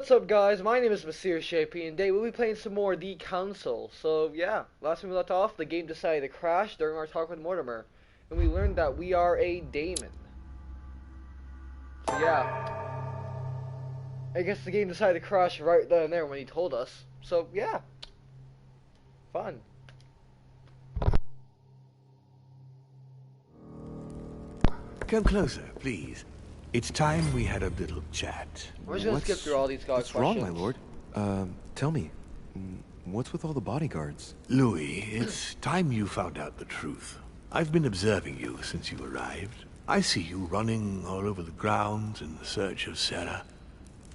What's up, guys? My name is Messire Shapey, and today we'll be playing some more The Council. So, yeah, last time we left off, the game decided to crash during our talk with Mortimer, and we learned that we are a daemon. So, yeah, I guess the game decided to crash right then and there when he told us. So, yeah, fun. Come closer, please. It's time we had a little chat. We're just gonna skip through all these guys' What's questions. wrong, my lord? Tell me, what's with all the bodyguards? Louis, it's time you found out the truth. I've been observing you since you arrived. I see you running all over the grounds in search of Sarah.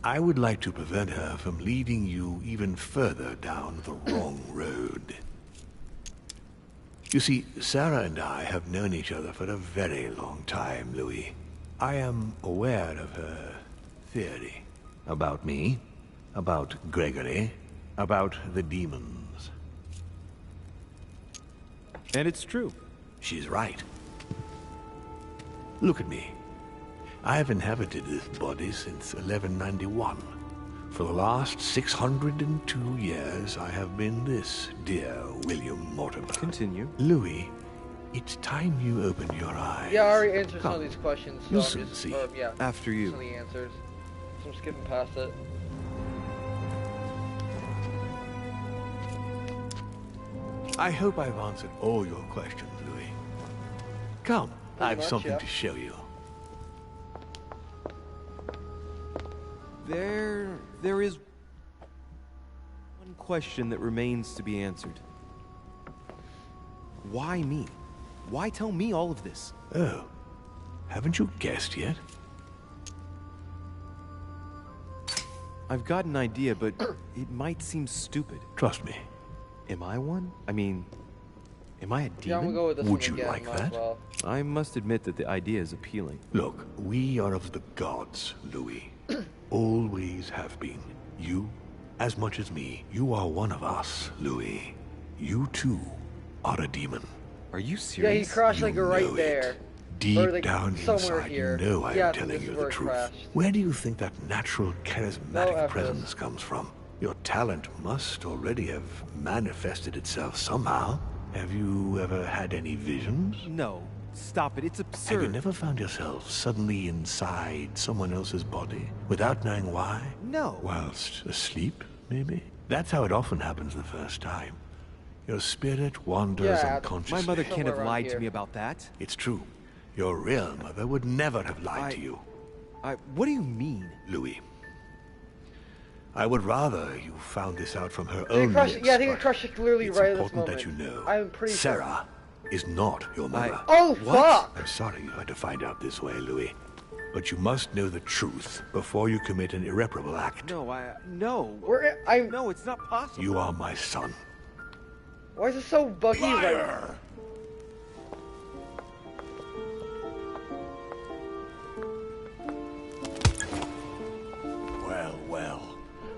I would like to prevent her from leading you even further down the wrong road. You see, Sarah and I have known each other for a very long time, Louis. I am aware of her theory. About me, about Gregory, about the demons. And it's true. She's right. Look at me. I have inhabited this body since 1191. For the last 602 years, I have been this dear William Mortimer. Continue. Louis, it's time you opened your eyes. Yeah, I already answered some Come. of these questions, so You'll I'm soon just, see. yeah, After you. some of the answers. So I'm skipping past it. I hope I've answered all your questions, Louis. Come, I have much, something yeah. to show you. There is one question that remains to be answered. Why me? Why tell me all of this? Oh, haven't you guessed yet? I've got an idea, but it might seem stupid. Trust me. Am I one? I mean, am I a Yeah, I'm gonna demon? go with this Would one you again, like might as that? well. I must admit that the idea is appealing. Look, we are of the gods, Louis. Always have been. You, as much as me, you are one of us, Louis. You too are a demon. Are you Yeah, he serious? crashed You like right know it. there. Deep Or, like, down somewhere inside, here. you know I Yeah, I am think telling this you is the where it truth. crashed. Where do you think that natural, charismatic after presence this. comes from? Your talent must already have manifested itself somehow. Have you ever had any visions? No, stop it. It's Have absurd. you never found yourself suddenly inside someone else's body without knowing why? No. Whilst asleep, maybe? That's how it often happens the first time. Your spirit wanders Yeah, unconsciously. My mother can't have Somewhere around lied to here. me about that. It's true. Your real mother would never have lied to you, What do you mean? Louis. I would rather you found this out from her I think own it crushed, lips, yeah, I think it but crushed it clearly it's right at this important moment. that you know. I'm pretty sure. Sarah is not your mother. Oh, What? fuck! I'm sorry you had to find out this way, Louis. But you must know the truth before you commit an irreparable act. No, no. No, it's not possible. You are my son. Why is it so buggy? Like, Well, well.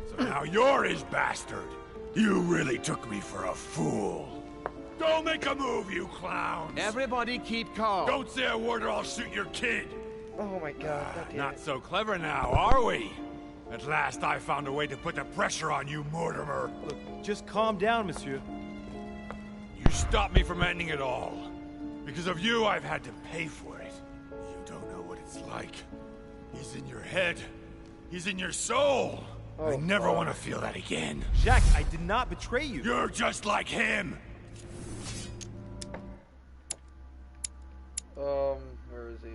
So now you're his bastard. You really took me for a fool. Don't make a move, you clowns. Everybody keep calm. Don't say a word or I'll shoot your kid. oh my god, God damn Not it. so clever now, are we? At last I found a way to put the pressure on you, Mortimer. Look, just calm down, monsieur. You stopped me from ending it all. Because of you, I've had to pay for it. You don't know what it's like. He's in your head. He's in your soul. I Oh, never fuck. want to feel that again. Jack, I did not betray you. You're just like him. Where is he?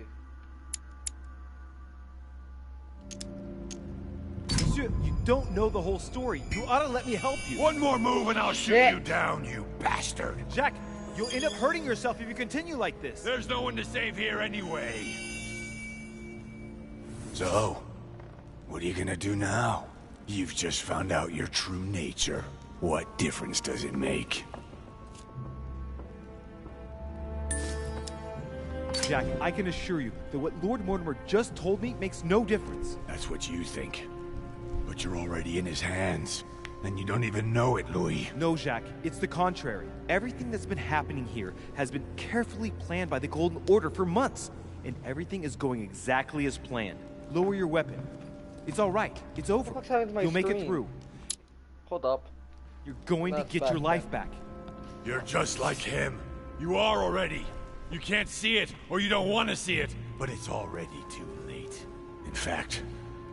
Monsieur, you don't know the whole story. You ought to let me help you. One more move and I'll shoot Shit. you down, you bastard. Jack, you'll end up hurting yourself if you continue like this. There's no one to save here anyway. So, what are you gonna do now? You've just found out your true nature. What difference does it make? Jack, I can assure you that what Lord Mortimer just told me makes no difference. That's what you think. But you're already in his hands. And you don't even know it, Louis. No, Jack, it's the contrary. Everything that's been happening here has been carefully planned by the Golden Order for months, and everything is going exactly as planned. Lower your weapon. It's all right. It's over. What the fuck's happening to my You'll make it stream? through. Hold up. You're going to That's get back your then. life back. You're just like him. You are already. You can't see it, or you don't want to see it, but it's already too late. In fact,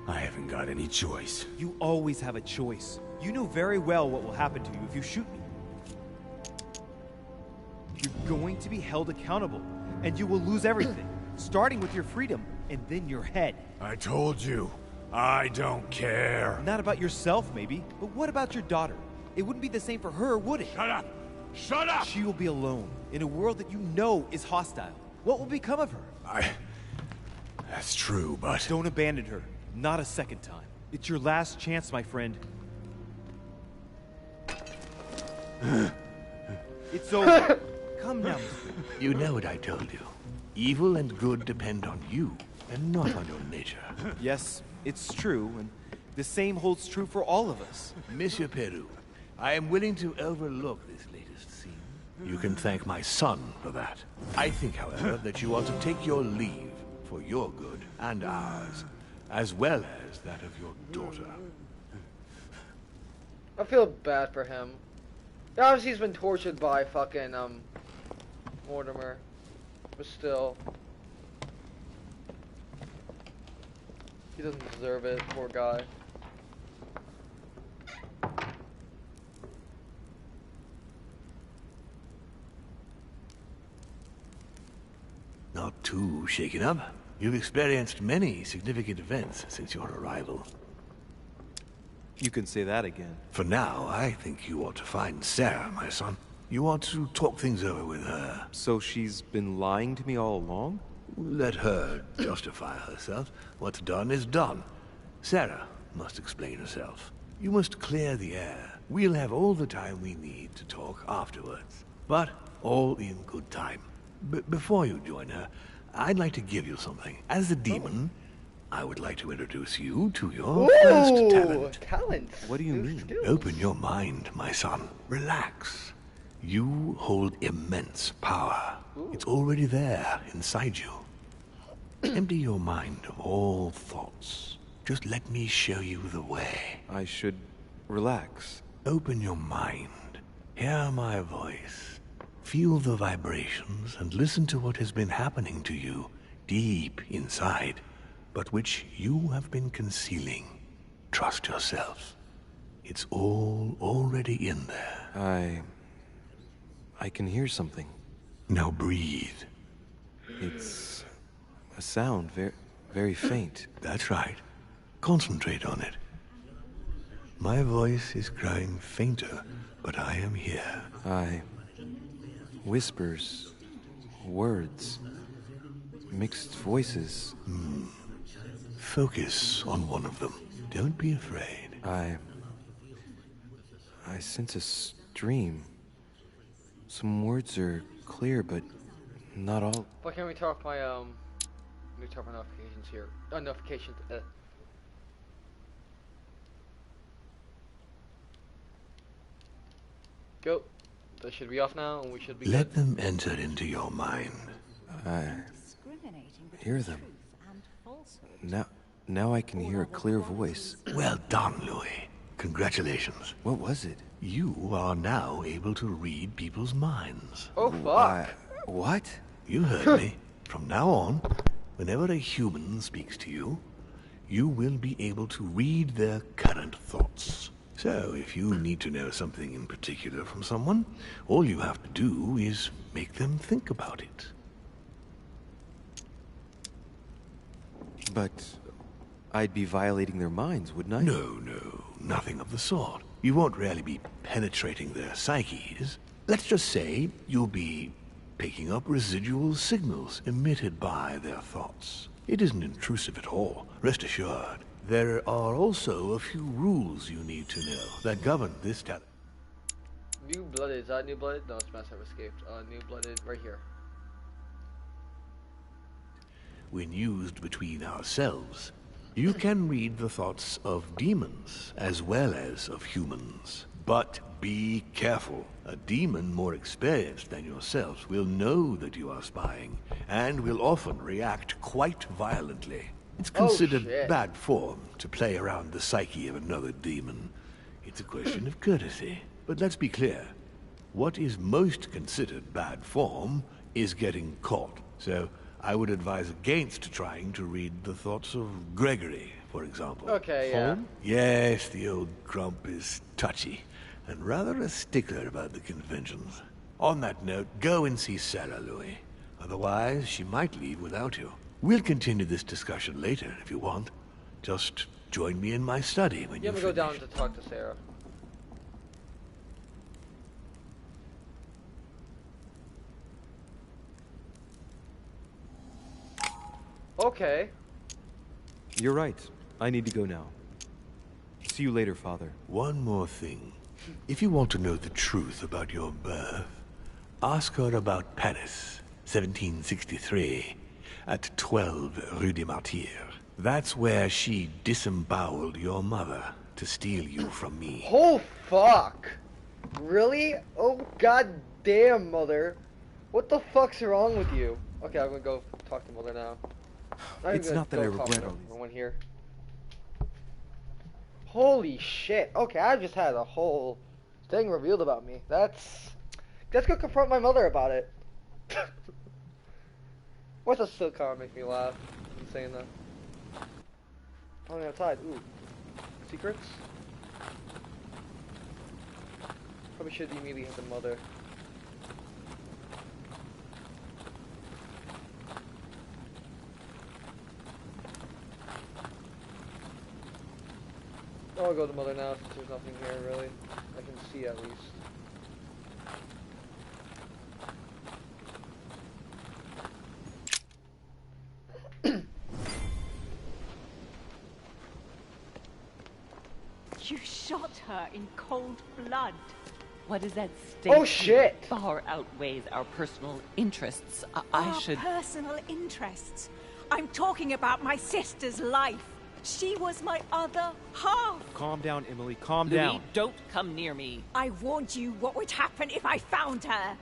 I haven't got any choice. You always have a choice. You know very well what will happen to you if you shoot me. You're going to be held accountable, and you will lose everything, starting with your freedom, and then your head. I told you, I don't care. Not about yourself, maybe, but what about your daughter? It wouldn't be the same for her, would it? Shut up! Shut up! She will be alone, in a world that you know is hostile. What will become of her? That's true, but... Don't abandon her. Not a second time. It's your last chance, my friend. It's over. Come now, Mr. You know what I told you. Evil and good depend on you, and not on your nature. Yes, it's true, and the same holds true for all of us. Monsieur Peru, I am willing to overlook this latest scene. You can thank my son for that. I think, however, that you ought to take your leave for your good and ours, as well as that of your daughter. I feel bad for him. Obviously, he's been tortured by fucking, Mortimer. But still. He doesn't deserve it, poor guy. Not too shaken up. You've experienced many significant events since your arrival. You can say that again. For now, I think you ought to find Sarah, my son. You ought to talk things over with her. So she's been lying to me all along? Let her justify herself. What's done is done. Sarah must explain herself. You must clear the air. We'll have all the time we need to talk afterwards. But all in good time. Before you join her, I'd like to give you something. As a demon, I would like to introduce you to your first talent. Talent. What do you New mean? skills. Open your mind, my son. Relax. You hold immense power. It's already there, inside you. Empty your mind of all thoughts. Just let me show you the way. I should relax. Open your mind. Hear my voice. Feel the vibrations and listen to what has been happening to you deep inside, but which you have been concealing. Trust yourself. It's all already in there. I can hear something. Now breathe. It's a sound, very faint. That's right. Concentrate on it. My voice is growing fainter, but I am here. Whispers, words, mixed voices. Focus on one of them. Don't be afraid. I sense a stream. Some words are clear, but not all. Why can't we talk my, let me talk my notifications here. Notifications, Go. That should be off now, and we should be Let good. them enter into your mind. I Discriminating hear between them. truth and falsehood. Now I can hear a clear voice. Well done, Louis. Congratulations. What was it? You are now able to read people's minds. Oh fuck! What? You heard me. From now on, whenever a human speaks to you, you will be able to read their current thoughts. So, if you need to know something in particular from someone, all you have to do is make them think about it. But I'd be violating their minds, wouldn't I? No, nothing of the sort. You won't really be penetrating their psyches. Let's just say you'll be picking up residual signals emitted by their thoughts. It isn't intrusive at all, rest assured. There are also a few rules you need to know that govern this talent. New-blooded, is that new-blooded? No, it's Mass Have Escaped. New-blooded, right here. When used between ourselves, you can read the thoughts of demons as well as of humans. But be careful. A demon more experienced than yourself will know that you are spying, and will often react quite violently. It's Oh, considered shit. bad form to play around the psyche of another demon. It's a question of courtesy. But let's be clear. What is most considered bad form is getting caught. So I would advise against trying to read the thoughts of Gregory, for example. Okay, yeah. Home? Yes, the old grump is touchy, and rather a stickler about the conventions. On that note, go and see Sarah, Louis. Otherwise, she might leave without you. We'll continue this discussion later, if you want. Just join me in my study when You you're have to go down finished. to talk to Sarah. Okay. You're right. I need to go now. See you later, Father. One more thing. If you want to know the truth about your birth, ask her about Paris, 1763, at 12 Rue des Martyrs. That's where she disemboweled your mother to steal you from me. Oh, fuck. Really? Oh, god damn, Mother. What the fuck's wrong with you? Okay, I'm gonna go talk to Mother now. I'm It's gonna not that go I talk regret to all these. everyone here. Holy shit. Okay, I just had a whole thing revealed about me. Let's go confront my mother about it. What's a still car make me laugh? I'm saying that. On the outside. Ooh. Secrets? Probably should immediately hit the mother. I'll go to mother now since there's nothing here really. I can see at least. You shot her in cold blood. What is at stake? Oh shit! Far outweighs our personal interests. I Our should. personal interests. I'm talking about my sister's life. She was my other half. Calm down, Emily. Calm Louis, down. don't come near me. I warned you what would happen if I found her.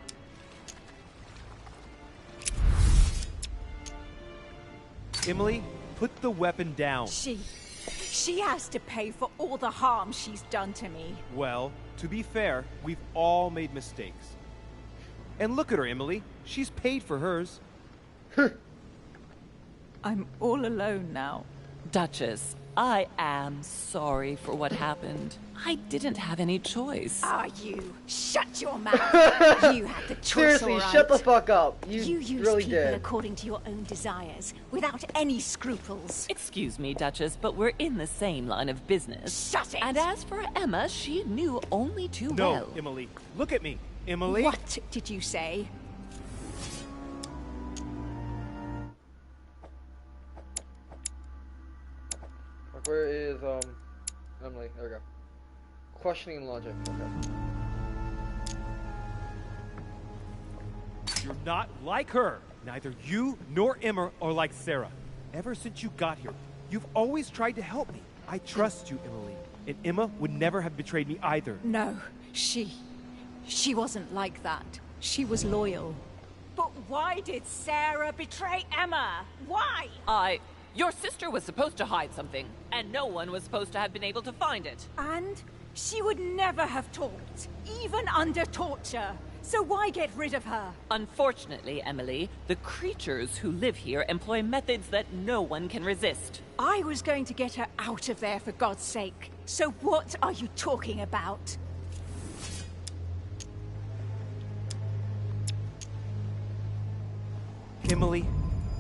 Emily, put the weapon down. She has to pay for all the harm she's done to me. Well, to be fair, we've all made mistakes. And look at her, Emily. She's paid for hers. I'm all alone now. Duchess, I am sorry for what happened. I didn't have any choice. You? Shut your mouth. You had the choice, Seriously, all right. shut the fuck up. You use really people did. according to your own desires, without any scruples. Excuse me, Duchess, but we're in the same line of business. Shut it! And as for Emma, she knew only too No, well. Emily. Look at me. Emily. What did you say? Like, where is Emily? There we go. Questioning logic. Okay. You're not like her. Neither you nor Emma are like Sarah. Ever since you got here, you've always tried to help me. I trust you, Emily. And Emma would never have betrayed me either. No, she wasn't like that. She was loyal. But why did Sarah betray Emma? Why? Your sister was supposed to hide something, and no one was supposed to have been able to find it. And she would never have talked, even under torture. So why get rid of her? Unfortunately, Emily, the creatures who live here employ methods that no one can resist. I was going to get her out of there for God's sake. So what are you talking about? Emily,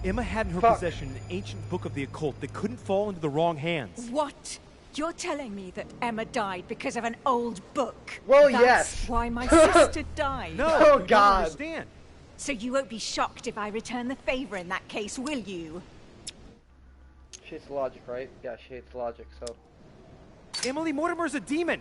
Emma had in her Fuck. possession an ancient book of the occult that couldn't fall into the wrong hands. What? You're telling me that Emma died because of an old book? Well, That's yes. why my sister died. No, Oh, you don't God. understand. So you won't be shocked if I return the favor in that case, will you? She hates logic, right? Yeah, she hates logic, so. Emily, Mortimer's a demon!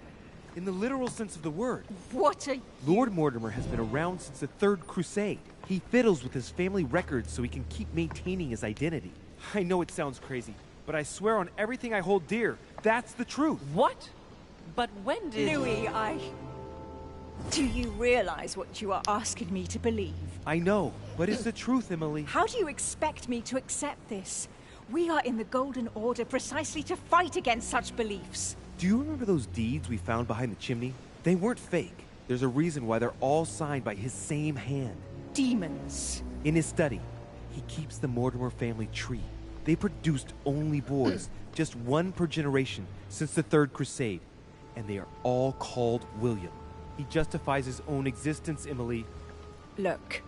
In the literal sense of the word. What a... Lord Mortimer has been around since the Third Crusade. He fiddles with his family records so he can keep maintaining his identity. I know it sounds crazy, but I swear on everything I hold dear, that's the truth. What? But when did... Louis, Do you realize what you are asking me to believe? I know, but it's the truth, Emily. How do you expect me to accept this? We are in the Golden Order precisely to fight against such beliefs. Do you remember those deeds we found behind the chimney? They weren't fake. There's a reason why they're all signed by his same hand. Demons. In his study, he keeps the Mortimer family tree. They produced only boys, just one per generation since the Third Crusade, and they are all called William. He justifies his own existence, Emily. Look,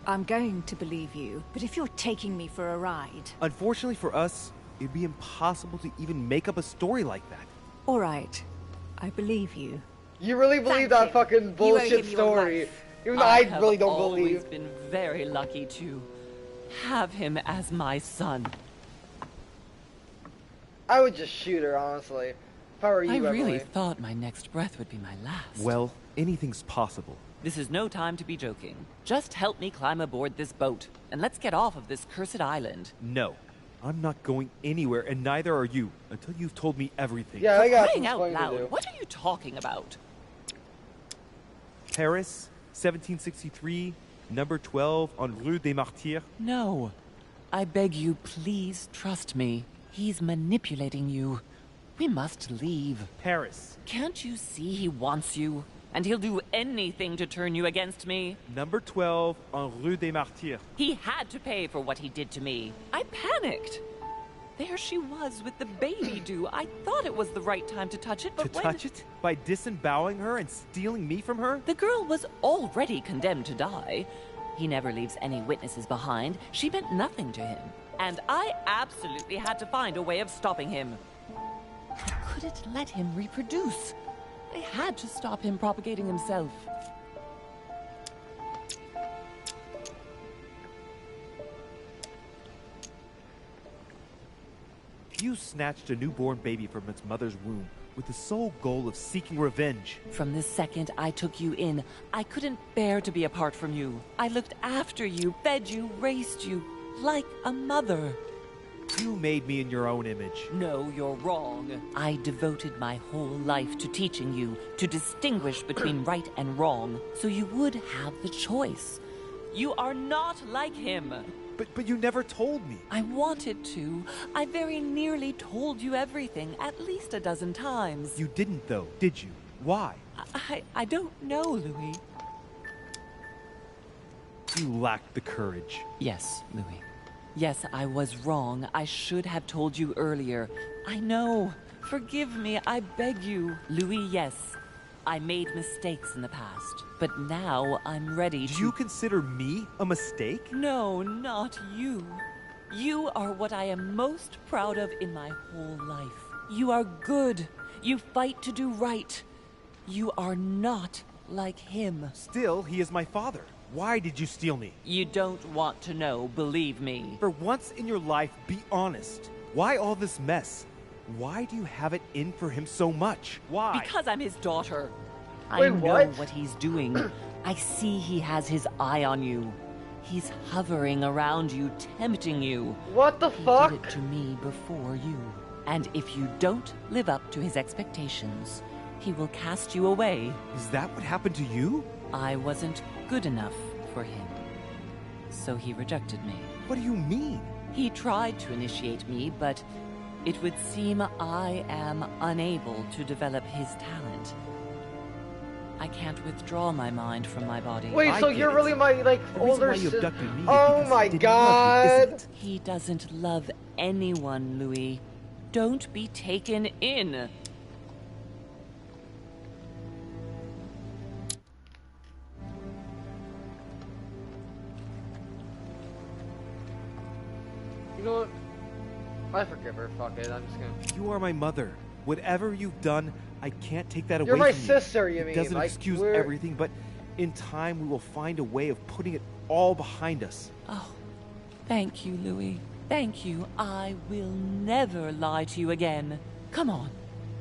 I'm going to believe you, but if you're taking me for a ride... Unfortunately for us, it'd be impossible to even make up a story like that. All right, I believe you. You really believe Thank that you. fucking You owe bullshit him your story? life. Even though I really don't have always believe. been very lucky to have him as my son. I would just shoot her, honestly. If I were you, I really Emily. thought my next breath would be my last. Well, anything's possible. This is no time to be joking. Just help me climb aboard this boat, and let's get off of this cursed island. No, I'm not going anywhere, and neither are you, until you've told me everything. Yeah, I got some Crying out explaining to do. loud, what are you talking about? Paris, 1763, number 12 on Rue des Martyrs. No. I beg you, please trust me. He's manipulating you. We must leave. Paris, Can't you see he wants you? And he'll do anything to turn you against me. number 12 on Rue des Martyrs. He had to pay for what he did to me. I panicked. There she was with the baby due. I thought it was the right time to touch it, but To touch it? By disemboweling her and stealing me from her? The girl was already condemned to die. He never leaves any witnesses behind. She meant nothing to him. And I absolutely had to find a way of stopping him. I couldn't let him reproduce. I had to stop him propagating himself. You snatched a newborn baby from its mother's womb with the sole goal of seeking revenge. From the second I took you in, I couldn't bear to be apart from you. I looked after you, fed you, raised you, like a mother. You made me in your own image. No, you're wrong. I devoted my whole life to teaching you to distinguish between right and wrong, so you would have the choice. You are not like him. But you never told me. I wanted to. I very nearly told you everything, at least a dozen times. You didn't, though, did you? Why? I don't know, Louis. You lacked the courage. Yes, Louis. Yes, I was wrong. I should have told you earlier. I know. Forgive me, I beg you. Louis, yes. I made mistakes in the past, but now I'm ready to... Do you consider me a mistake? No, not you. You are what I am most proud of in my whole life. You are good. You fight to do right. You are not like him. Still, he is my father. Why did you steal me? You don't want to know, believe me. For once in your life, be honest. Why all this mess? Why do you have it in for him so much? Why? Because I'm his daughter. Wait, I know what? what he's doing. I see he has his eye on you. He's hovering around you, tempting you. What the He fuck? did it to me before you. And if you don't live up to his expectations, he will cast you away. Is that what happened to you? I wasn't good enough for him. So he rejected me. What do you mean? He tried to initiate me, but it would seem I am unable to develop his talent. I can't withdraw my mind from my body. Wait, I so get you're it. really my, like, The reason older why you sister? abducted me is Oh because my he didn't love you, isn't god! it? He doesn't love anyone, Louis. Don't be taken in. You know what? I forgive her, fuck it, I'm just gonna... You are my mother. Whatever you've done, I can't take that You're away my from sister, you It mean, doesn't like, excuse we're- everything, but in time we will find a way of putting it all behind us. Oh, thank you, Louis. Thank you. I will never lie to you again. Come on,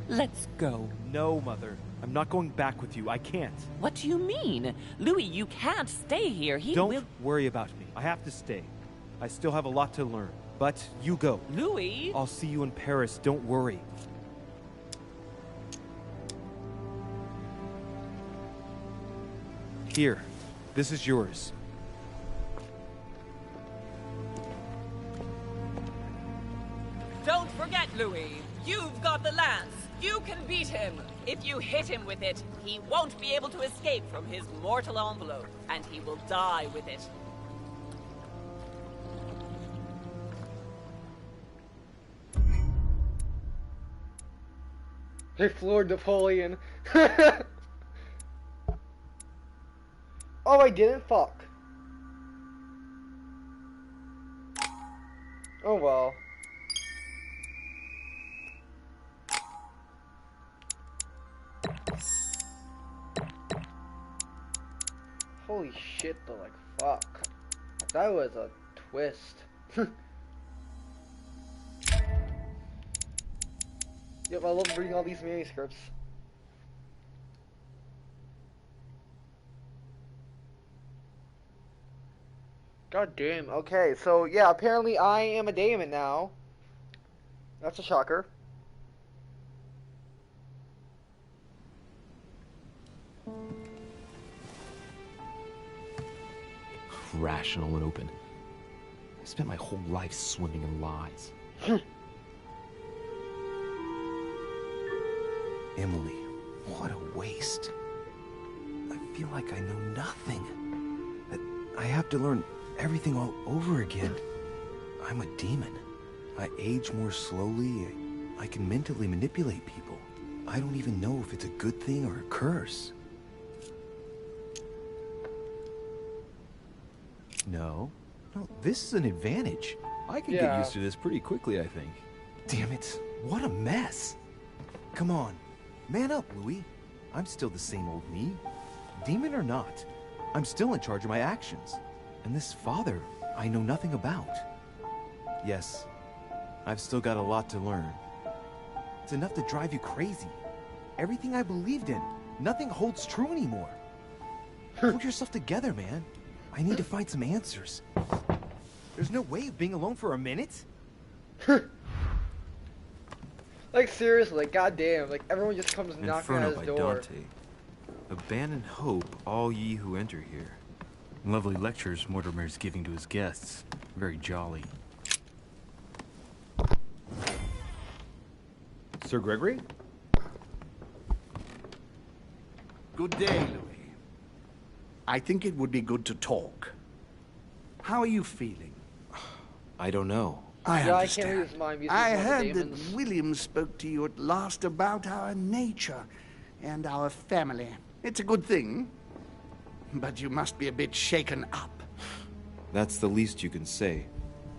let's go. No, Mother. I'm not going back with you. I can't. What do you mean? Louis, you can't stay here. He Don't will... worry about me. I have to stay. I still have a lot to learn. But you go. Louis? I'll see you in Paris. Don't worry. Here. This is yours. Louis. You've got the lance. You can beat him. If you hit him with it, he won't be able to escape from his mortal envelope, and he will die with it. They floored Napoleon. Oh, I didn't? Fuck. Oh well. Holy shit though, like fuck. That was a twist. Yep, I love reading all these manuscripts. God damn, okay, so yeah, apparently I am a daemon now. That's a shocker. Rational and open. I spent my whole life swimming in lies. Emily, what a waste. I feel like I know nothing. That I have to learn everything all over again. I'm a demon. I age more slowly. I can mentally manipulate people. I don't even know if it's a good thing or a curse. No, this is an advantage. I can get used to this pretty quickly, I think. Damn it, what a mess. Come on, man up, Louis. I'm still the same old me. Demon or not, I'm still in charge of my actions. And this father, I know nothing about. Yes, I've still got a lot to learn. It's enough to drive you crazy. Everything I believed in, nothing holds true anymore. Hold yourself together, man. I need to find some answers. There's no way of being alone for a minute. Like seriously, like goddamn, like everyone just comes knocking Inferno at his by door. Dante. Abandon hope, all ye who enter here. Lovely lectures Mortimer's giving to his guests. Very jolly. Sir Gregory? Good day, Louis. I think it would be good to talk. How are you feeling? I don't know. I Yeah, I understand. can't read his mind because I he's one of the heard that demons. William spoke to you at last about our nature and our family. It's a good thing, but you must be a bit shaken up. That's the least you can say.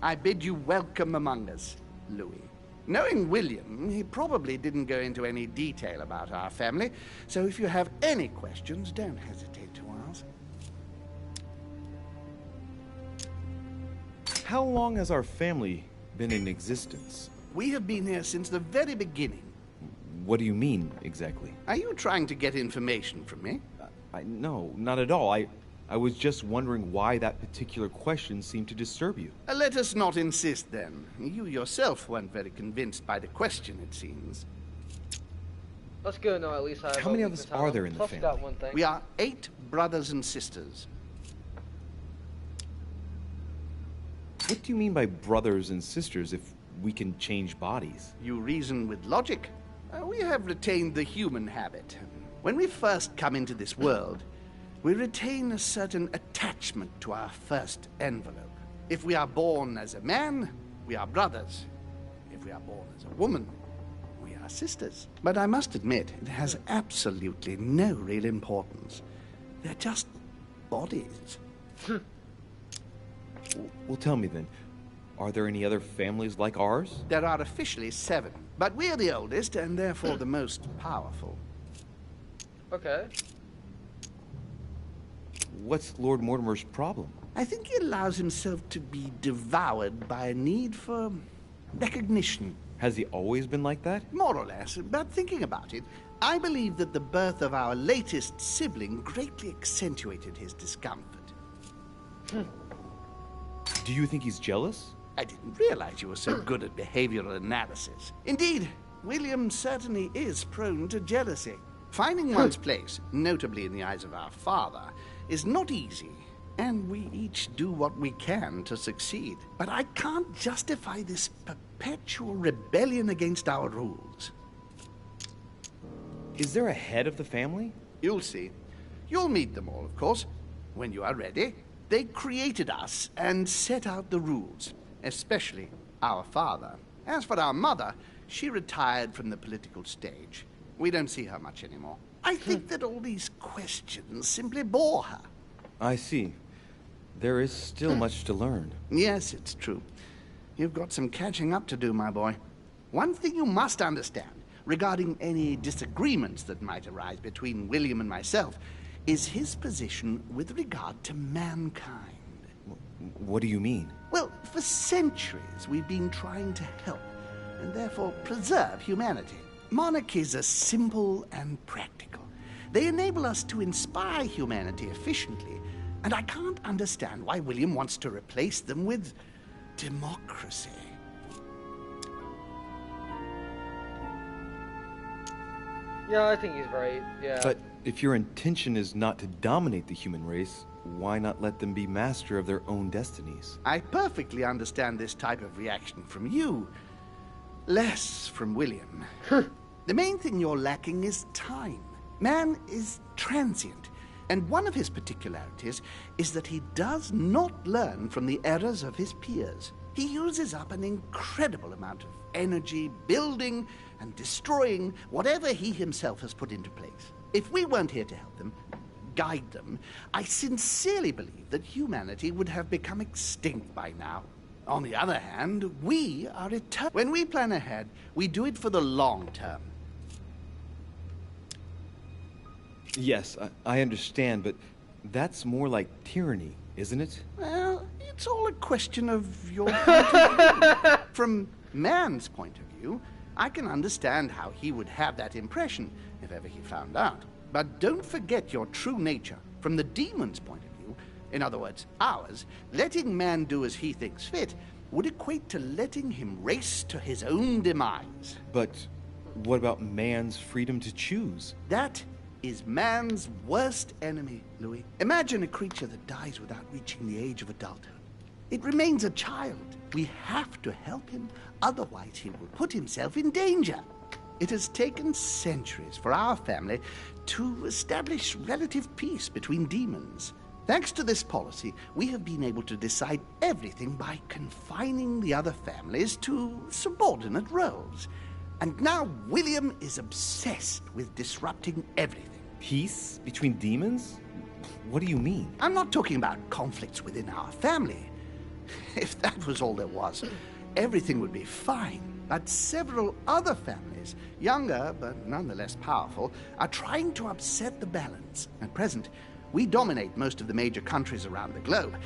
I bid you welcome among us, Louis. Knowing William, he probably didn't go into any detail about our family, so if you have any questions, don't hesitate to ask. How long has our family been in existence? We have been here since the very beginning. What do you mean, exactly? Are you trying to get information from me? No, not at all. I was just wondering why that particular question seemed to disturb you. Let us not insist, then. You yourself weren't very convinced by the question, it seems. That's good to know at least I have How a many of weakness us on are him. there in the Plus family? that one thing. We are 8 brothers and sisters. What do you mean by brothers and sisters if we can change bodies? You reason with logic. We have retained the human habit. When we first come into this world, we retain a certain attachment to our first envelope. If we are born as a man, we are brothers. If we are born as a woman, we are sisters. But I must admit, it has absolutely no real importance. They're just bodies. Well, tell me then, are there any other families like ours? There are officially 7, but we're the oldest and therefore the most powerful. Okay. What's Lord Mortimer's problem? I think he allows himself to be devoured by a need for recognition. Has he always been like that? More or less, but thinking about it, I believe that the birth of our latest sibling greatly accentuated his discomfort. Do you think he's jealous? I didn't realize you were so good at behavioral analysis. Indeed, William certainly is prone to jealousy. Finding one's place, notably in the eyes of our father, is not easy, and we each do what we can to succeed. But I can't justify this perpetual rebellion against our rules. Is there a head of the family? You'll see. You'll meet them all, of course, when you are ready. They created us and set out the rules, especially our father. As for our mother, she retired from the political stage. We don't see her much anymore. I think that all these questions simply bore her. I see. There is still much to learn. Yes, it's true. You've got some catching up to do, my boy. One thing you must understand, regarding any disagreements that might arise between William and myself, is his position with regard to mankind. What do you mean? Well, for centuries we've been trying to help, and therefore preserve humanity. Monarchies are simple and practical. They enable us to inspire humanity efficiently, and I can't understand why William wants to replace them with democracy. Yeah, I think he's right. Yeah. But if your intention is not to dominate the human race, why not let them be master of their own destinies? I perfectly understand this type of reaction from you. Less from William. The main thing you're lacking is time. Man is transient, and one of his particularities is that he does not learn from the errors of his peers. He uses up an incredible amount of energy building and destroying whatever he himself has put into place. If we weren't here to help them, guide them, I sincerely believe that humanity would have become extinct by now. On the other hand, we are eternal. When we plan ahead, we do it for the long term. Yes, I understand, but that's more like tyranny, isn't it? Well, it's all a question of your point of view. From man's point of view, I can understand how he would have that impression if ever he found out. But don't forget your true nature. From the demon's point of view, in other words, ours, letting man do as he thinks fit would equate to letting him race to his own demise. But what about man's freedom to choose? That is man's worst enemy, Louis. Imagine a creature that dies without reaching the age of adulthood. It remains a child. We have to help him, otherwise he will put himself in danger. It has taken centuries for our family to establish relative peace between demons. Thanks to this policy, we have been able to decide everything by confining the other families to subordinate roles. And now William is obsessed with disrupting everything. Peace between demons? What do you mean? I'm not talking about conflicts within our family. If that was all there was, everything would be fine. But several other families, younger but nonetheless powerful, are trying to upset the balance. At present, we dominate most of the major countries around the globe.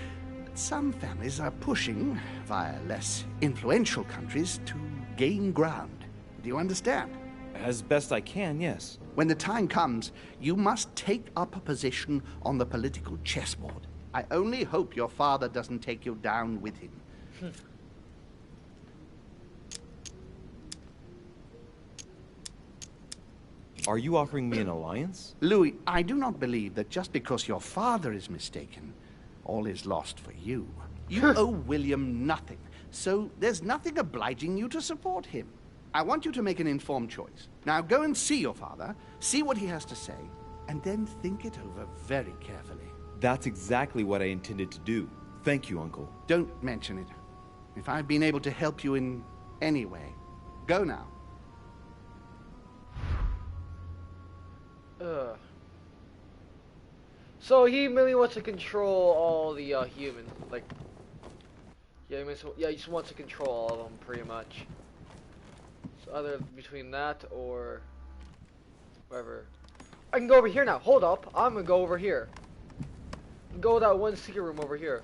But some families are pushing, via less influential countries, to gain ground. Do you understand? As best I can, yes. When the time comes, you must take up a position on the political chessboard. I only hope your father doesn't take you down with him. Are you offering me an alliance? Louis, I do not believe that just because your father is mistaken, all is lost for you. You owe William nothing, so there's nothing obliging you to support him. I want you to make an informed choice. Now go and see your father, see what he has to say, and then think it over very carefully. That's exactly what I intended to do. Thank you, Uncle. Don't mention it. If I've been able to help you in any way, go now. So he really wants to control all the humans, like, yeah, he just wants to control all of them, pretty much. So either between that or whatever. I can go over here now. Hold up, I'm gonna go over here. Go to that one secret room over here.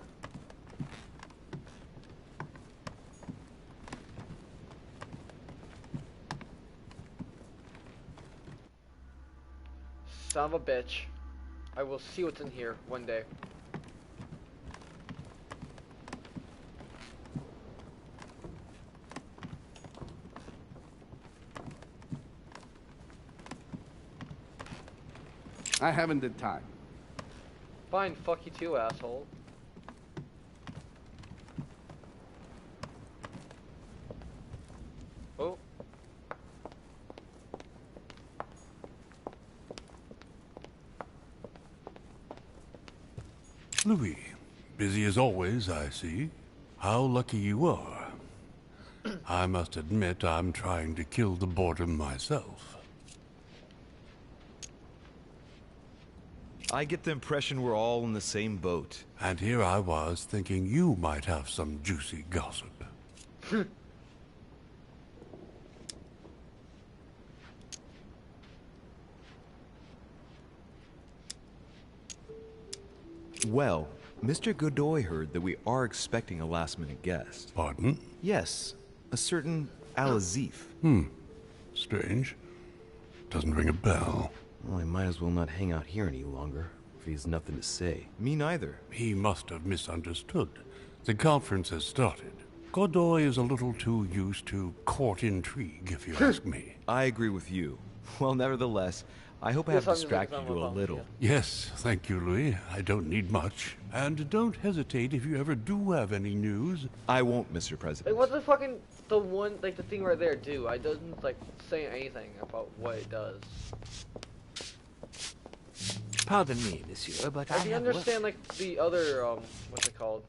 Son of a bitch. I will see what's in here one day. I haven't the time. Fine, fuck you too, asshole. Oh. Louis, busy as always, I see. How lucky you are. I must admit I'm trying to kill the boredom myself. I get the impression we're all in the same boat. And here I was thinking you might have some juicy gossip. Well, Mr. Godoy heard that we are expecting a last-minute guest. Pardon? Yes, a certain Al-Azif. Strange. Doesn't ring a bell. Well, I might as well not hang out here any longer, if he has nothing to say. Me neither. He must have misunderstood. The conference has started. Godoy is a little too used to court intrigue, if you ask me. I agree with you. Well, nevertheless, I hope I have distracted you a little. Yes, thank you, Louis. I don't need much. And don't hesitate if you ever do have any news. I won't, Mr. President. Like, what the fucking, the one, like, the thing right there do? I doesn't, like, say anything about what it does. Pardon me, monsieur, but I can understand, like, the other, what's it called?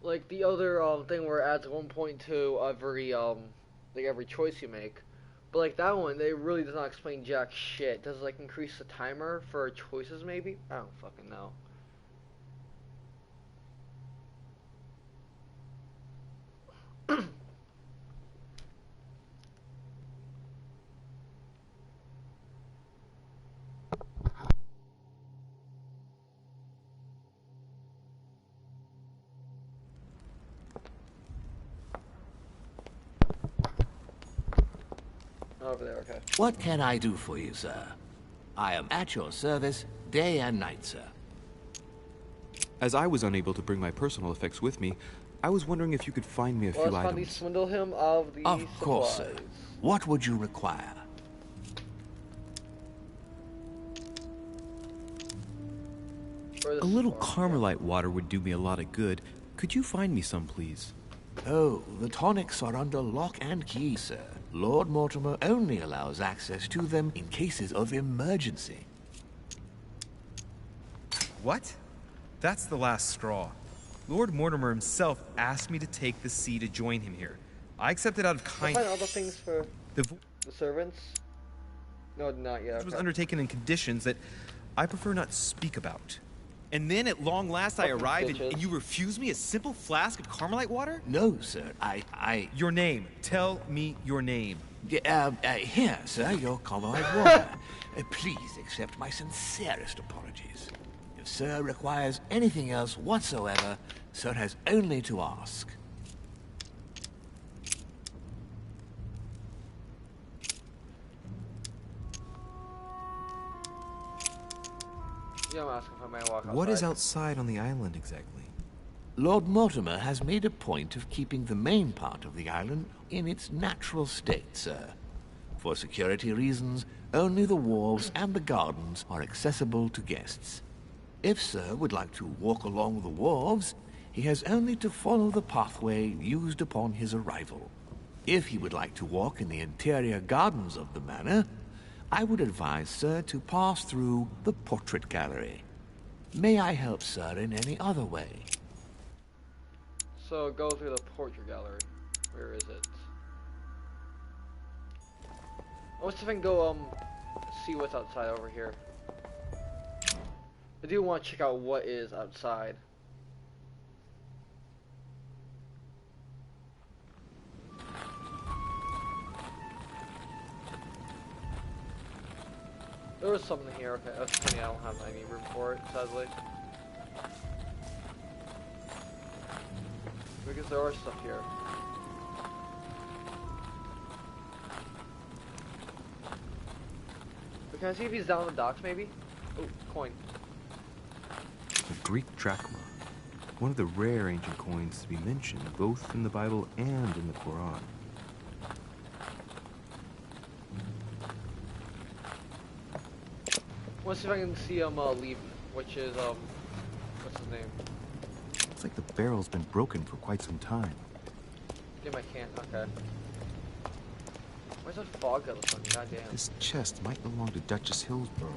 Like, the other, thing where it adds 1.2 every, like, every choice you make. But, like, that one, they really does not explain jack shit. Does it, like, increase the timer for choices, maybe? I don't fucking know. Over there, okay. What can I do for you, sir? I am at your service, day and night, sir. As I was unable to bring my personal effects with me, I was wondering if you could find me a few items. Swindle him of the Of course, sir. What would you require? A little Carmelite water would do me a lot of good. Could you find me some, please? Oh, the tonics are under lock and key, sir. Lord Mortimer only allows access to them in cases of emergency. What? That's the last straw. Lord Mortimer himself asked me to take the sea to join him here. I accepted out of kindness. Find all the things for the servants? No, not yet. It was undertaken in conditions that I prefer not speak about. And then at long last I arrived and you refuse me a simple flask of Carmelite water? No, sir. Your name. Tell me your name. Here, sir, your Carmelite water. Please accept my sincerest apologies. If sir requires anything else whatsoever, sir has only to ask. Yeah, I'm asking if I might walk outside. What is outside on the island exactly? Lord Mortimer has made a point of keeping the main part of the island in its natural state, sir. For security reasons, only the wharves and the gardens are accessible to guests. If sir would like to walk along the wharves, he has only to follow the pathway used upon his arrival. If he would like to walk in the interior gardens of the manor, I would advise sir to pass through the portrait gallery. May I help sir in any other way? So go through the portrait gallery. Where is it? Let's see if I can go see what's outside over here. I do want to check out what is outside. There was something here, okay. That's funny, I don't have any room for it, sadly. Because there are stuff here. But can I see if he's down the docks, maybe? Oh, coin. A Greek drachma. One of the rare ancient coins to be mentioned both in the Bible and in the Quran. Let's see if I can see him leave, which is what's his name? Looks like the barrel's been broken for quite some time. Damn, I can't. Okay. Where's that fog got this one? Goddamn. This chest might belong to Duchess Hillsborough.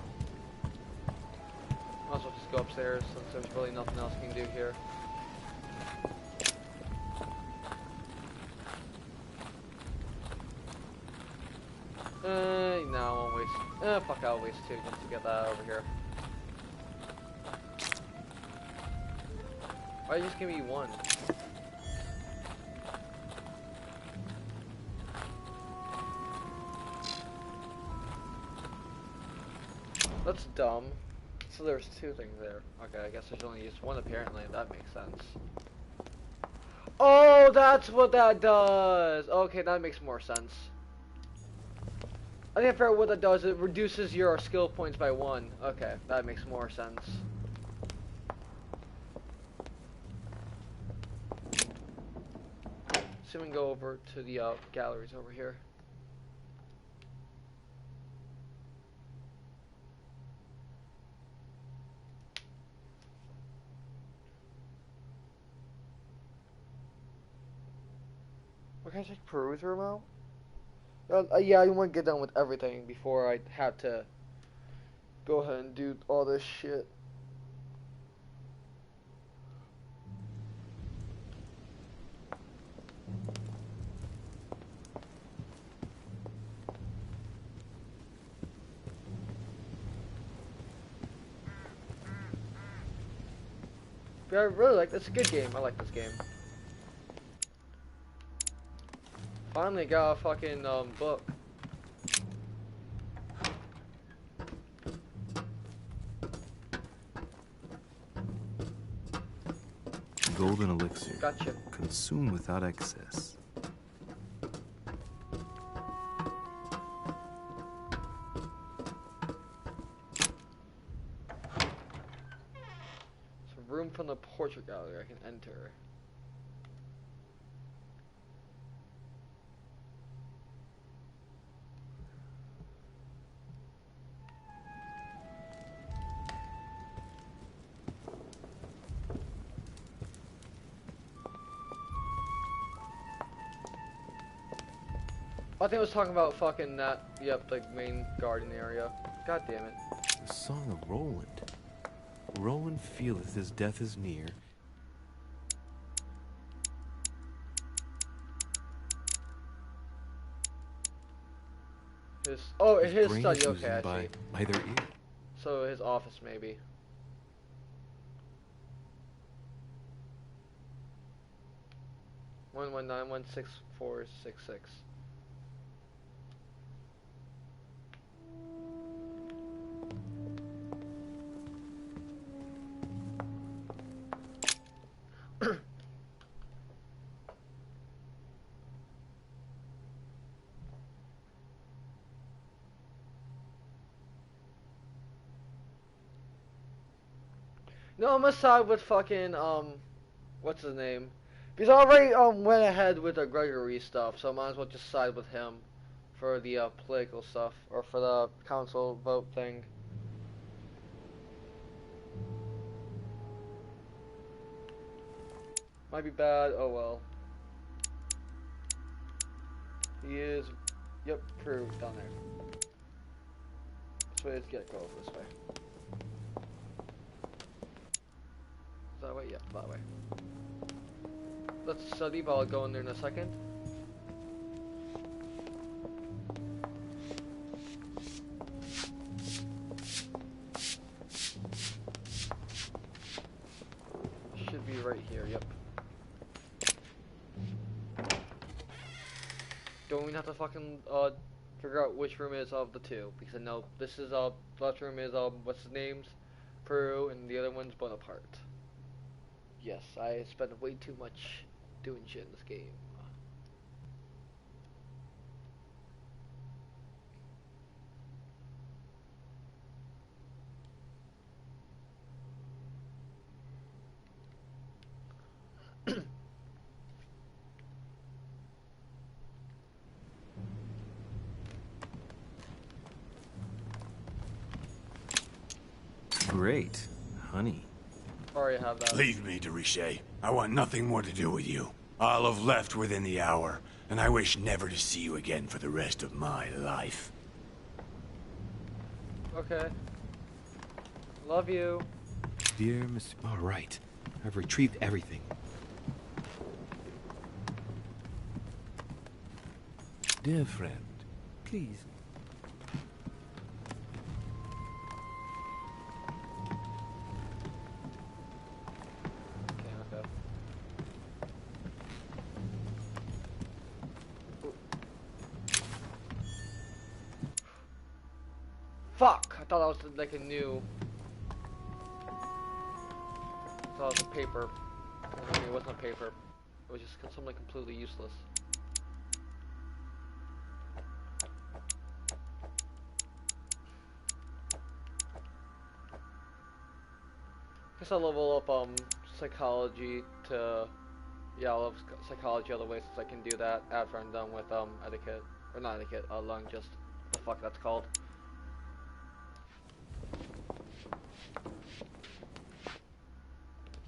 Might as well just go upstairs since there's really nothing else we can do here. No, I won't waste. Fuck, I'll waste two just to get that over here. Why just give me one? That's dumb. So there's two things there. Okay, I guess there's only just one apparently. That makes sense. Oh, that's what that does! Okay, that makes more sense. I think I figured out what that does. It reduces your skill points by 1. Okay, that makes more sense. So we can go over to the galleries over here. What can I check peruse room out? Yeah, I want to get done with everything before I have to go ahead and do all this shit. But I really like this. It's a good game. I like this game. Finally got a fucking book. Golden elixir. Gotcha. Consume without excess. It's a room from the portrait gallery I can enter. I think I was talking about fucking that, yep, the main garden area. God damn it. The Song of Roland. Roland feeleth his death is near. His study, okay, I by see. either ear. So his office, maybe. One 119164666. No, I'm gonna side with fucking, what's his name? Because I already, went ahead with the Gregory stuff, so I might as well just side with him for the, political stuff, or for the council vote thing. Might be bad, oh well. He is, yep, Peru, down there. This way, let's go over this way. That way? Yeah, that way. Let's study, but I'll go in there in a second. Should be right here, yep. Don't even have to fucking, figure out which room is of the two, because I know this is, left room is, what's his name's? Peru, and the other one's Bonaparte. Yes, I spent way too much doing shit in this game. great. Honey. Already have that. Leave me, de Richet. I want nothing more to do with you. I'll have left within the hour, and I wish never to see you again for the rest of my life. Okay. Love you. Dear Mr. All right. I've retrieved everything. Dear friend, please. Okay. Fuck! I thought that was like a new. I thought it was a paper. I mean, it wasn't a paper. It was just something completely useless. Guess I'll level up psychology to I'll have psychology other ways since I can do that after I'm done with etiquette. Or not etiquette, lung, just the fuck that's called.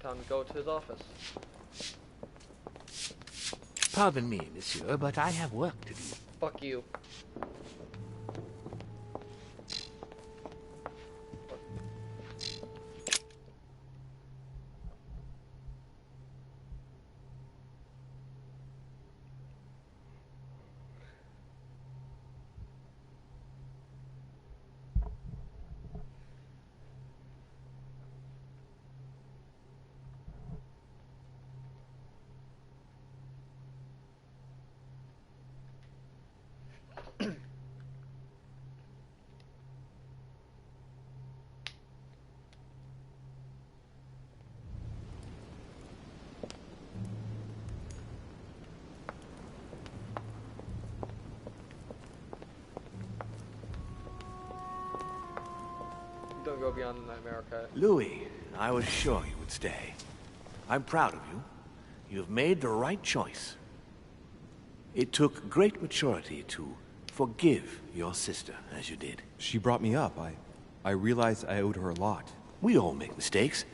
Time to go to his office. Pardon me, monsieur, but I have work to do. Fuck you. Don't go beyond the nightmare, okay? Louis, I was sure you would stay. I'm proud of you. You have made the right choice. It took great maturity to forgive your sister as you did. She brought me up. I realized I owed her a lot. We all make mistakes,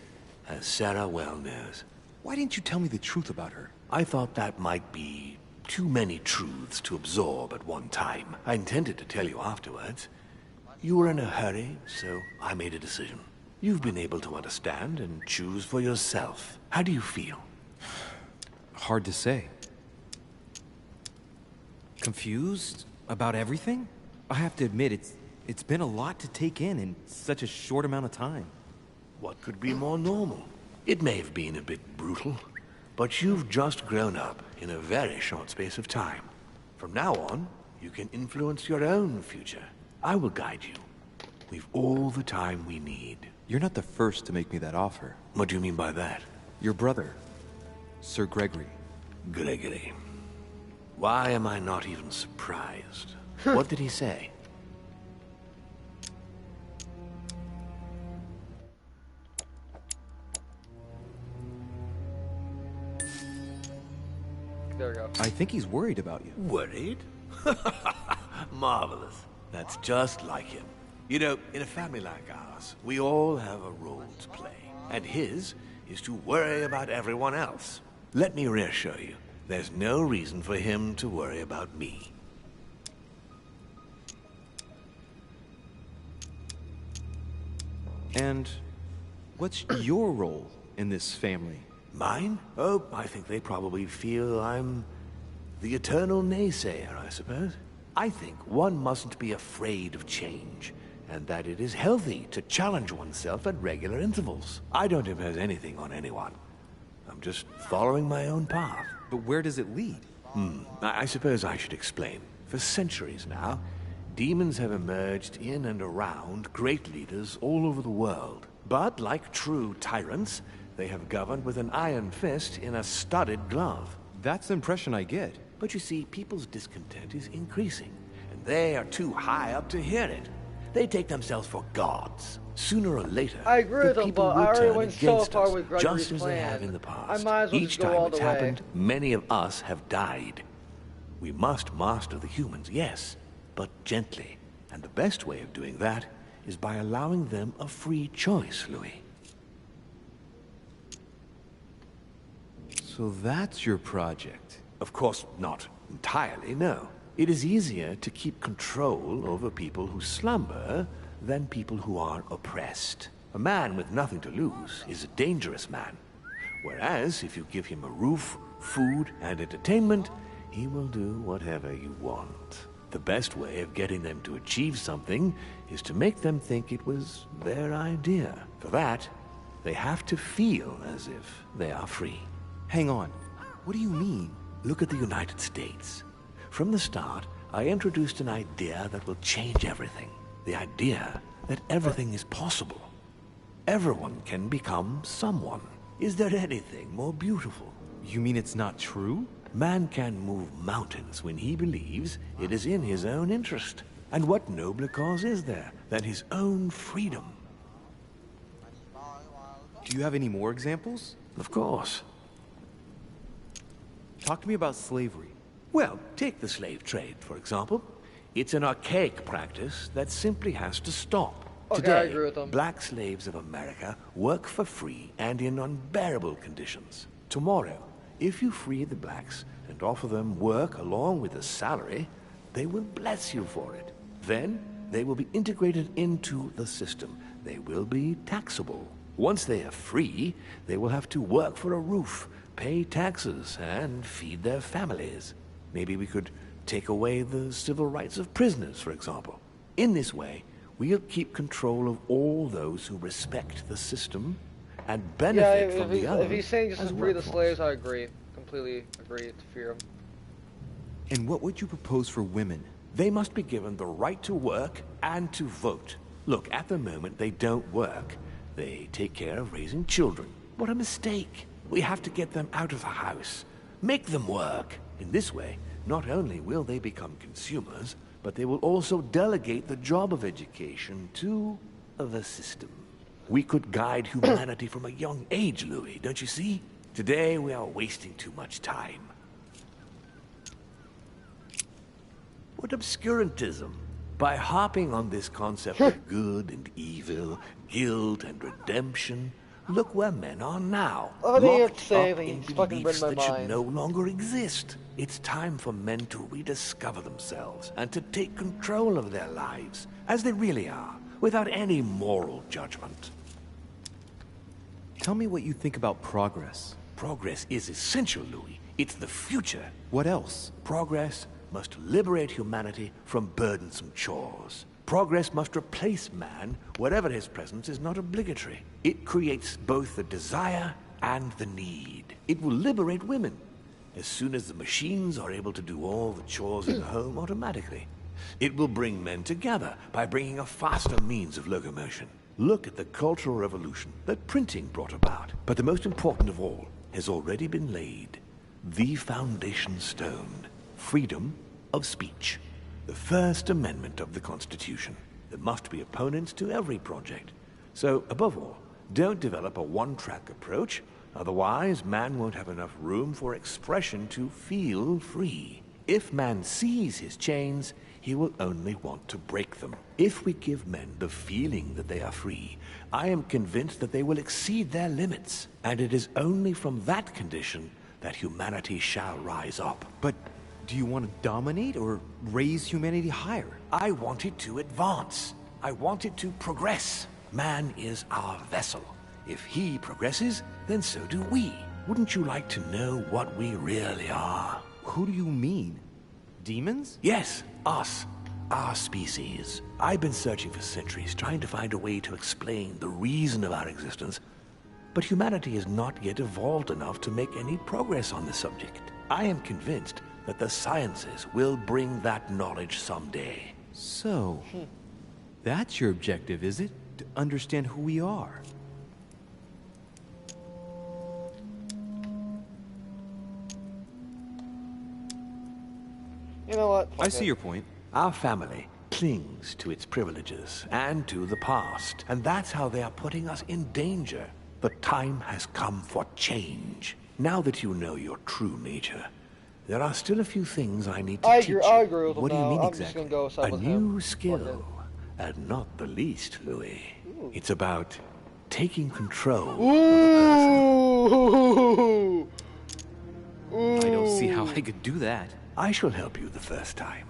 as Sarah well knows. Why didn't you tell me the truth about her? I thought that might be too many truths to absorb at one time. I intended to tell you afterwards. You were in a hurry, so I made a decision. You've been able to understand and choose for yourself. How do you feel? Hard to say. Confused about everything? I have to admit, it's been a lot to take in such a short amount of time. What could be more normal? It may have been a bit brutal, but you've just grown up in a very short space of time. From now on, you can influence your own future. I will guide you. We've all the time we need. You're not the first to make me that offer. What do you mean by that? Your brother, Sir Gregory. Gregory. Why am I not even surprised? What did he say? There we go. I think he's worried about you. Worried? Marvelous. That's just like him. You know, in a family like ours, we all have a role to play. And his is to worry about everyone else. Let me reassure you, there's no reason for him to worry about me. And what's your role in this family? Mine? Oh, I think they probably feel I'm the eternal naysayer, I suppose. I think one mustn't be afraid of change, and that it is healthy to challenge oneself at regular intervals. I don't impose anything on anyone. I'm just following my own path. But where does it lead? I suppose I should explain. For centuries now, demons have emerged in and around great leaders all over the world. But like true tyrants, they have governed with an iron fist in a studded glove. That's the impression I get. But you see, people's discontent is increasing, and they are too high up to hear it. They take themselves for gods. Sooner or later, I agree with the them, people but will I already turn went so against far us, with Gregory's just as they plan. have in the past. I might as well Each just go time all it's the way. happened, many of us have died. We must master the humans, yes, but gently. And the best way of doing that is by allowing them a free choice, Louis. So that's your project. Of course, not entirely, no. It is easier to keep control over people who slumber than people who are oppressed. A man with nothing to lose is a dangerous man. Whereas, if you give him a roof, food, and entertainment, he will do whatever you want. The best way of getting them to achieve something is to make them think it was their idea. For that, they have to feel as if they are free. Hang on. What do you mean? Look at the United States. From the start, I introduced an idea that will change everything. The idea that everything is possible. Everyone can become someone. Is there anything more beautiful? You mean it's not true? Man can move mountains when he believes it is in his own interest. And what nobler cause is there than his own freedom? Do you have any more examples? Of course. Talk to me about slavery. Well, take the slave trade, for example. It's an archaic practice that simply has to stop. Okay, Today, I agree with them. black slaves of America work for free and in unbearable conditions. Tomorrow, if you free the blacks and offer them work along with a salary, they will bless you for it. Then, they will be integrated into the system. They will be taxable. Once they are free, they will have to work for a roof, pay taxes, and feed their families. Maybe we could take away the civil rights of prisoners, for example. In this way, we'll keep control of all those who respect the system and benefit from the others. If he's saying just as to free the workforce. slaves, I agree. Completely agree to fear him. And what would you propose for women? They must be given the right to work and to vote. Look, at the moment, they don't work. They take care of raising children. What a mistake. We have to get them out of the house. Make them work. In this way, not only will they become consumers, but they will also delegate the job of education to the system. We could guide humanity from a young age, Louis, don't you see? Today, we are wasting too much time. What obscurantism! By harping on this concept of good and evil, guilt and redemption, look where men are now. Oh, they locked are saying up in he's fucking beliefs read my that should mind. no longer exist. It's time for men to rediscover themselves and to take control of their lives as they really are, without any moral judgment. Tell me what you think about progress. Progress is essential, Louis. It's the future. What else? Progress must liberate humanity from burdensome chores. Progress must replace man wherever his presence is not obligatory. It creates both the desire and the need. It will liberate women as soon as the machines are able to do all the chores in the home automatically. It will bring men together by bringing a faster means of locomotion. Look at the Cultural Revolution that printing brought about. But the most important of all has already been laid. The foundation stone. Freedom of speech. The First Amendment of the Constitution. There must be opponents to every project. So, above all, don't develop a one-track approach. Otherwise, man won't have enough room for expression to feel free. If man sees his chains, he will only want to break them. If we give men the feeling that they are free, I am convinced that they will exceed their limits. And it is only from that condition that humanity shall rise up. But do you want to dominate or raise humanity higher? I want it to advance. I want it to progress. Man is our vessel. If he progresses, then so do we. Wouldn't you like to know what we really are? Who do you mean? Demons? Yes, us. Our species. I've been searching for centuries, trying to find a way to explain the reason of our existence. But humanity has not yet evolved enough to make any progress on the subject. I am convinced that the sciences will bring that knowledge someday. So, that's your objective, is it? To understand who we are? You know what? I see your point. Our family clings to its privileges and to the past, and that's how they are putting us in danger. The time has come for change. Now that you know your true nature, there are still a few things I need to teach you. I agree with him What do you now. mean I'm exactly? just gonna go side A with him. new skill. and not the least, Louis. It's about taking control. Ooh. I don't see how I could do that. I shall help you the first time.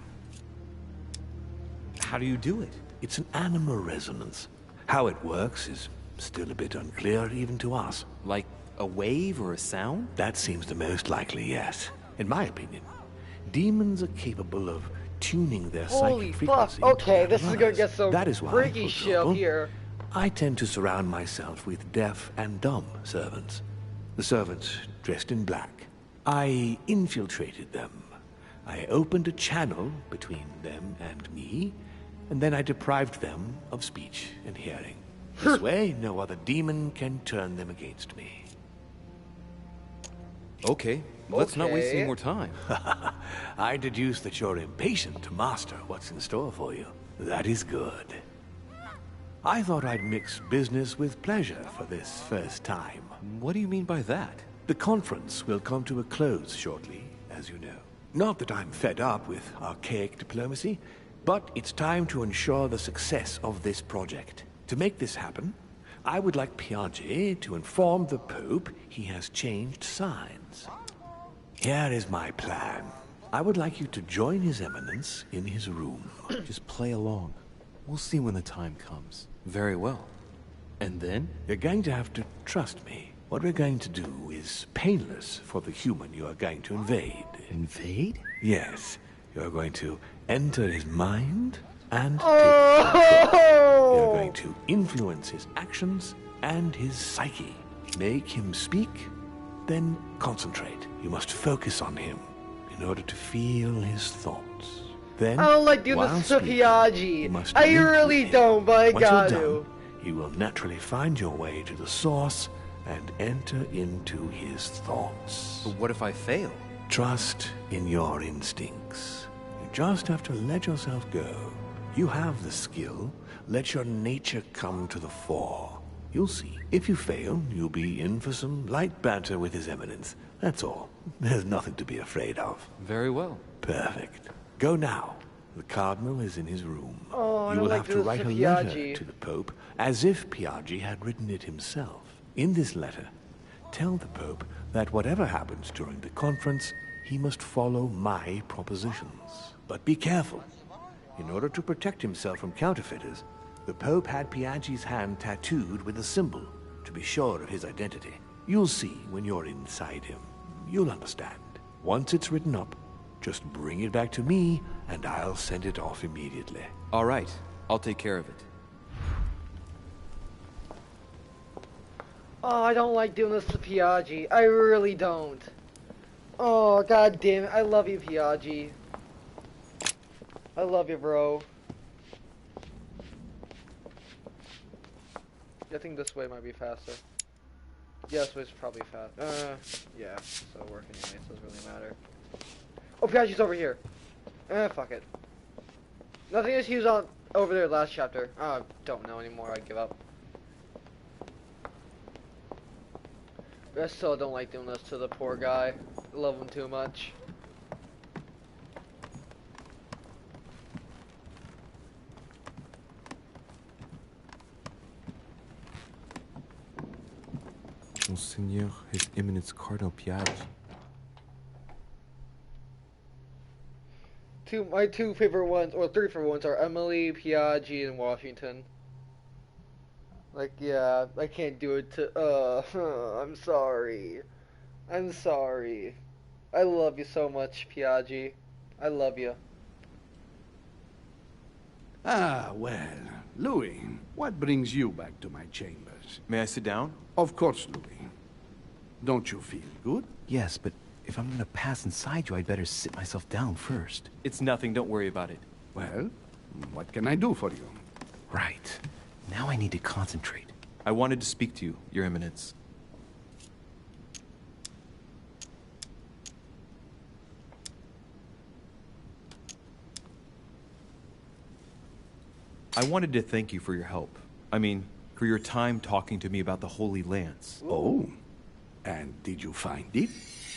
How do you do it? It's an animal resonance. How it works is still a bit unclear even to us. Like a wave or a sound? That seems the most likely, yes. In my opinion, demons are capable of tuning their Holy psychic fuck. frequency. Okay, this is gonna get some that is why, freaky for shit up example, here. I tend to surround myself with deaf and dumb servants. The servants dressed in black. I infiltrated them. I opened a channel between them and me, and then I deprived them of speech and hearing. This way, no other demon can turn them against me. Okay, let's not waste any more time. I deduce that you're impatient to master what's in store for you. That is good. I thought I'd mix business with pleasure for this first time. What do you mean by that? The conference will come to a close shortly, as you know. Not that I'm fed up with archaic diplomacy, but it's time to ensure the success of this project. To make this happen, I would like Piaggi to inform the Pope he has changed sides. Here is my plan. I would like you to join His Eminence in his room. Just play along. We'll see when the time comes. Very well. And then? You're going to have to trust me. What we're going to do is painless for the human you are going to invade. Invade? Yes. You're going to enter his mind and take control. You're going to influence his actions and his psyche. Make him speak, then concentrate. You must focus on him in order to feel his thoughts. Then, I don't like doing while this to speaking, Piaggi. you must I link with really him. don't, but I Once you're got done, to. you will naturally find your way to the source and enter into his thoughts. But what if I fail? Trust in your instincts. You just have to let yourself go. You have the skill. Let your nature come to the fore. You'll see. If you fail, you'll be in for some light banter with His Eminence. That's all. There's nothing to be afraid of. Very well. Perfect. Go now. The Cardinal is in his room. Oh, I You don't will like have to this write to a letter Piaggi. to the Pope, as if Piaggi had written it himself. In this letter, tell the Pope that whatever happens during the conference, he must follow my propositions. But be careful. In order to protect himself from counterfeiters, the Pope had Piaggi's hand tattooed with a symbol to be sure of his identity. You'll see when you're inside him. You'll understand. Once it's written up, just bring it back to me, and I'll send it off immediately. All right, I'll take care of it. Oh, I don't like doing this to Piaggi. I really don't. Oh, god damn it. I love you, Piaggi. I love you, bro. I think this way might be faster. Yeah, this way's probably fast. Yeah, so work anyway, so it doesn't really matter. Oh, Piaggi's over here. Fuck it. Nothing is he was on over there last chapter. I don't know anymore, I give up. I still don't like doing this to the poor guy. I love him too much. Monseigneur, His Eminence Cardinal Piaggi. My two favorite ones, or three favorite ones, are Emily, Piaggi, and Washington. Like, yeah, I can't do it to, I'm sorry. I'm sorry. I love you so much, Piaggi. I love you. Ah, well, Louis, what brings you back to my chambers? May I sit down? Of course, Louis. Don't you feel good? Yes, but if I'm gonna pass inside you, I'd better sit myself down first. It's nothing, don't worry about it. Well, what can I do for you? Right. Now I need to concentrate. I wanted to speak to you, Your Eminence. I wanted to thank you for your help. I mean, for your time talking to me about the Holy Lance. Oh, and did you find it?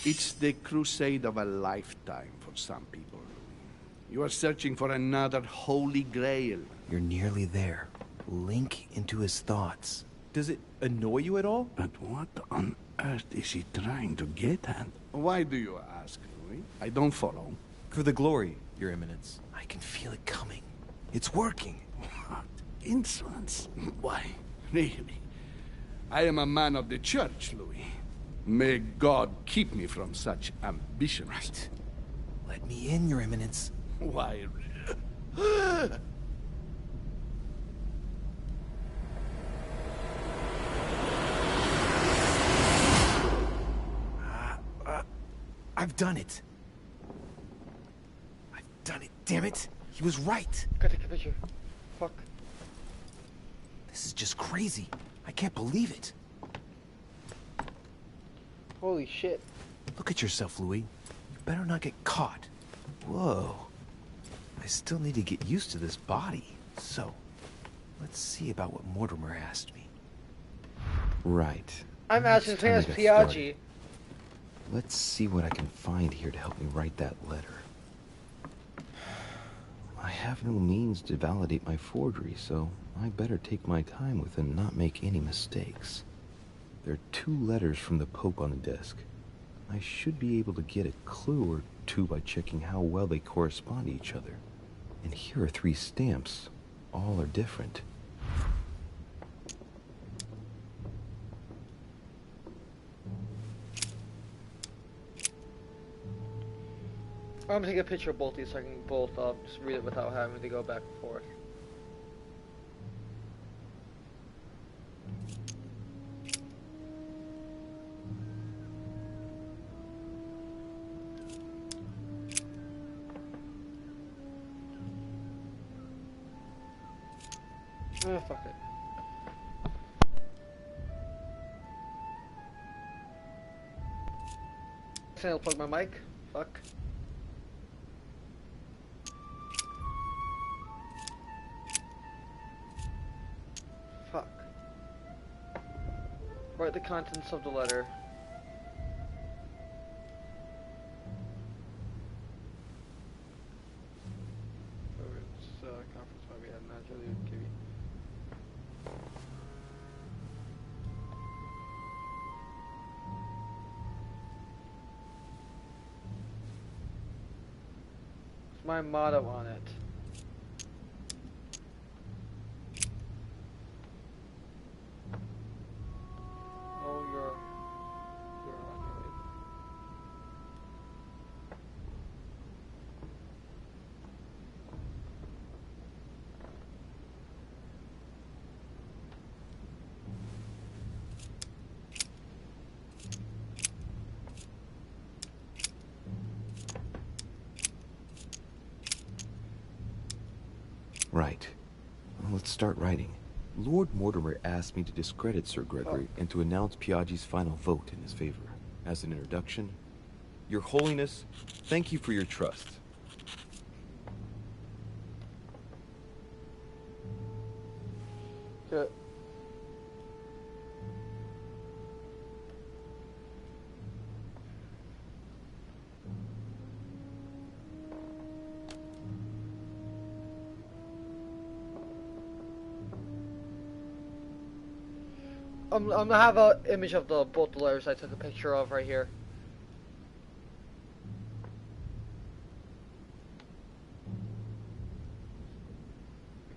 It's the crusade of a lifetime for some people, Louis. You are searching for another holy grail. You're nearly there. Link into his thoughts. Does it annoy you at all? But what on earth is he trying to get at? Why do you ask, Louis? I don't follow. For the glory, Your Eminence. I can feel it coming. It's working. What insolence? Why, really? I am a man of the church, Louis. May God keep me from such ambitions. Right. Let me in, Your Eminence. Why? I've done it. I've done it, damn it. He was right. Gotta take a picture. Fuck. This is just crazy. I can't believe it. Holy shit. Look at yourself, Louis. You better not get caught. Whoa. I still need to get used to this body. So, let's see about what Mortimer asked me. Right. I'm asking It's time Paz to get Piaggi. started. Let's see what I can find here to help me write that letter. I have no means to validate my forgery, so I better take my time with it and not make any mistakes. There are 2 letters from the Pope on the desk. I should be able to get a clue or 2 by checking how well they correspond to each other. And here are 3 stamps. All are different. I'm gonna take a picture of both these so I can both just read it without having to go back and forth. Oh, fuck it. I'll plug my mic. Fuck. Fuck. Write the contents of the letter. Conference might be had naturally give you. My motto on it. Oh, you're on your way. Right. Well, let's start writing. Lord Mortimer asked me to discredit Sir Gregory and to announce Piaggi's final vote in his favor. As an introduction, Your Holiness, thank you for your trust. Good. I'm gonna have an image of both the letters I took a picture of right here.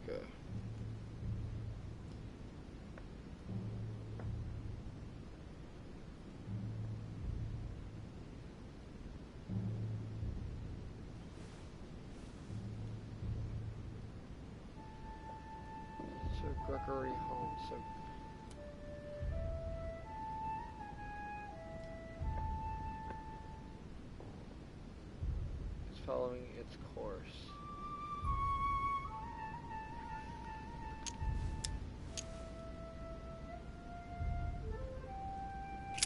Okay. Sir Gregory Holmes. Following its course.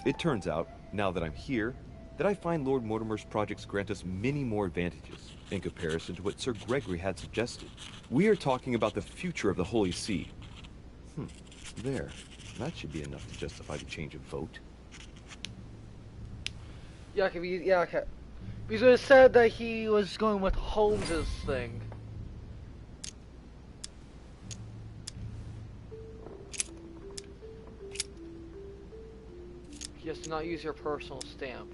It turns out, now that I'm here, that I find Lord Mortimer's projects grant us many more advantages in comparison to what Sir Gregory had suggested. We are talking about the future of the Holy See. There. That should be enough to justify the change of vote. Yeah, okay. Because it said that he was going with Holmes's thing. Yes, do not use your personal stamp.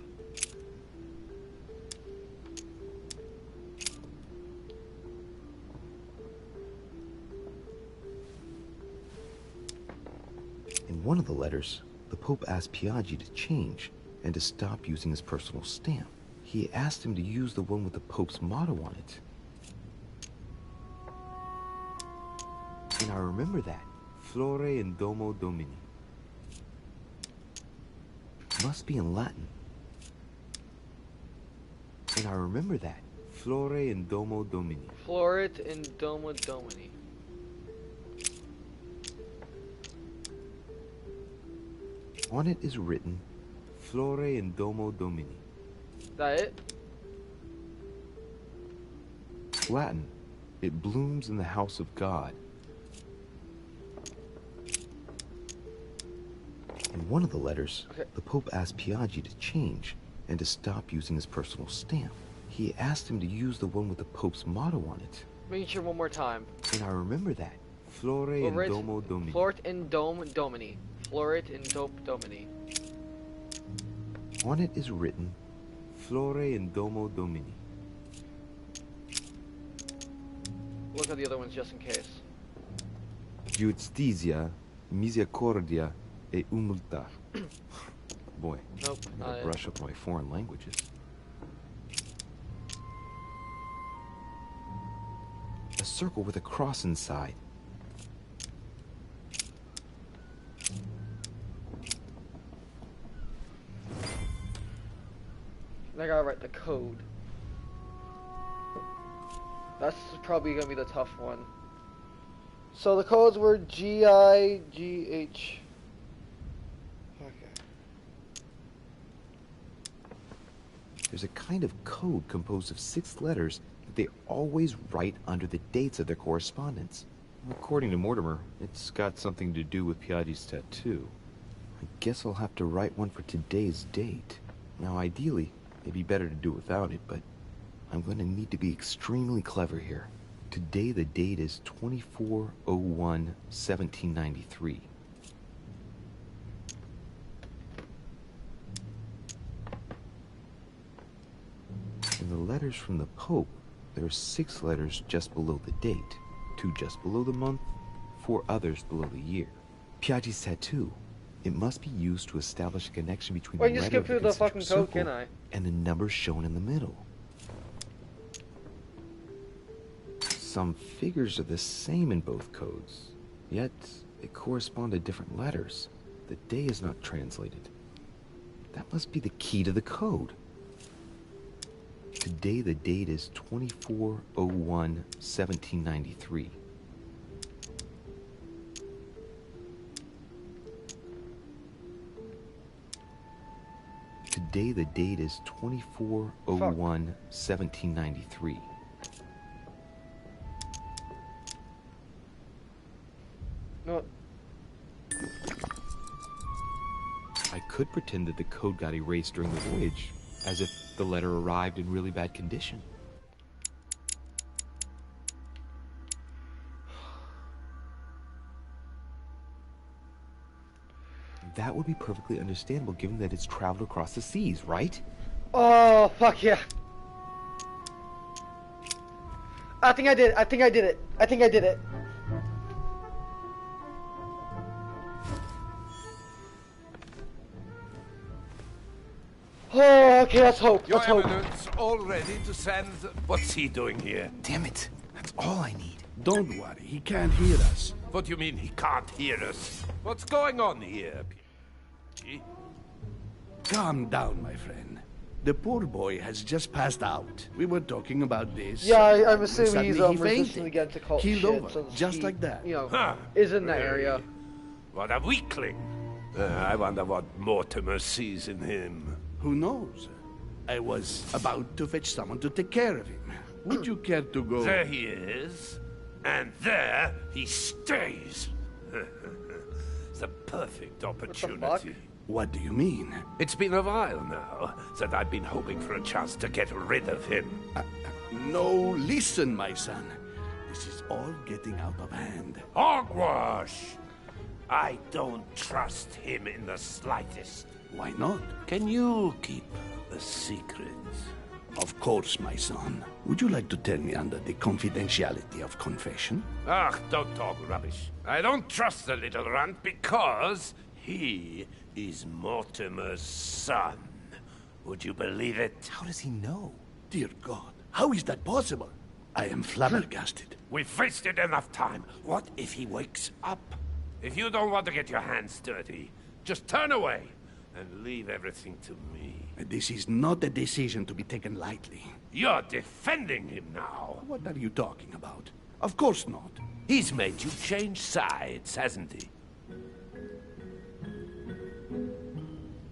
In one of the letters, the Pope asked Piaggi to change and to stop using his personal stamp. He asked him to use the one with the Pope's motto on it. And I remember that. Flore in Domo Domini. Must be in Latin. And I remember that. Flore in Domo Domini. Floret in Domo Domini. On it is written, Flore in Domo Domini. That it? Latin. It blooms in the house of God. In one of the letters, the Pope asked Piaggi to change and to stop using his personal stamp. He asked him to use the one with the Pope's motto on it. Make sure one more time. And I remember that. Flore in Domo Domini. Floret in Dome Domini. Floret in Dope Domini. On it is written, Flore in Domo Domini. Look at the other ones just in case. Justitia, misericordia, e humiltà. Boy, nope, I gotta brush up my foreign languages. A circle with a cross inside. I gotta write the code. That's probably gonna be the tough one. So the codes were GIGH. Okay. There's a kind of code composed of 6 letters that they always write under the dates of their correspondence. According to Mortimer, it's got something to do with Piaggi's tattoo. I guess I'll have to write one for today's date. Now, ideally, it'd be better to do without it, but I'm going to need to be extremely clever here. Today the date is 24/01/1793. In the letters from the Pope, there are 6 letters just below the date, 2 just below the month, 4 others below the year. Piaggi's tattoo. It must be used to establish a connection between Wait, the you letter skip of through the the fucking concentric code, circle can I? and the number shown in the middle. Some figures are the same in both codes, yet they correspond to different letters. The day is not translated. That must be the key to the code. Today the date is 24/01/1793. Today the date is 24/01/1793. No. I could pretend that the code got erased during the voyage, as if the letter arrived in really bad condition. That would be perfectly understandable given that it's traveled across the seas, right? Oh, fuck yeah. I think I did it. I think I did it. I think I did it. Oh, okay, let's hope. Your Let's hope. Eminence, all ready to send... What's he doing here? Damn it. That's all I need. Don't worry, he can't hear us. What do you mean he can't hear us? What's going on here, Piaggi? Calm down, my friend. The poor boy has just passed out. We were talking about this. Yeah, I'm and assuming he's suddenly he resistant fainted. again to cult Keeled shit, over, since just he, like that. You know, Huh. is in that area. What a weakling. I wonder what Mortimer sees in him. Who knows? I was about to fetch someone to take care of him. Would you care to go? There he is. And there he stays. The perfect opportunity. What do you mean? It's been a while now that I've been hoping for a chance to get rid of him. No, listen, my son. This is all getting out of hand. Hogwash! I don't trust him in the slightest. Why not? Can you keep a secret? Of course, my son. Would you like to tell me under the confidentiality of confession? Ah, don't talk rubbish. I don't trust the little runt because he is Mortimer's son. Would you believe it? How does he know? Dear God, how is that possible? I am flabbergasted. We've wasted enough time. What if he wakes up? If you don't want to get your hands dirty, just turn away and leave everything to me. This is not a decision to be taken lightly. You're defending him now. What are you talking about? Of course not. He's made you change sides, hasn't he?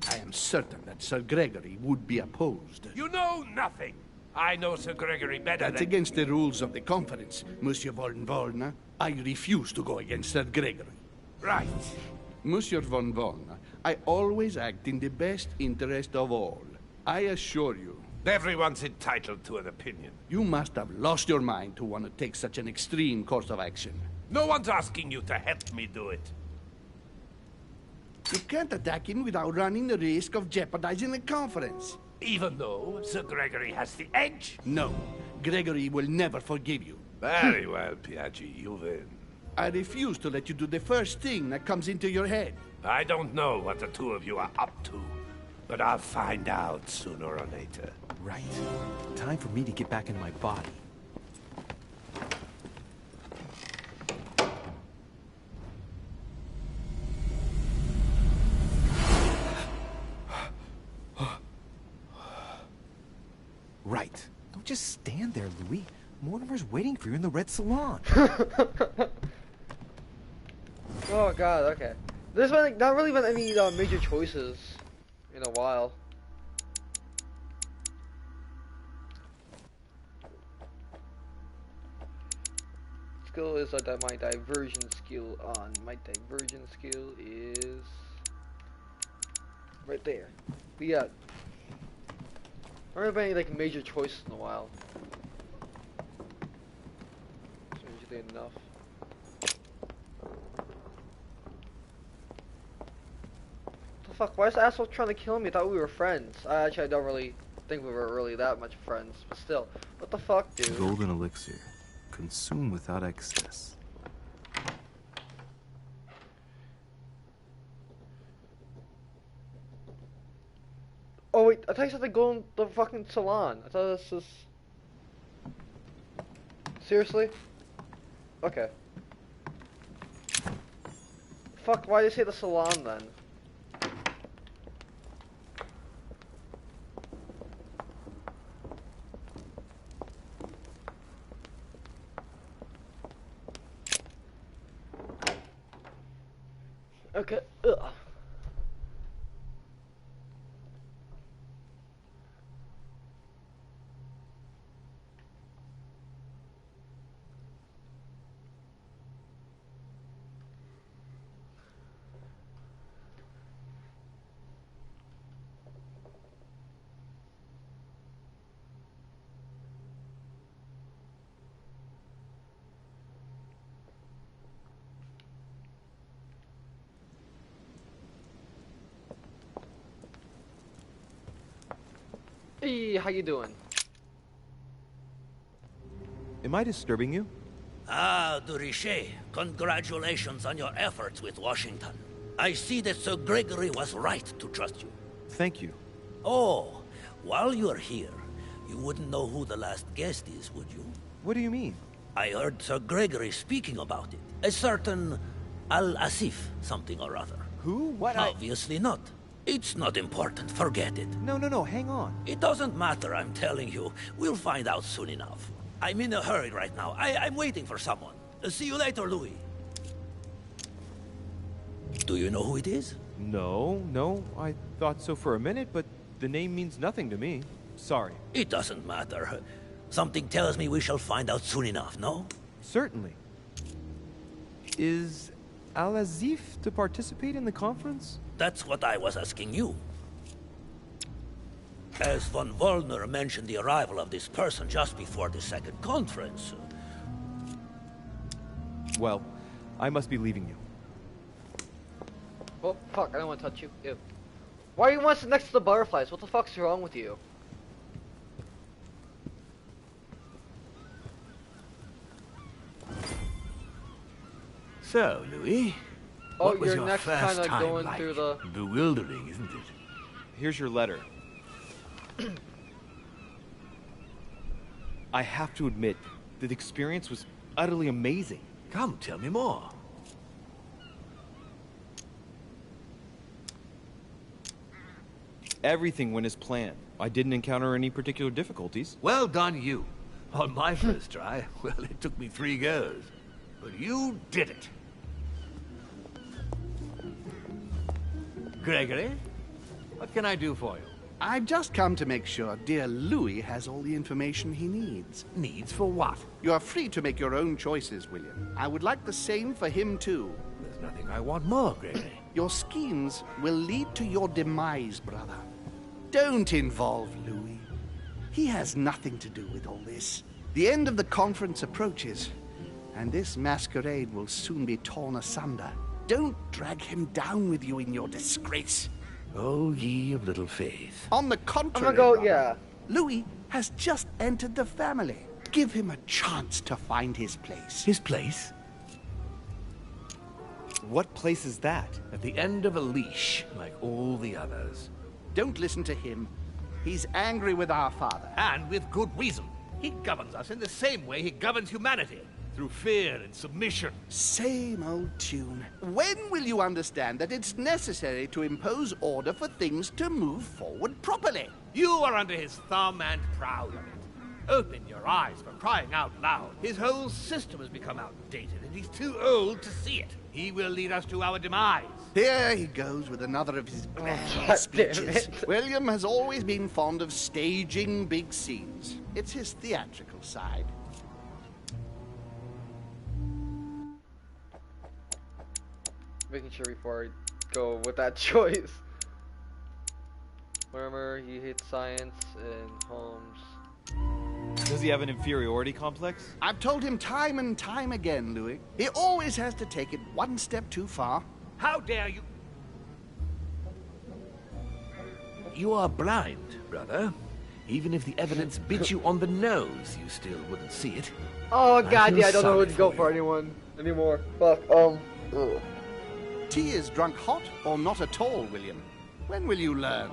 I am certain that Sir Gregory would be opposed. You know nothing. I know Sir Gregory better That's than... against the rules of the conference, Monsieur von Volna. I refuse to go against Sir Gregory. Right. Monsieur von Volna, I always act in the best interest of all. I assure you. Everyone's entitled to an opinion. You must have lost your mind to want to take such an extreme course of action. No one's asking you to help me do it. You can't attack him without running the risk of jeopardizing the conference. Even though Sir Gregory has the edge? No. Gregory will never forgive you. Very well, Piaggi, you win. I refuse to let you do the first thing that comes into your head. I don't know what the two of you are up to, but I'll find out sooner or later. Right. Time for me to get back in my body. Right. Don't just stand there, Louis. Mortimer's waiting for you in the red salon. Oh god, okay. There's been not really been any major choices in a while. Skill is my diversion skill on. My diversion skill is right there. We got. I don't have any like major choices in a while. It's usually enough. Fuck, why is the asshole trying to kill me? I thought we were friends. I don't really think we were really that much friends, but still. What the fuck, dude? Golden elixir. Consume without excess. Oh wait, I thought you said to go in the fucking salon. I thought this was... Seriously? Okay. Fuck, why did you say the salon then? Okay, ugh. Hey, how you doing? Am I disturbing you? Ah, Du Richet, congratulations on your efforts with Washington. I see that Sir Gregory was right to trust you. Thank you. Oh, while you're here, you wouldn't know who the last guest is, would you? What do you mean? I heard Sir Gregory speaking about it. A certain Al-Asif something or other. Who? What? Obviously not. It's not important. Forget it. No, hang on. It doesn't matter, I'm telling you. We'll find out soon enough. I'm in a hurry right now. I'm waiting for someone. See you later, Louis. Do you know who it is? No. I thought so for a minute, but the name means nothing to me. Sorry. It doesn't matter. Something tells me we shall find out soon enough, no? Certainly. Is Al-Azif to participate in the conference? That's what I was asking you. As von Wollner mentioned the arrival of this person just before the second conference. Well, I must be leaving you. Oh, fuck, I don't want to touch you. Ew. Why are you once next to the butterflies? What the fuck's wrong with you? So, Louis, Oh, what was you're your next first kind of time going like? through the... Bewildering, isn't it? Here's your letter. I have to admit, the experience was utterly amazing. Come, tell me more. Everything went as planned. I didn't encounter any particular difficulties. Well done, you. On my first try, well, it took me 3 goes. But you did it. Gregory, what can I do for you? I've just come to make sure dear Louis has all the information he needs. Needs for what? You are free to make your own choices, William. I would like the same for him, too. There's nothing I want more, Gregory. Your schemes will lead to your demise, brother. Don't involve Louis. He has nothing to do with all this. The end of the conference approaches, and this masquerade will soon be torn asunder. Don't drag him down with you in your disgrace. Oh, ye of little faith. On the contrary, I'm gonna go, brother, yeah. Louis has just entered the family. Give him a chance to find his place. His place? What place is that? At the end of a leash, like all the others. Don't listen to him. He's angry with our father. And with good reason. He governs us in the same way he governs humanity. Through fear and submission. Same old tune. When will you understand that it's necessary to impose order for things to move forward properly? You are under his thumb and proud of it. Open your eyes, for crying out loud. His whole system has become outdated, and he's too old to see it. He will lead us to our demise. Here he goes with another of his grand speeches. William has always been fond of staging big scenes. It's his theatrical side. Making sure before I go with that choice. Remember, he hates science and Holmes. Does he have an inferiority complex? I've told him time and time again, Louis. He always has to take it one step too far. How dare you? You are blind, brother. Even if the evidence bit you on the nose, you still wouldn't see it. Oh god, yeah, I don't know who sorry to go for for you. anyone anymore. Fuck, ugh. Tea is drunk hot or not at all, William. When will you learn?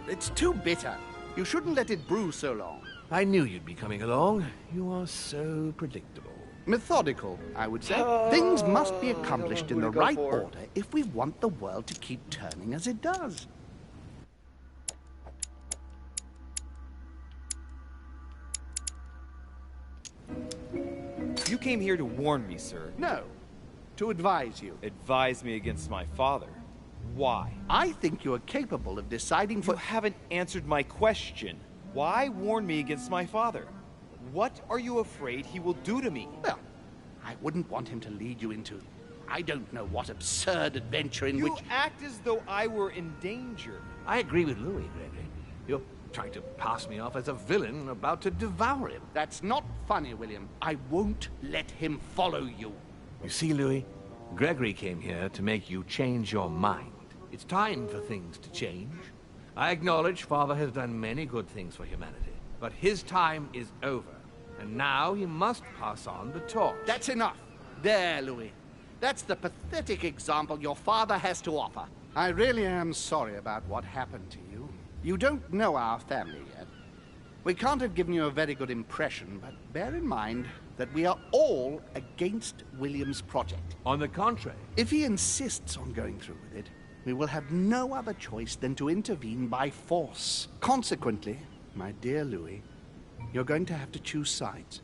It's too bitter. You shouldn't let it brew so long. I knew you'd be coming along. You are so predictable. Methodical, I would say. Things must be accomplished in who the to go right for. order if we want the world to keep turning as it does. You came here to warn me, sir. No, to advise you. Advise me against my father. Why? I think you are capable of deciding for... You haven't answered my question. Why warn me against my father? What are you afraid he will do to me? Well, I wouldn't want him to lead you into... I don't know what absurd adventure in You which... act as though I were in danger. I agree with Louis, Gregory. You're trying to pass me off as a villain about to devour him. That's not funny, William. I won't let him follow you. You see, Louis, Gregory came here to make you change your mind. It's time for things to change. I acknowledge Father has done many good things for humanity, but his time is over, and now he must pass on the torch. That's enough. There, Louis. That's the pathetic example your father has to offer. I really am sorry about what happened to you. You don't know our family yet. We can't have given you a very good impression, but bear in mind that we are all against William's project. On the contrary. If he insists on going through with it, we will have no other choice than to intervene by force. Consequently, my dear Louis, you're going to have to choose sides.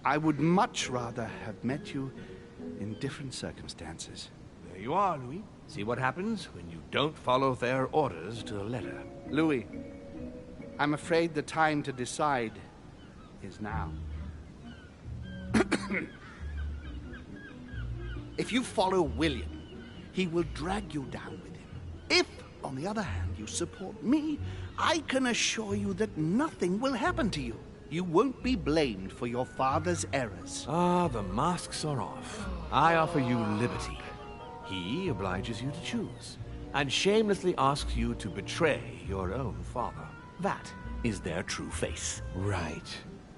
I would much rather have met you in different circumstances. There you are, Louis. See what happens when you don't follow their orders to the letter. Louis, I'm afraid the time to decide is now. If you follow William, he will drag you down with him. If, on the other hand, you support me, I can assure you that nothing will happen to you. You won't be blamed for your father's errors. Ah, the masks are off. I offer you liberty. He obliges you to choose, and shamelessly asks you to betray your own father. That is their true face. Right.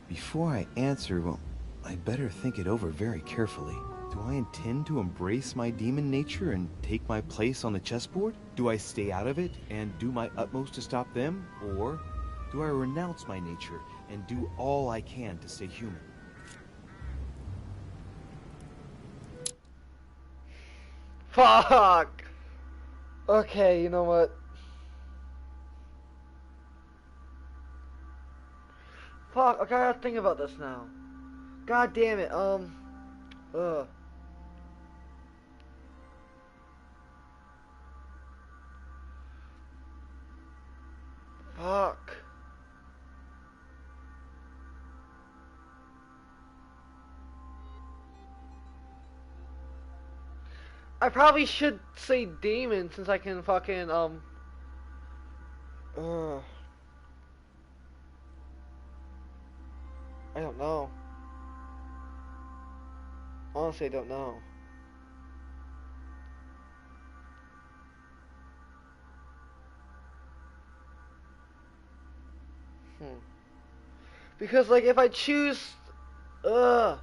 Before I answer, well, I'd better think it over very carefully. Do I intend to embrace my demon nature and take my place on the chessboard? Do I stay out of it and do my utmost to stop them? Or do I renounce my nature and do all I can to stay human? Fuck! Okay, you know what? Fuck, okay, I gotta think about this now. God damn it, Fuck. I probably should say demon since I can fucking, I don't know. Honestly, I don't know. Because, like, if I choose, fuck.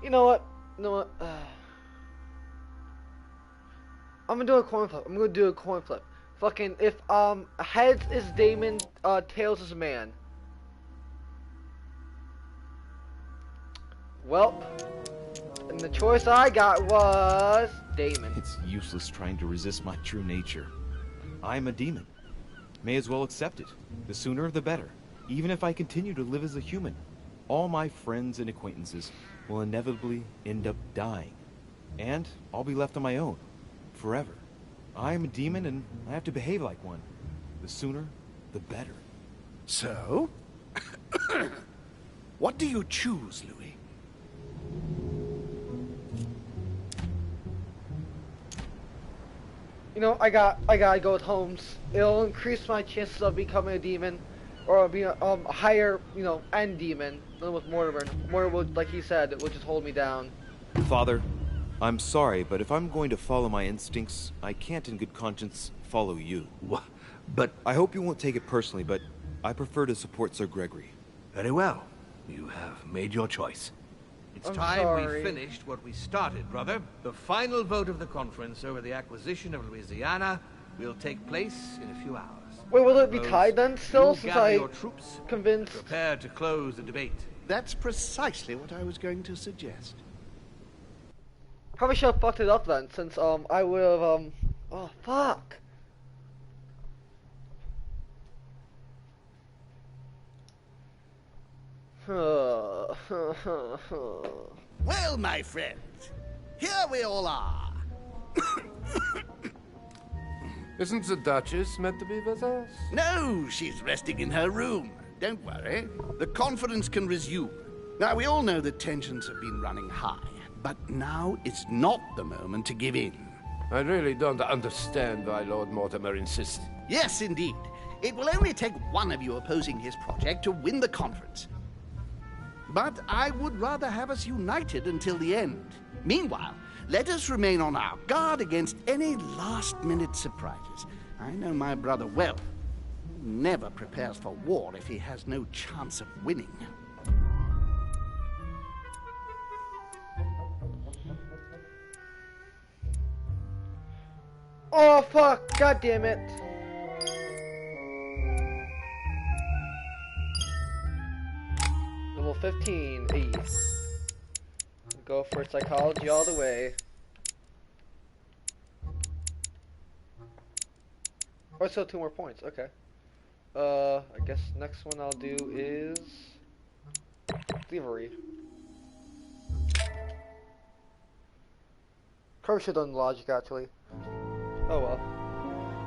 You know what? You know what? I'm gonna do a coin flip. Fucking, if, heads is Damon, tails is man. Well, and the choice I got was Damon. It's useless trying to resist my true nature. I'm a demon. May as well accept it. The sooner the better. Even if I continue to live as a human, all my friends and acquaintances will inevitably end up dying. And I'll be left on my own. Forever. I'm a demon and I have to behave like one. The sooner, the better. So? What do you choose, Louis? You know, I gotta go with Holmes. It'll increase my chances of becoming a demon, or being a higher, you know, end demon than with Mortimer. Mortimer would, like he said, would just hold me down. Father, I'm sorry, but if I'm going to follow my instincts, I can't in good conscience follow you. But I hope you won't take it personally, but I prefer to support Sir Gregory. very well. You have made your choice. It's I'm time sorry. we finished what we started, brother. The final vote of the conference over the acquisition of Louisiana will take place in a few hours. Wait, will it be Those tied then still? you Since gather I your troops, convinced. prepare to close the debate. That's precisely what I was going to suggest. Probably should have fucked it up then, since I would have oh fuck. Well, my friends, here we all are. Isn't the Duchess meant to be with us? No, she's resting in her room. Don't worry. The conference can resume. Now, we all know that tensions have been running high, but now it's not the moment to give in. I really don't understand why Lord Mortimer insists. Yes, indeed. It will only take one of you opposing his project to win the conference. But I would rather have us united until the end. Meanwhile, let us remain on our guard against any last-minute surprises. I know my brother well. He never prepares for war if he has no chance of winning. Oh fuck! God damn it! Level 15. Hey. Go for psychology all the way. Oh, still 2 more points. Okay. I guess next one I'll do is thievery. Probably should have done logic actually. Oh well.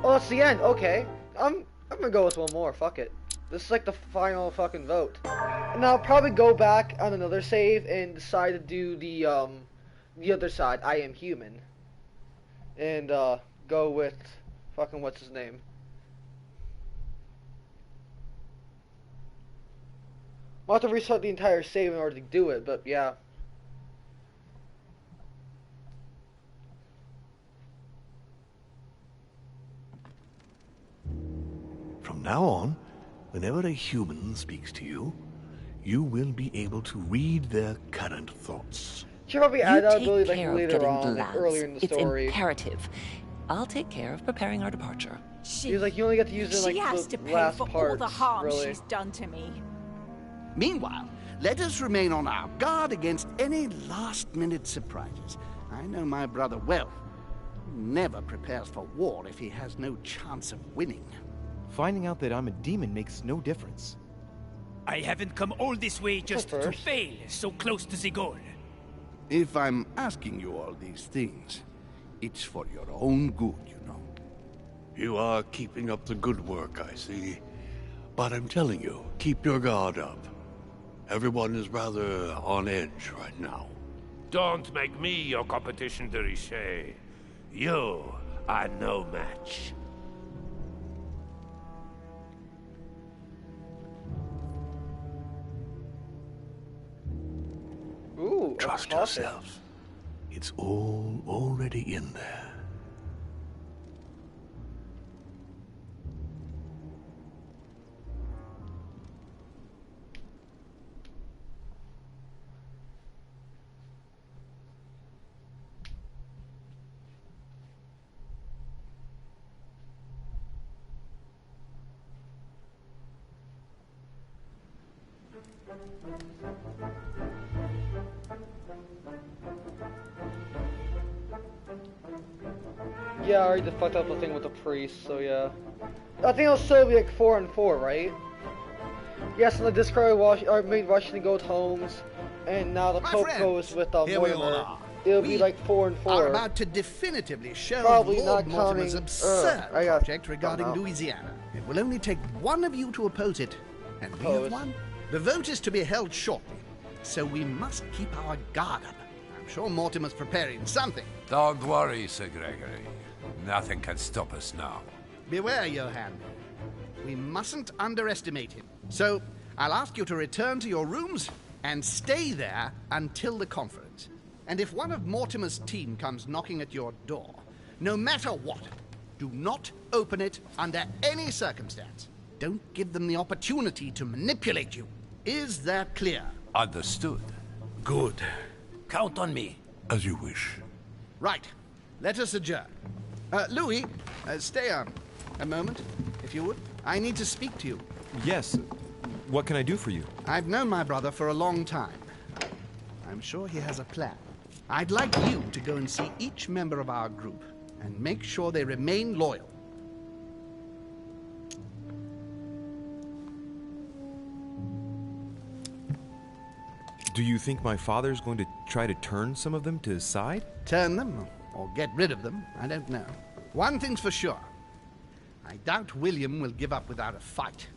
Oh, it's the end. Okay. I'm gonna go with one more. Fuck it. This is like the final fucking vote. And I'll probably go back on another save and decide to do the other side. I am human. And go with fucking what's his name. I'll have to restart the entire save in order to do it, but yeah. From now on, whenever a human speaks to you, you will be able to read their current thoughts. Should probably add that take ability like care of later getting on, Glance. like earlier in the story. It's imperative. I'll take care of preparing our departure. He's like, you only get to use it in like She has the to pay last for parts, all the harm really. she's done to me. Meanwhile, let us remain on our guard against any last-minute surprises. I know my brother well. He never prepares for war if he has no chance of winning. Finding out that I'm a demon makes no difference. I haven't come all this way just to fail so close to the goal. If I'm asking you all these things, it's for your own good, you know. You are keeping up the good work, I see. But I'm telling you, keep your guard up. Everyone is rather on edge right now. Don't make me your competition, de Richet. You are no match. Ooh, trust yourselves. It's all already in there. Yeah, I already fucked up the thing with the priest, so yeah. I think it'll still be like 4 and 4, right? Yes, and the Discard made Washington go with Holmes, and now the Pope goes with here we all Mortimer. are. It'll be like 4 and 4. Are about to definitively show Probably Lord not Mortimer's counting- absurd I got- project regarding don't know. Louisiana. It will only take one of you to oppose it, and we have won. The vote is to be held shortly, so we must keep our guard up. I'm sure Mortimer's preparing something. Don't worry, Sir Gregory. Nothing can stop us now. Beware, Johann. We mustn't underestimate him. So, I'll ask you to return to your rooms and stay there until the conference. And if one of Mortimer's team comes knocking at your door, no matter what, do not open it under any circumstance. Don't give them the opportunity to manipulate you. Is that clear? Understood. Good. Count on me. As you wish. Right. Let us adjourn. Louis, stay on a moment, if you would. I need to speak to you. Yes. What can I do for you? I've known my brother for a long time. I'm sure he has a plan. I'd like you to go and see each member of our group and make sure they remain loyal. Do you think my father's going to try to turn some of them to his side? Turn them or get rid of them, I don't know. One thing's for sure. I doubt William will give up without a fight.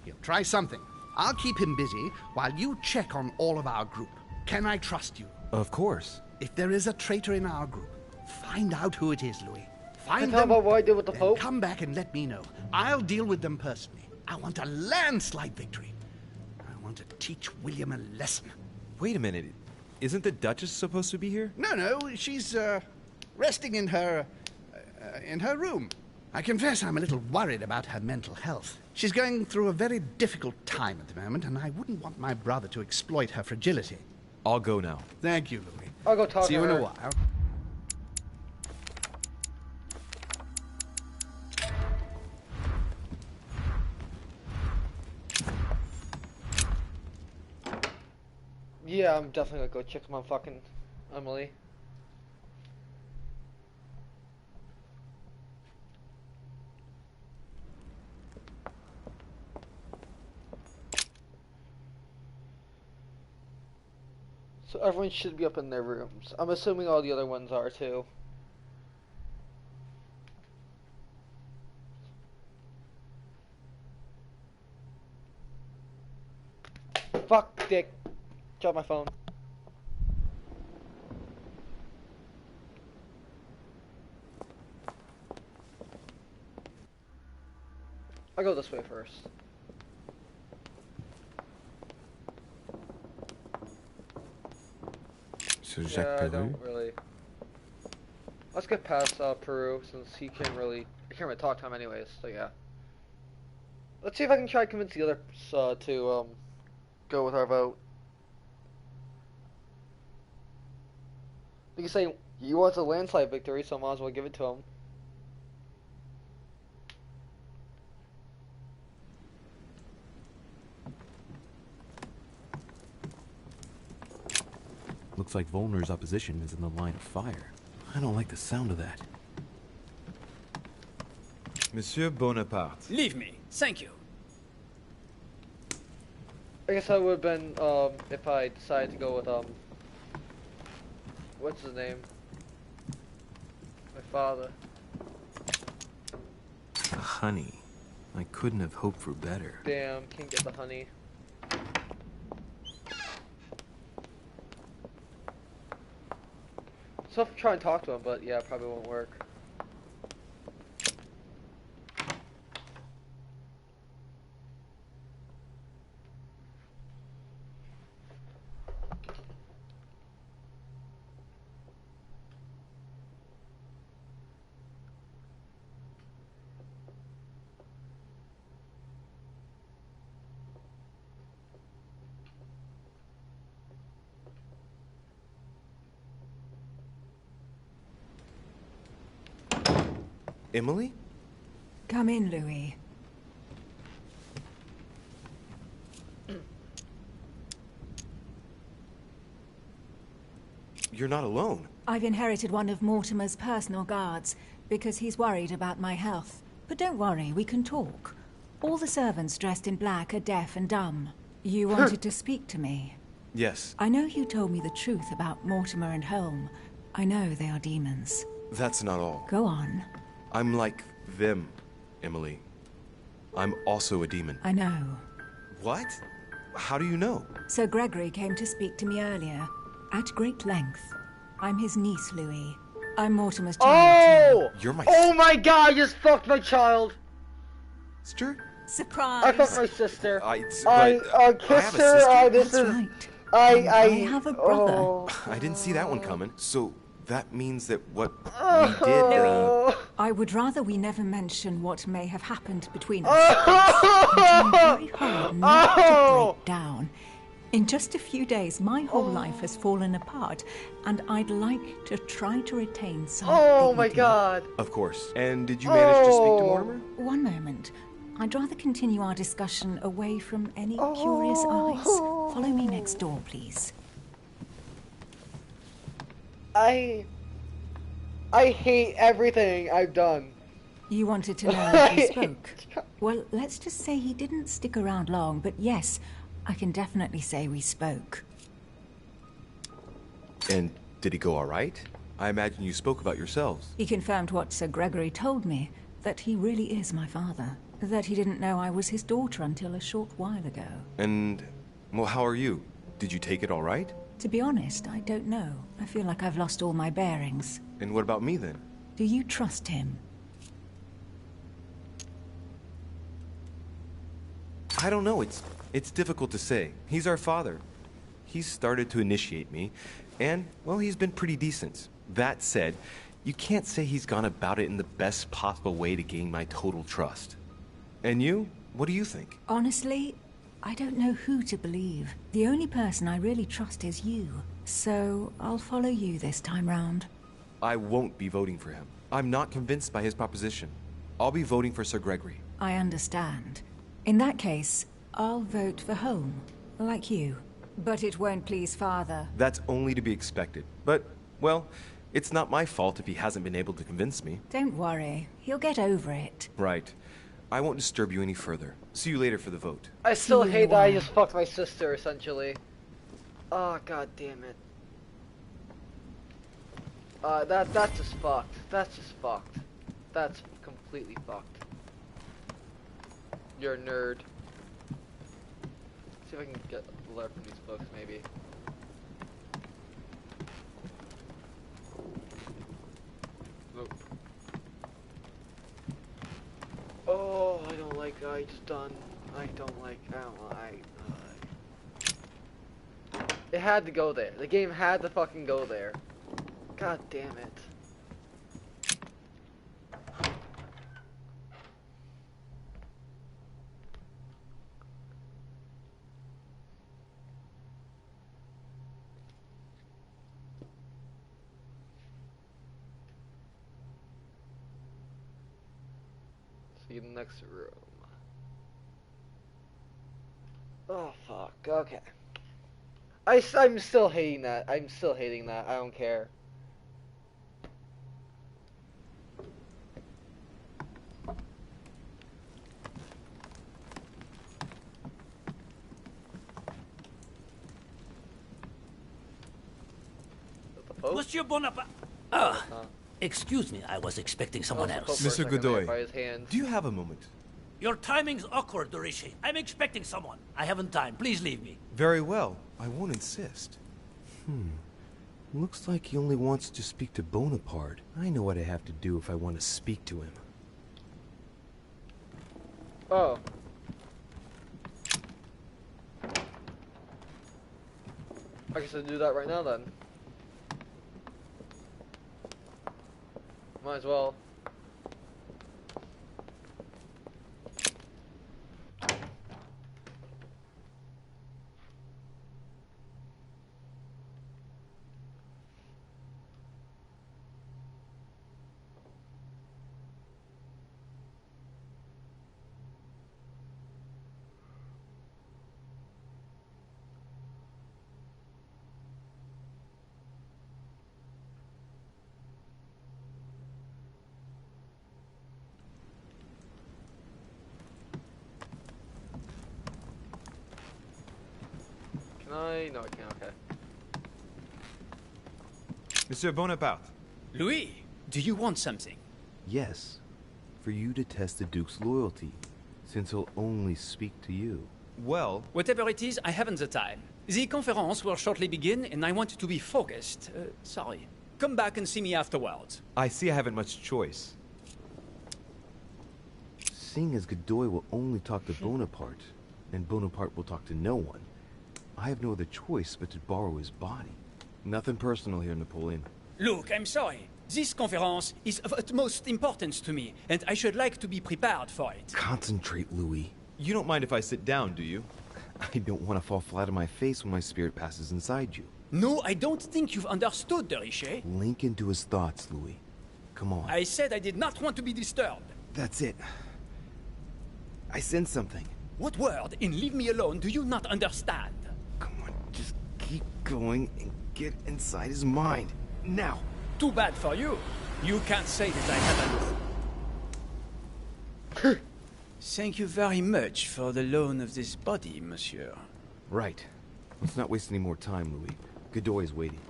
He'll try something. I'll keep him busy while you check on all of our group. Can I trust you? Of course. If there is a traitor in our group, find out who it is, Louis. Find Can I them. tell about what I did with the then Pope? Come back and let me know. I'll deal with them personally. I want a landslide victory. I want to teach William a lesson. Wait a minute. Isn't the Duchess supposed to be here? No, she's resting in her room. I confess I'm a little worried about her mental health. She's going through a very difficult time at the moment, and I wouldn't want my brother to exploit her fragility. I'll go now. Thank you, Louis. I'll go talk See to you in her. a while. Yeah, I'm definitely gonna go check my fucking Emily. So everyone should be up in their rooms. I'm assuming all the other ones are too. Fuck, dick. Drop my phone. I'll go this way first. So yeah, I don't really. Let's get past Peru since he can't really talk to him anyways. So yeah. Let's see if I can try to convince the others to go with our vote. You can say he wants a landslide victory, so I might as well give it to him. Looks like Volner's opposition is in the line of fire. I don't like the sound of that. Monsieur Bonaparte. Leave me. Thank you. I guess I would have been, if I decided to go with, what's his name? My father. Honey. I couldn't have hoped for better. Damn, can't get the honey. So I'll try and talk to him, but yeah, it probably won't work. Emily? Come in, Louis. You're not alone. I've inherited one of Mortimer's personal guards because he's worried about my health. But don't worry, we can talk. All the servants dressed in black are deaf and dumb. You wanted to speak to me. Yes. I know you told me the truth about Mortimer and Holm. I know they are demons. That's not all. Go on. I'm like them, Emily. I'm also a demon. I know. What? How do you know? Sir Gregory came to speak to me earlier, at great length. I'm his niece, Louis. I'm Mortimer's child, too. You're my... Oh my god, I just fucked my child! Sister? Surprise! I fucked my sister. I kissed her. That's right. I have a brother. Oh. I didn't see that one coming. So that means that what we did... I would rather we never mention what may have happened between us. I'm trying very hard not to break down. In just a few days, my whole life has fallen apart, and I'd like to try to retain some dignity. My god! Of course. And did you manage to speak to Mortimer? One moment. I'd rather continue our discussion away from any curious eyes. Follow me next door, please. I hate everything I've done. You wanted to know if he spoke. Well, let's just say he didn't stick around long, but yes, I can definitely say we spoke. And did he go all right? I imagine you spoke about yourselves. He confirmed what Sir Gregory told me, that he really is my father. That he didn't know I was his daughter until a short while ago. And, well, how are you? Did you take it all right? To be honest, I don't know. I feel like I've lost all my bearings. And what about me, then? Do you trust him? I don't know. It's difficult to say. He's our father. He's started to initiate me, and, well, he's been pretty decent. That said, you can't say he's gone about it in the best possible way to gain my total trust. And you? What do you think? Honestly, I don't know who to believe. The only person I really trust is you. So, I'll follow you this time round. I won't be voting for him. I'm not convinced by his proposition. I'll be voting for Sir Gregory. I understand. In that case, I'll vote for Holm, like you. But it won't please Father. That's only to be expected. But, well, it's not my fault if he hasn't been able to convince me. Don't worry. He'll get over it. Right. I won't disturb you any further. See you later for the vote. I still hate that I just fucked my sister, essentially. Oh, god damn it. That's just fucked. That's just fucked. That's completely fucked. You're a nerd. See if I can get a letter from these books, maybe. Nope. Oh, I don't like I just done. I don't like. It had to go there. The game had to fucking go there. God damn it. See the next room. Oh fuck. Okay. I'm still hating that. I'm still hating that. I don't care. Monsieur Bonaparte. Excuse me, I was expecting someone else. Mr. Godoy, do you have a moment? Your timing's awkward, de Richet. I'm expecting someone. I haven't time. Please leave me. Very well. I won't insist. Looks like he only wants to speak to Bonaparte. I know what I have to do if I want to speak to him. Oh. I guess I'll do that right now then. Might as well. No, I can't, okay. Monsieur Bonaparte. Louis, do you want something? Yes. For you to test the Duke's loyalty, since he'll only speak to you. Well... Whatever it is, I haven't the time. The conference will shortly begin, and I want to be focused. Sorry. Come back and see me afterwards. I see I haven't much choice. Seeing as Godoy will only talk to Bonaparte, and Bonaparte will talk to no one, I have no other choice but to borrow his body. Nothing personal here, Napoleon. Look, I'm sorry. This conference is of utmost importance to me, and I should like to be prepared for it. Concentrate, Louis. You don't mind if I sit down, do you? I don't want to fall flat on my face when my spirit passes inside you. No, I don't think you've understood, de Richet. Link into his thoughts, Louis. Come on. I said I did not want to be disturbed. That's it. I sense something. What word in leave me alone do you not understand? Come on, just keep going and get inside his mind. Now. Too bad for you. You can't say that I haven't. Thank you very much for the loan of this body, monsieur. Right. Let's not waste any more time, Louis. Godoy is waiting.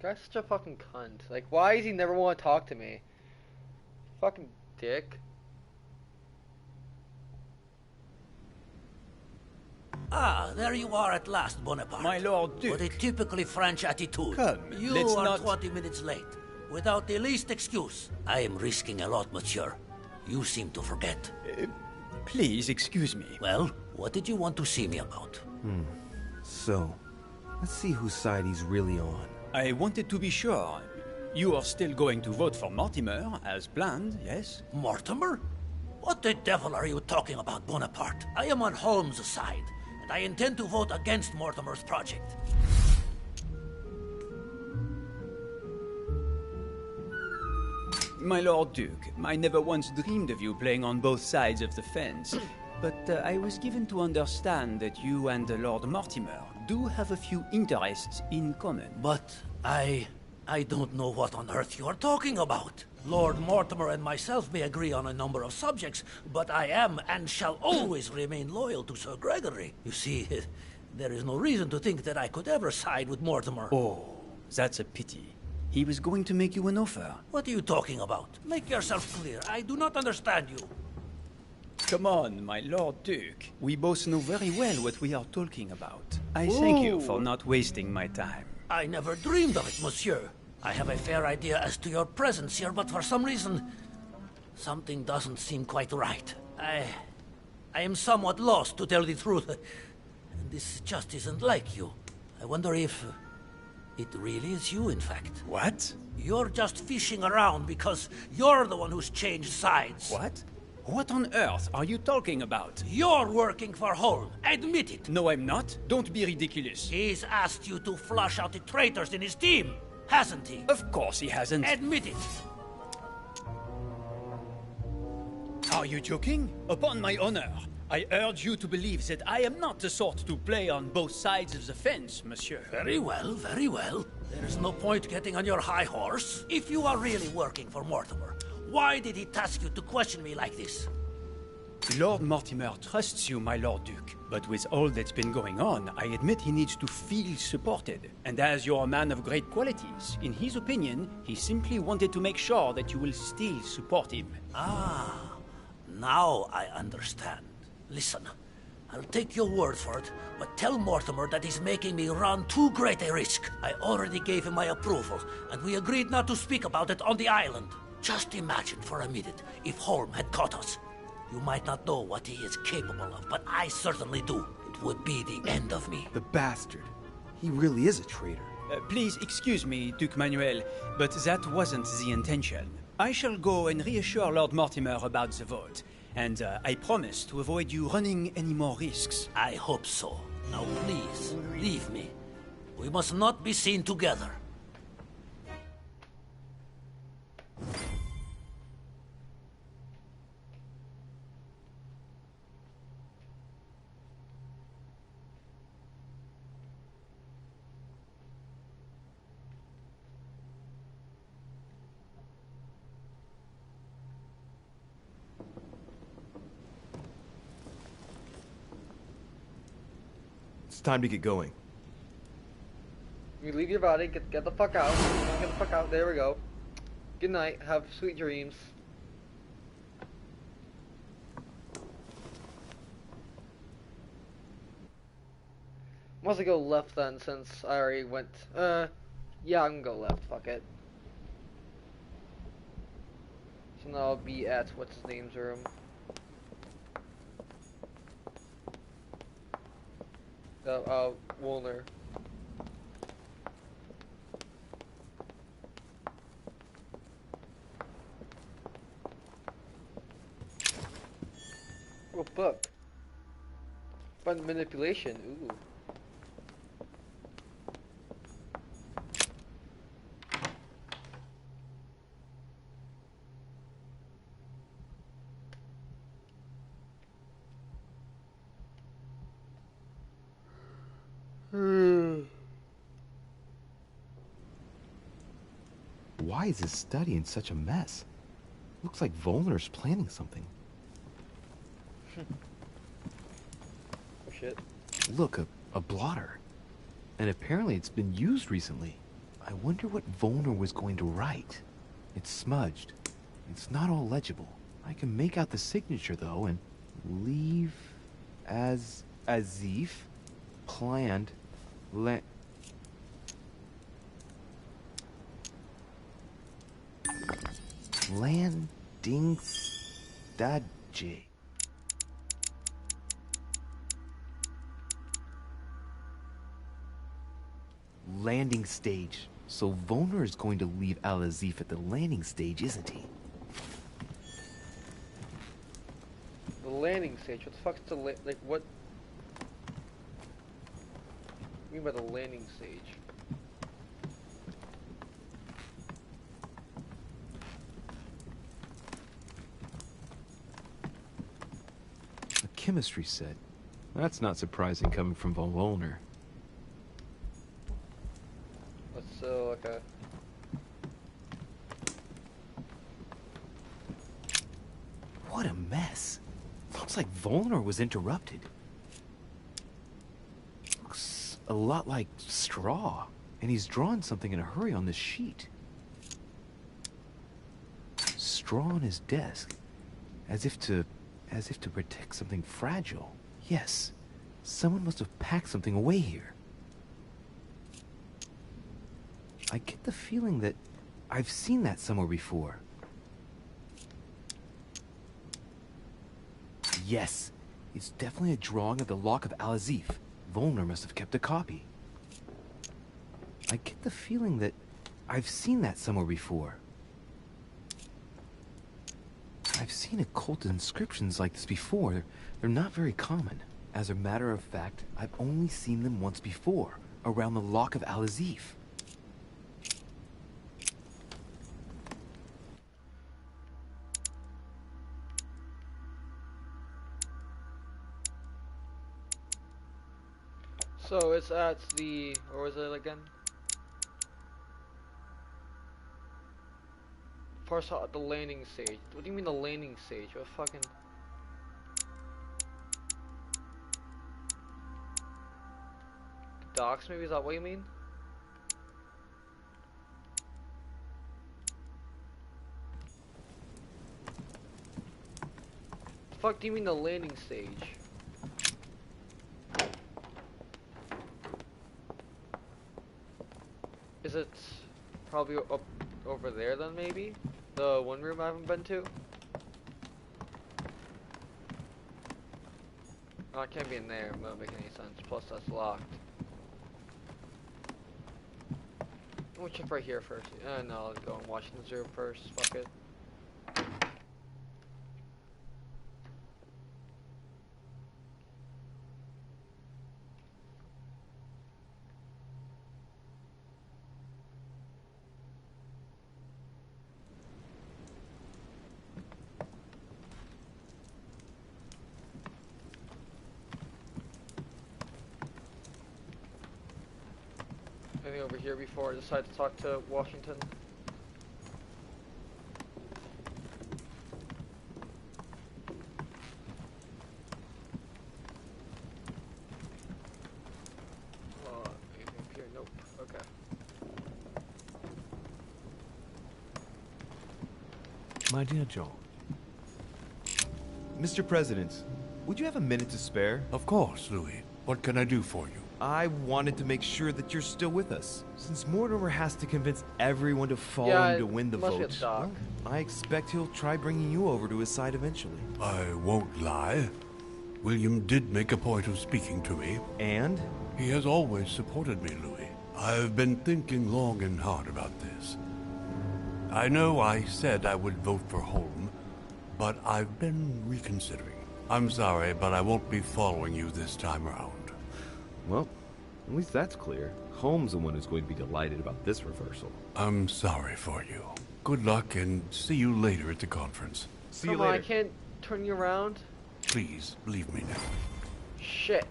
Guy's such a fucking cunt. Like, why does he never want to talk to me? Fucking dick. Ah, there you are at last, Bonaparte. My Lord Duke. With a typically French attitude. Come, you let's are not... 20 minutes late. Without the least excuse. I am risking a lot, monsieur. You seem to forget. Please, excuse me. Well, what did you want to see me about? So, let's see whose side he's really on. I wanted to be sure. You are still going to vote for Mortimer, as planned, yes? Mortimer? What the devil are you talking about, Bonaparte? I am on Holmes' side, and I intend to vote against Mortimer's project. My Lord Duke, I never once dreamed of you playing on both sides of the fence. But I was given to understand that you and Lord Mortimer do have a few interests in common. But I don't know what on earth you are talking about. Lord Mortimer and myself may agree on a number of subjects, but I am and shall always remain loyal to Sir Gregory. You see, there is no reason to think that I could ever side with Mortimer. Oh, that's a pity. He was going to make you an offer. What are you talking about? Make yourself clear. I do not understand you. Come on, my Lord Duke. We both know very well what we are talking about. I thank you for not wasting my time. I never dreamed of it, monsieur. I have a fair idea as to your presence here, but for some reason, something doesn't seem quite right. I am somewhat lost, to tell the truth. This just isn't like you. I wonder if it really is you, in fact. What? You're just fishing around because you're the one who's changed sides. What? What on earth are you talking about? You're working for Holm. Admit it. No, I'm not. Don't be ridiculous. He's asked you to flush out the traitors in his team, hasn't he? Of course he hasn't. Admit it. Are you joking? Upon my honor, I urge you to believe that I am not the sort to play on both sides of the fence, monsieur. Very well, very well. There is no point getting on your high horse. If you are really working for Mortimer, why did he task you to question me like this? Lord Mortimer trusts you, my Lord Duke. But with all that's been going on, I admit he needs to feel supported. And as you're a man of great qualities, in his opinion, he simply wanted to make sure that you will still support him. Ah, now I understand. Listen, I'll take your word for it, but tell Mortimer that he's making me run too great a risk. I already gave him my approval, and we agreed not to speak about it on the island. Just imagine for a minute if Holm had caught us. You might not know what he is capable of, but I certainly do. It would be the end of me. The bastard. He really is a traitor. Please excuse me, Duke Manuel, but that wasn't the intention. I shall go and reassure Lord Mortimer about the vote, and I promise to avoid you running any more risks. I hope so. Now please, leave me. We must not be seen together. It's time to get going. You leave your body, get the fuck out. Get the fuck out, there we go. Good night, have sweet dreams. Must I go left then, since I already went, yeah, I'm gonna go left, fuck it. So now I'll be at, what's his name's room. Wolner. Oh, book. Fun manipulation, ooh. Why is his study in such a mess? Looks like Volner's planning something. Oh shit. Look, a blotter. And apparently it's been used recently. I wonder what Volner was going to write. It's smudged. It's not all legible. I can make out the signature though, and leave as if planned landing stage. Landing stage. So Volner is going to leave Al-Azif at the landing stage, isn't he? The landing stage? What the fuck's the like what? What do you mean by the landing stage? chemistry set. That's not surprising coming from von Volner. Okay. What a mess. Looks like Volner was interrupted. Looks a lot like straw. And he's drawn something in a hurry on this sheet. Straw on his desk. As if to protect something fragile. Yes. Someone must have packed something away here. I get the feeling that I've seen that somewhere before. Yes, it's definitely a drawing of the Lock of Al-Azif. Volner must have kept a copy. I get the feeling that I've seen that somewhere before. I've seen occult inscriptions like this before. They're not very common. As a matter of fact, I've only seen them once before, around the Lock of Al-Azif. So it's at the, or was it again? First at the landing stage. What do you mean the landing stage? What fucking... Docks maybe, is that what you mean? The fuck do you mean the landing stage? Is it probably up over there then, maybe? The one room I haven't been to? Oh, it can't be in there. It won't make any sense. Plus, that's locked. I'm gonna check right here first. No, let's go in Washington Zoo first. Fuck it. Anything over here before I decide to talk to Washington? Anything up here? Nope. Okay. My dear John. Mr. President, would you have a minute to spare? Of course, Louis. What can I do for you? I wanted to make sure that you're still with us. Since Mortimer has to convince everyone to follow him to win the vote, well, I expect he'll try bringing you over to his side eventually. I won't lie. William did make a point of speaking to me. And? He has always supported me, Louis. I've been thinking long and hard about this. I know I said I would vote for Holm, but I've been reconsidering. I'm sorry, but I won't be following you this time around. Well, at least that's clear. Holmes the one who's going to be delighted about this reversal. I'm sorry for you. Good luck and see you later at the conference. See you later. I can't turn you around. Please, leave me now. Shit.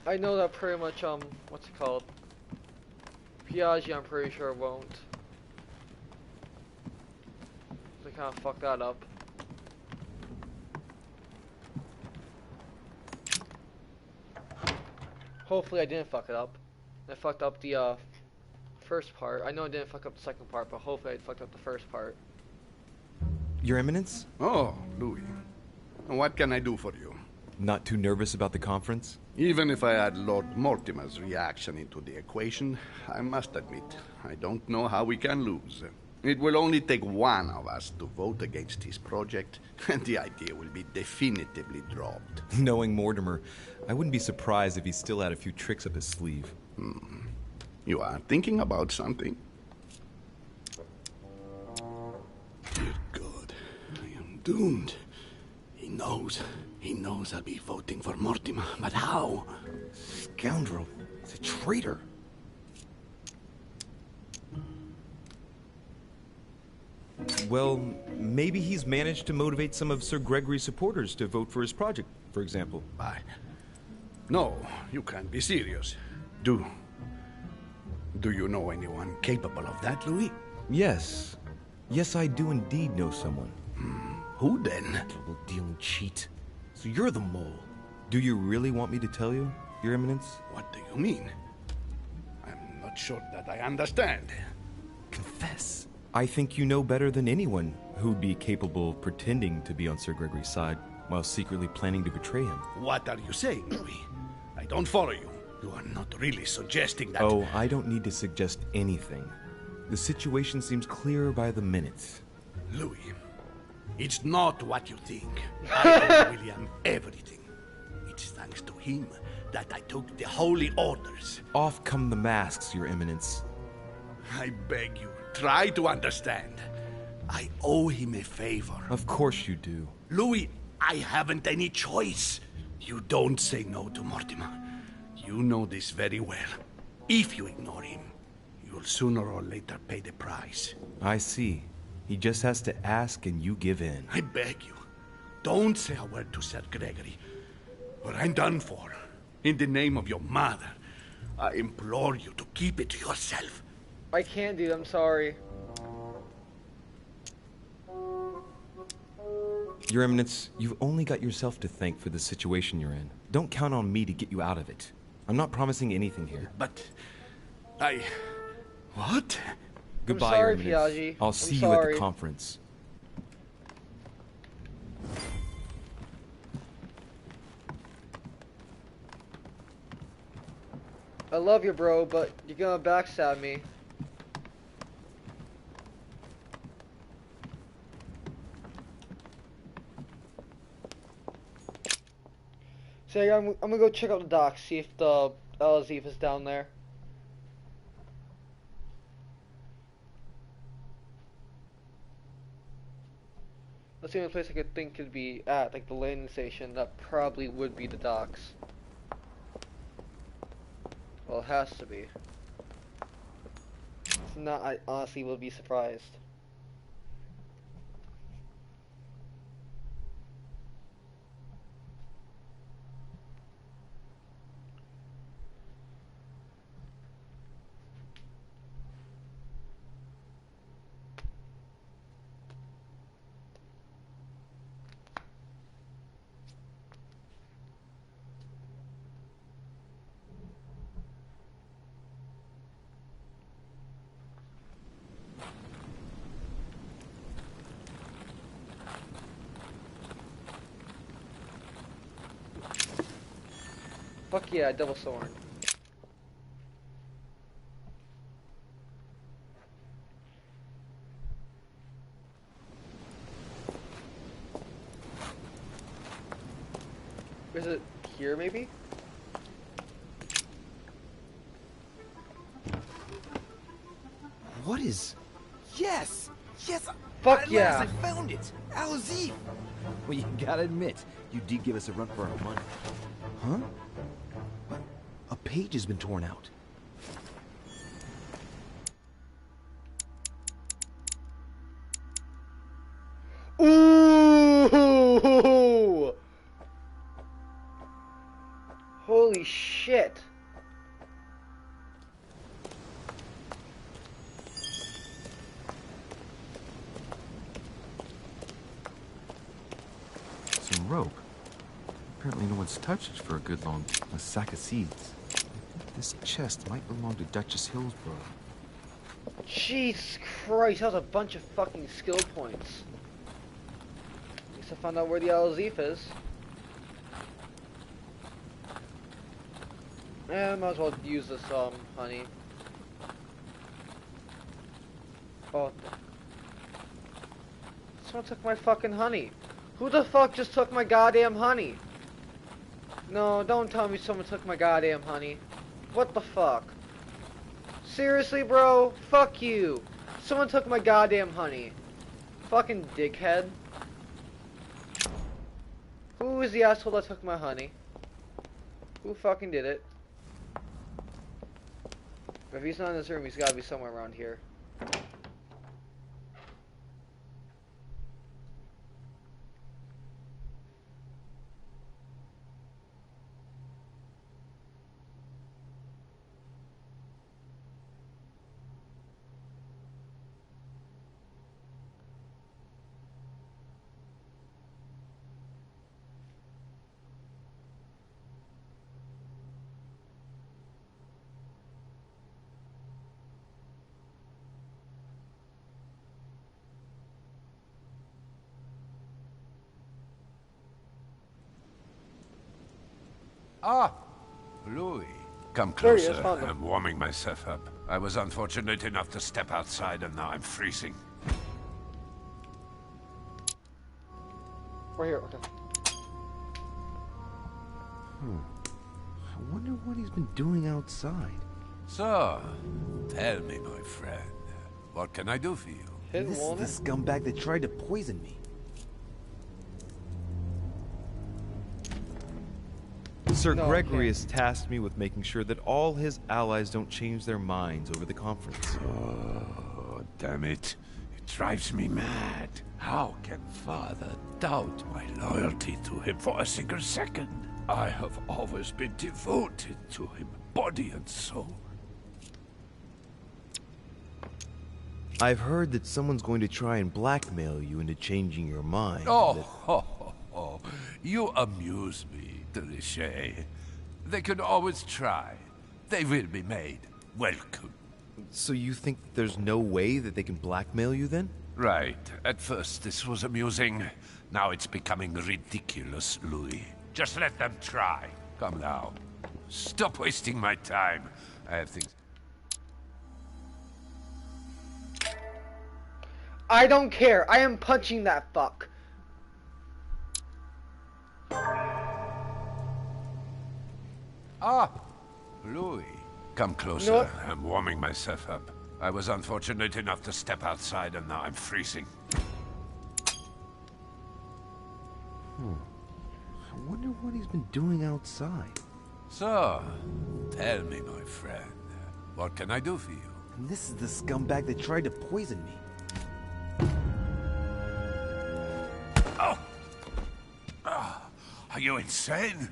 I know that pretty much, what's it called? Piaggi, I'm pretty sure won't. They kind of fucked that up. Hopefully I didn't fuck it up. I fucked up the first part. I know I didn't fuck up the second part, but hopefully I fucked up the first part. Your Eminence? Oh, Louis. What can I do for you? Not too nervous about the conference? Even if I add Lord Mortimer's reaction into the equation, I must admit, I don't know how we can lose. It will only take one of us to vote against his project, and the idea will be definitively dropped. Knowing Mortimer, I wouldn't be surprised if he still had a few tricks up his sleeve. You are thinking about something? Dear God, I am doomed. He knows I'll be voting for Mortimer, but how? Scoundrel. He's a traitor. Well, maybe he's managed to motivate some of Sir Gregory's supporters to vote for his project, for example. No, you can't be serious. Do you know anyone capable of that, Louis? Yes. Yes, I do indeed know someone. Who then? Double-dealing cheat. So you're the mole. Do you really want me to tell you, Your Eminence? What do you mean? I'm not sure that I understand. Confess. I think you know better than anyone who'd be capable of pretending to be on Sir Gregory's side while secretly planning to betray him. What are you saying, Louis? I don't follow you. You are not really suggesting that... Oh, I don't need to suggest anything. The situation seems clearer by the minute. Louis, it's not what you think. I owe William everything. It's thanks to him that I took the Holy Orders. Off come the masks, Your Eminence. I beg you, try to understand. I owe him a favor. Of course you do. Louis, I haven't any choice. You don't say no to Mortimer. You know this very well. If you ignore him, you'll sooner or later pay the price. I see. He just has to ask and you give in. I beg you, don't say a word to Sir Gregory, or I'm done for. In the name of your mother, I implore you to keep it to yourself. I can't, dude. I'm sorry. Your Eminence, you've only got yourself to thank for the situation you're in. Don't count on me to get you out of it. I'm not promising anything here. But... What? Goodbye, sorry, Your Eminence. Piaggi. I'll see I'm you at sorry. the conference. I love you, bro, but you're gonna backstab me. So yeah, I'm gonna go check out the docks, see if the Al-Azif is down there. That's the only place I could think could be at, like the landing station. That probably would be the docks. Well, it has to be. If not, I honestly will be surprised. Fuck yeah, double sword. Is it here, maybe? What is... Yes! Yes! Fuck at yeah! last I found it! Al-Azif! Well, you gotta admit, you did give us a run for our money. Huh? What? A page has been torn out. Ooh! Holy shit! Some rope. Apparently no one's touched it for a good long... A sack of seeds. I think this chest might belong to Duchess Hillsborough. Jesus Christ, that was a bunch of fucking skill points. At least I found out where the Al-Azif is. Yeah, I might as well use this, honey. Oh. Someone took my fucking honey. Who the fuck just took my goddamn honey? No, don't tell me someone took my goddamn honey. What the fuck? Seriously, bro? Fuck you. Someone took my goddamn honey. Fucking dickhead. Who is the asshole that took my honey? Who fucking did it? If he's not in this room, he's gotta be somewhere around here. Ah, Louis. Come There he is, closer. found him. I'm warming myself up. I was unfortunate enough to step outside and now I'm freezing. We're here, okay. I wonder what he's been doing outside. So, tell me, my friend, what can I do for you? This is the scumbag that tried to poison me. Sir Gregory has tasked me with making sure that all his allies don't change their minds over the conference. Oh, damn it. It drives me mad. How can Father doubt my loyalty to him for a single second? I have always been devoted to him, body and soul. I've heard that someone's going to try and blackmail you into changing your mind. Oh, you amuse me, Delichet. They can always try. They will be made welcome. So you think there's no way that they can blackmail you then? Right. At first this was amusing. Now it's becoming ridiculous, Louis. Just let them try. Come now. Stop wasting my time. I have things... I don't care. I am punching that fuck. Ah, Louis. Come closer. No. I'm warming myself up. I was unfortunate enough to step outside and now I'm freezing. I wonder what he's been doing outside. So, tell me, my friend, what can I do for you? And this is the scumbag that tried to poison me. Are you insane?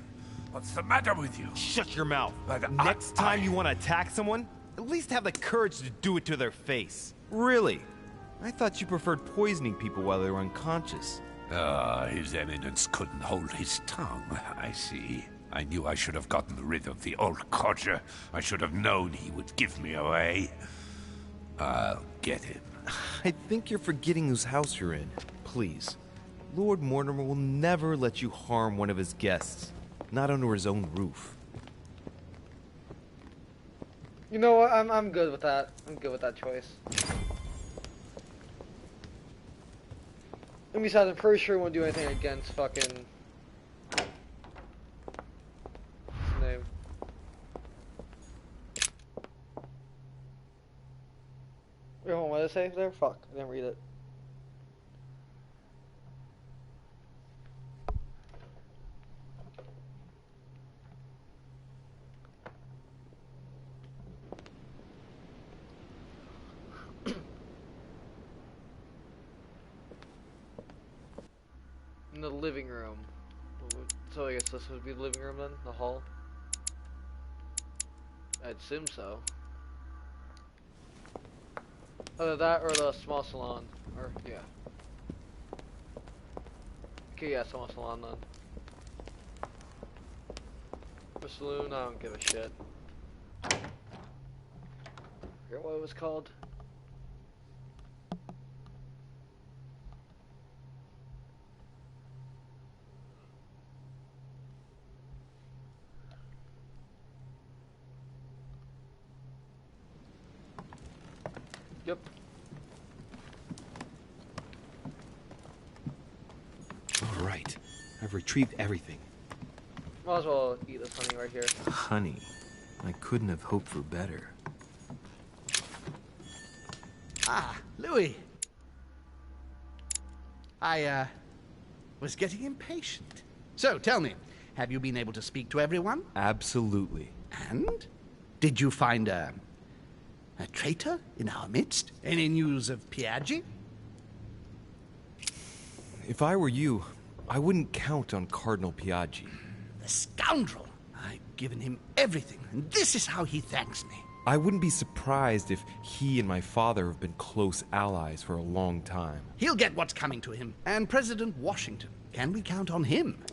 What's the matter with you? Shut your mouth. But Next time you want to attack someone, at least have the courage to do it to their face. Really? I thought you preferred poisoning people while they were unconscious. His Eminence couldn't hold his tongue. I see. I knew I should have gotten rid of the old codger. I should have known he would give me away. I'll get him. I think you're forgetting whose house you're in. Please. Lord Mortimer will never let you harm one of his guests. Not under his own roof. You know what? I'm good with that. I'm good with that choice. And besides, I'm pretty sure he won't do anything against fucking... What's his name? Wait, hold on, what did it say there? Fuck, I didn't read it. In the living room. So I guess this would be the living room then? The hall? I'd assume so. Either that or the small salon. Or, yeah. Okay, yeah, small salon then. The saloon, I don't give a shit. I forget what it was called. Yep. All right. I've retrieved everything. Might as well eat this honey right here. Honey. I couldn't have hoped for better. Ah, Louis. I, was getting impatient. So, tell me, have you been able to speak to everyone? Absolutely. And? Did you find a traitor in our midst? Any news of Piaggi? If I were you, I wouldn't count on Cardinal Piaggi. The scoundrel! I've given him everything, and this is how he thanks me. I wouldn't be surprised if he and my father have been close allies for a long time. He'll get what's coming to him. And President Washington, can we count on him?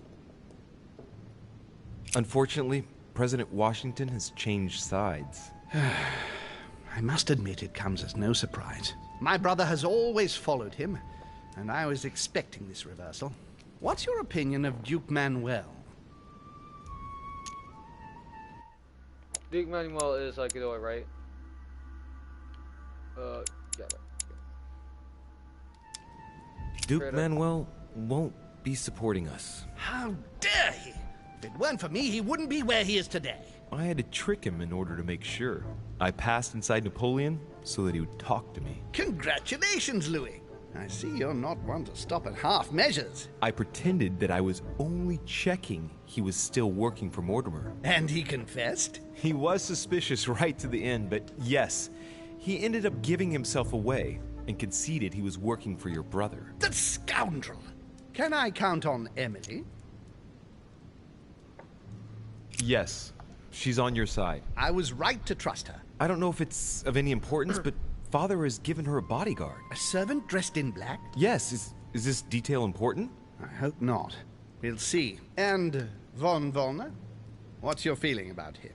Unfortunately, President Washington has changed sides. I must admit it comes as no surprise. My brother has always followed him, and I was expecting this reversal. What's your opinion of Duke Manuel? Duke Manuel is Godoy, right? Yeah, right. Duke Manuel won't be supporting us. How dare he? If it weren't for me, he wouldn't be where he is today. I had to trick him in order to make sure. I passed inside Napoleon so that he would talk to me. Congratulations, Louis. I see you're not one to stop at half measures. I pretended that I was only checking he was still working for Mortimer. And he confessed? He was suspicious right to the end, but yes, he ended up giving himself away and conceded he was working for your brother. That scoundrel! Can I count on Emily? Yes, she's on your side. I was right to trust her. I don't know if it's of any importance, but Father has given her a bodyguard. A servant dressed in black? Yes, is this detail important? I hope not. We'll see. And von Volner? What's your feeling about him?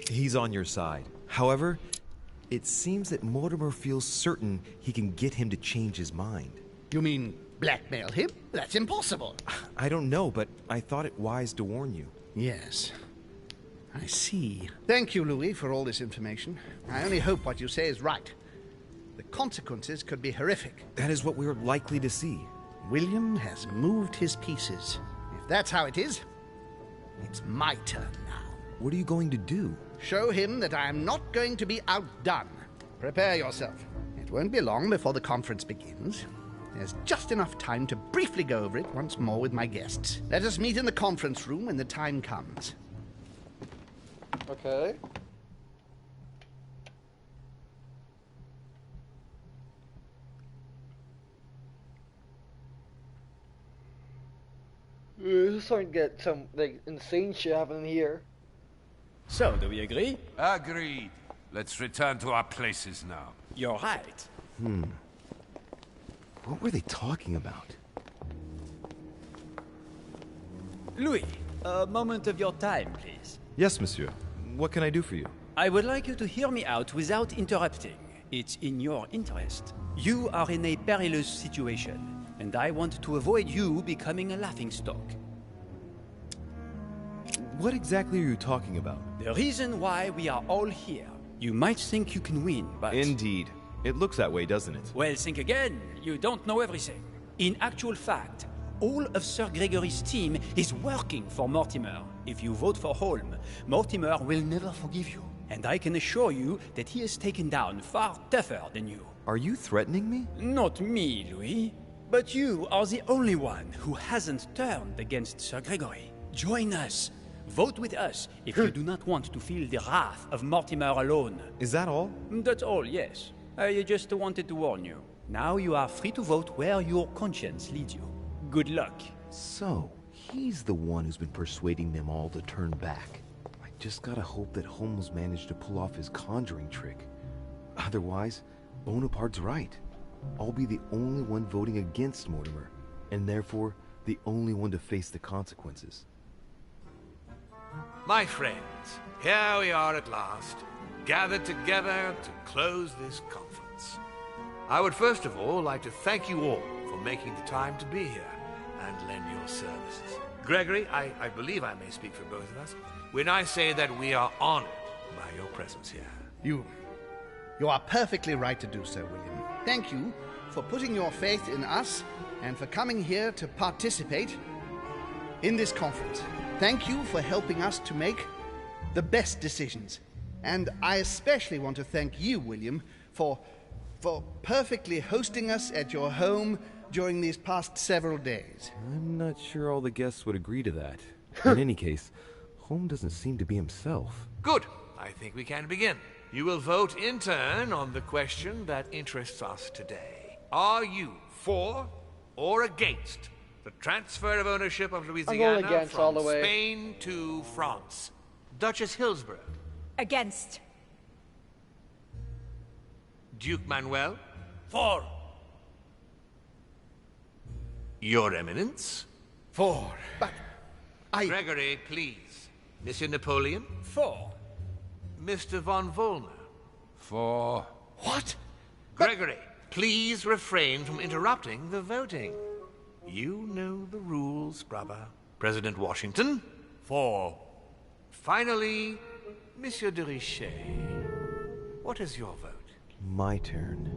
He's on your side. However, it seems that Mortimer feels certain he can get him to change his mind. You mean blackmail him? That's impossible. I don't know, but I thought it wise to warn you. Yes. I see. Thank you, Louis, for all this information. I only hope what you say is right. The consequences could be horrific. That is what we're likely to see. William has moved his pieces. If that's how it is, it's my turn now. What are you going to do? Show him that I am not going to be outdone. Prepare yourself. It won't be long before the conference begins. There's just enough time to briefly go over it once more with my guests. Let us meet in the conference room when the time comes. Okay. This is starting to get some insane shit happening here. So, do we agree? Agreed. Let's return to our places now. You're right. What were they talking about? Louis, a moment of your time, please. Yes, monsieur. What can I do for you? I would like you to hear me out without interrupting. It's in your interest. You are in a perilous situation, and I want to avoid you becoming a laughingstock. What exactly are you talking about? The reason why we are all here. You might think you can win, but... Indeed. It looks that way, doesn't it? Well, think again. You don't know everything. In actual fact, all of Sir Gregory's team is working for Mortimer. If you vote for Holm, Mortimer will never forgive you. And I can assure you that he is taken down far tougher than you. Are you threatening me? Not me, Louis. But you are the only one who hasn't turned against Sir Gregory. Join us. Vote with us if you do not want to feel the wrath of Mortimer alone. Is that all? That's all, yes. I just wanted to warn you. Now you are free to vote where your conscience leads you. Good luck. So, he's the one who's been persuading them all to turn back. I just gotta hope that Holmes managed to pull off his conjuring trick. Otherwise, Bonaparte's right. I'll be the only one voting against Mortimer, and therefore the only one to face the consequences. My friends, here we are at last, gathered together to close this conference. I would first of all like to thank you all for making the time to be here and lend your services. Gregory, I believe I may speak for both of us when I say that we are honored by your presence here. You are perfectly right to do so, William. Thank you for putting your faith in us and for coming here to participate in this conference. Thank you for helping us to make the best decisions. And I especially want to thank you, William, for perfectly hosting us at your home during these past several days. I'm not sure all the guests would agree to that. In any case, Holmes doesn't seem to be himself. Good. I think we can begin. You will vote in turn on the question that interests us today. Are you for or against the transfer of ownership of Louisiana from Spain to France? Duchess Hillsborough. Against. Duke Manuel. For. Your Eminence. For. But Gregory, please. Monsieur Napoleon. For. Mr. von Volner. For. What? Gregory, please refrain from interrupting the voting. You know the rules, brother. President Washington? 4. Finally, Monsieur de Richet. What is your vote? My turn.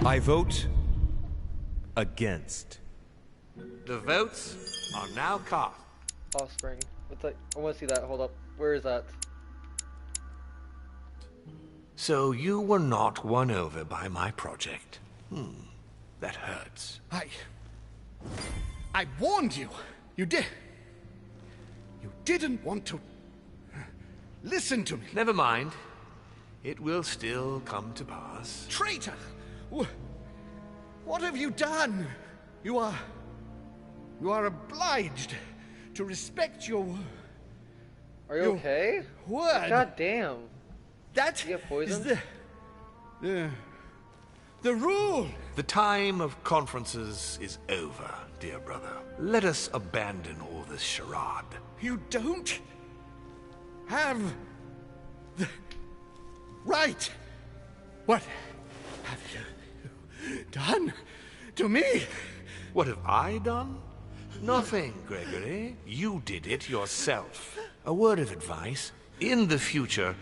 I vote against. The votes are now cast. Offspring. What's that? I want to see that. Hold up. Where is that? So you were not won over by my project. That hurts. I warned you. You didn't want to listen to me. Never mind. It will still come to pass. Traitor! What have you done? You are obliged to respect your... Are you okay? Word. God damn. That you have poison? is the rule. The time of conferences is over, dear brother. Let us abandon all this charade. You don't have the right. What have you done to me? What have I done? Nothing, Gregory. You did it yourself. A word of advice. In the future,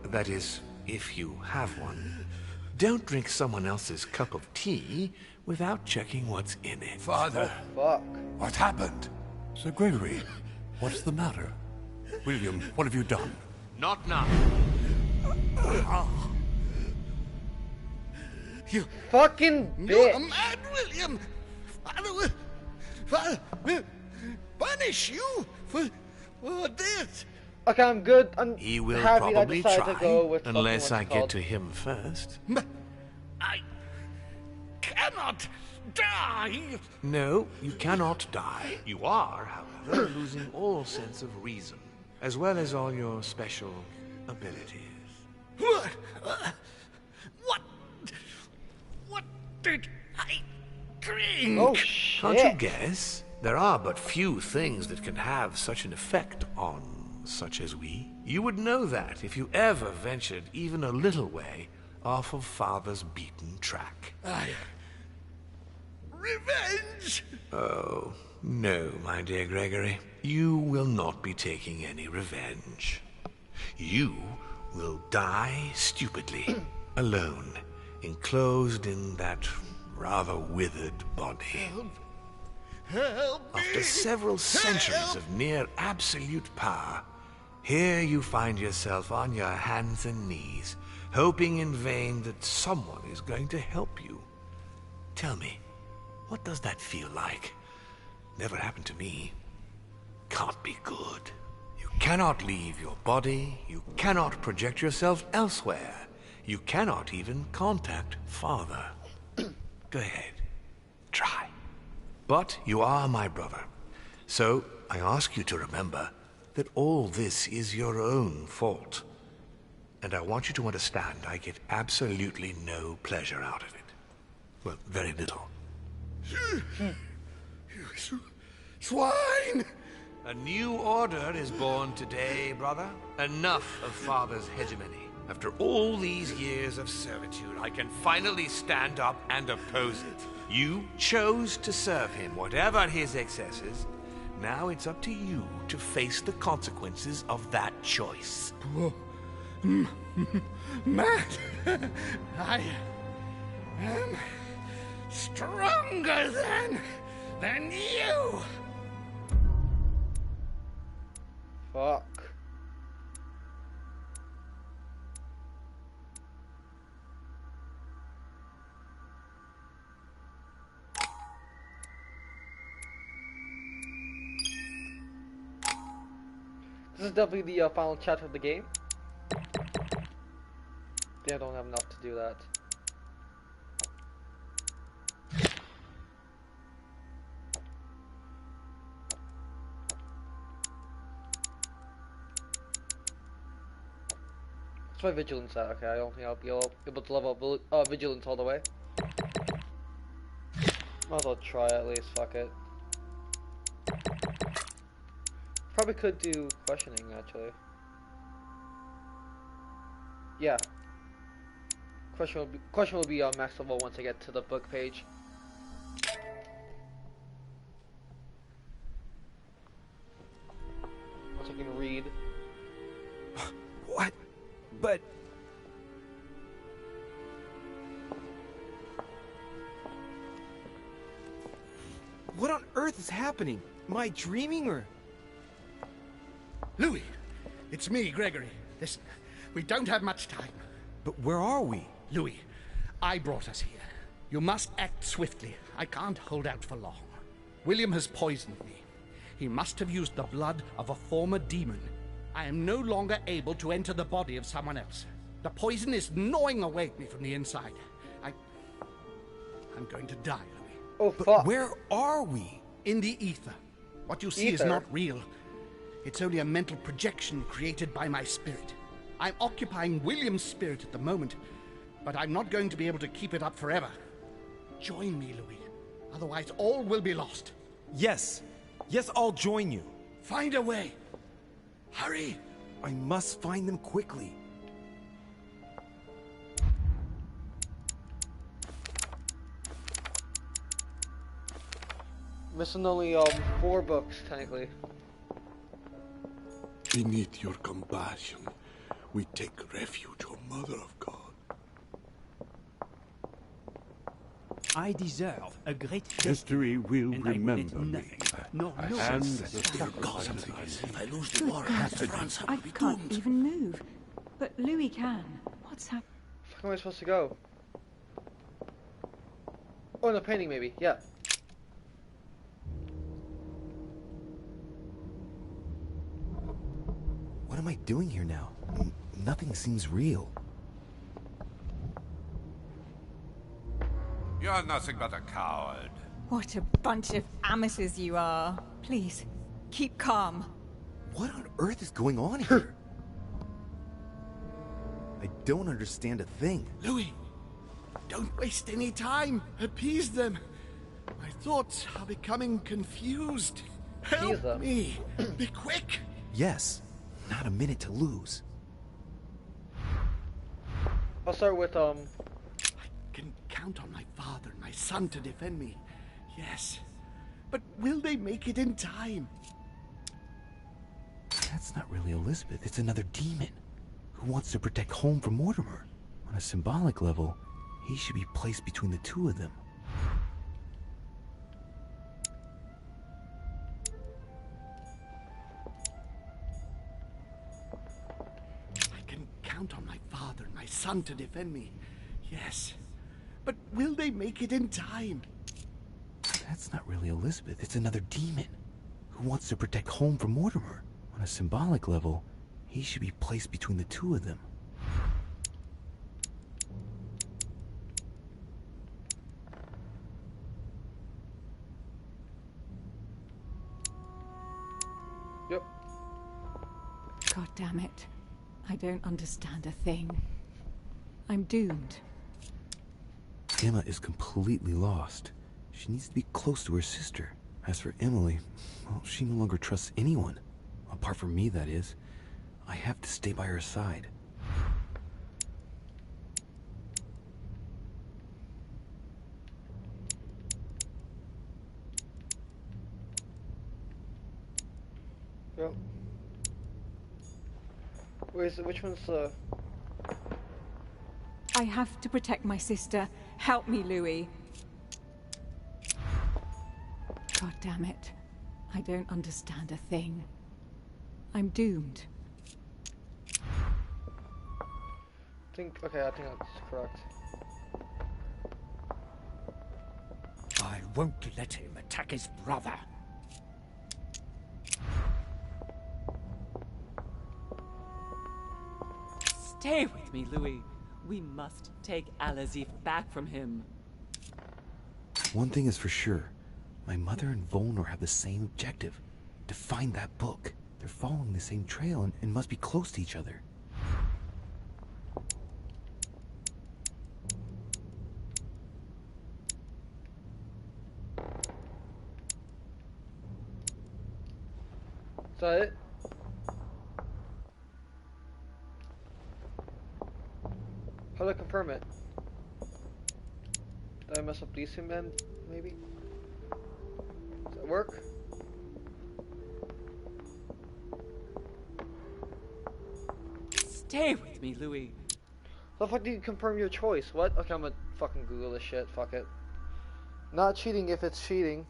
that is, if you have one, don't drink someone else's cup of tea without checking what's in it. Father. Oh, fuck. What happened? Sir Gregory, what's the matter? William, what have you done? Not now. You fucking bitch. You're mad, William. Father will punish you for this. Okay, I'm good. He will happy probably I decided try, to go with unless I get called. to him first. But I cannot die. No, you cannot die. You are, however, losing all sense of reason, as well as all your special abilities. What did I drink? Oh, shit. Can't you guess? There are but few things that can have such an effect on such as we. You would know that if you ever ventured even a little way off of Father's beaten track. Revenge! Oh, no, my dear Gregory. You will not be taking any revenge. You will die stupidly, alone, enclosed in that rather withered body. Help me! After several centuries of near absolute power, here you find yourself on your hands and knees, hoping in vain that someone is going to help you. Tell me, what does that feel like? Never happened to me. Can't be good. You cannot leave your body, you cannot project yourself elsewhere, you cannot even contact Father. Go ahead, try. But you are my brother, so I ask you to remember that all this is your own fault. And I want you to understand I get absolutely no pleasure out of it. Well, very little. You swine! A new order is born today, brother. Enough of Father's hegemony. After all these years of servitude, I can finally stand up and oppose it. You chose to serve him, whatever his excesses. Now it's up to you to face the consequences of that choice. Matt, I am stronger than you. Fuck. This is definitely the final chapter of the game. Yeah, I don't have enough to do that. What's my vigilance at? Okay, I don't think I'll be able to level up vigilance all the way. Might as well try at least, fuck it. Probably could do questioning, actually. Yeah. Question will be on max level once I get to the book page. so I can read. What? But... What on earth is happening? Am I dreaming or... Louis, it's me, Gregory. Listen, we don't have much time. But where are we? Louis, I brought us here. You must act swiftly. I can't hold out for long. William has poisoned me. He must have used the blood of a former demon. I am no longer able to enter the body of someone else. The poison is gnawing away at me from the inside. I'm going to die, Louis. Oh, fuck. Where are we? In the ether. What you see is not real. It's only a mental projection created by my spirit. I'm occupying William's spirit at the moment, but I'm not going to be able to keep it up forever. Join me, Louis. Otherwise, all will be lost. Yes. Yes, I'll join you. Find a way. Hurry. I must find them quickly. Missing only 4 books, technically. Beneath your compassion, we take refuge, O Mother of God. I deserve a great History will remember me. No, I no. sense If I lose the war, France I will be can't doomed. even move. But Louis can. What's happening? Where am I supposed to go? Oh, in the painting, maybe. Yeah. What am I doing here now? Nothing seems real. You're nothing but a coward. What a bunch of amateurs you are. Please, keep calm. What on earth is going on here? I don't understand a thing. Louis, don't waste any time. Appease them. My thoughts are becoming confused. Help me. Be quick. Yes. Not a minute to lose. I'll start with I can count on my father and my son to defend me. Yes. But will they make it in time? That's not really Elizabeth. It's another demon who wants to protect home from Mortimer. On a symbolic level, he should be placed between the two of them. I can count on my father and my son to defend me. Yes. But will they make it in time? That's not really Elizabeth. It's another demon who wants to protect home from Mortimer. On a symbolic level, he should be placed between the two of them. Yep. God damn it. I don't understand a thing. I'm doomed. Emma is completely lost. She needs to be close to her sister. As for Emily, well, she no longer trusts anyone. Apart from me, that is. I have to stay by her side. Yep. Where is it? Which one's the... I have to protect my sister. Help me, Louis. God damn it. I don't understand a thing. I'm doomed. Okay, I think that's correct. I won't let him attack his brother. Stay with me, Louis. We must take Al-Azif back from him. One thing is for sure. My mother and Volnor have the same objective. To find that book. They're following the same trail and must be close to each other. Is that it? How do I confirm it? Did I mess up these two men, maybe? Does that work? Stay with me, Louis. How the fuck do you confirm your choice? What? Okay, I'm gonna fucking Google this shit. Fuck it. Not cheating if it's cheating.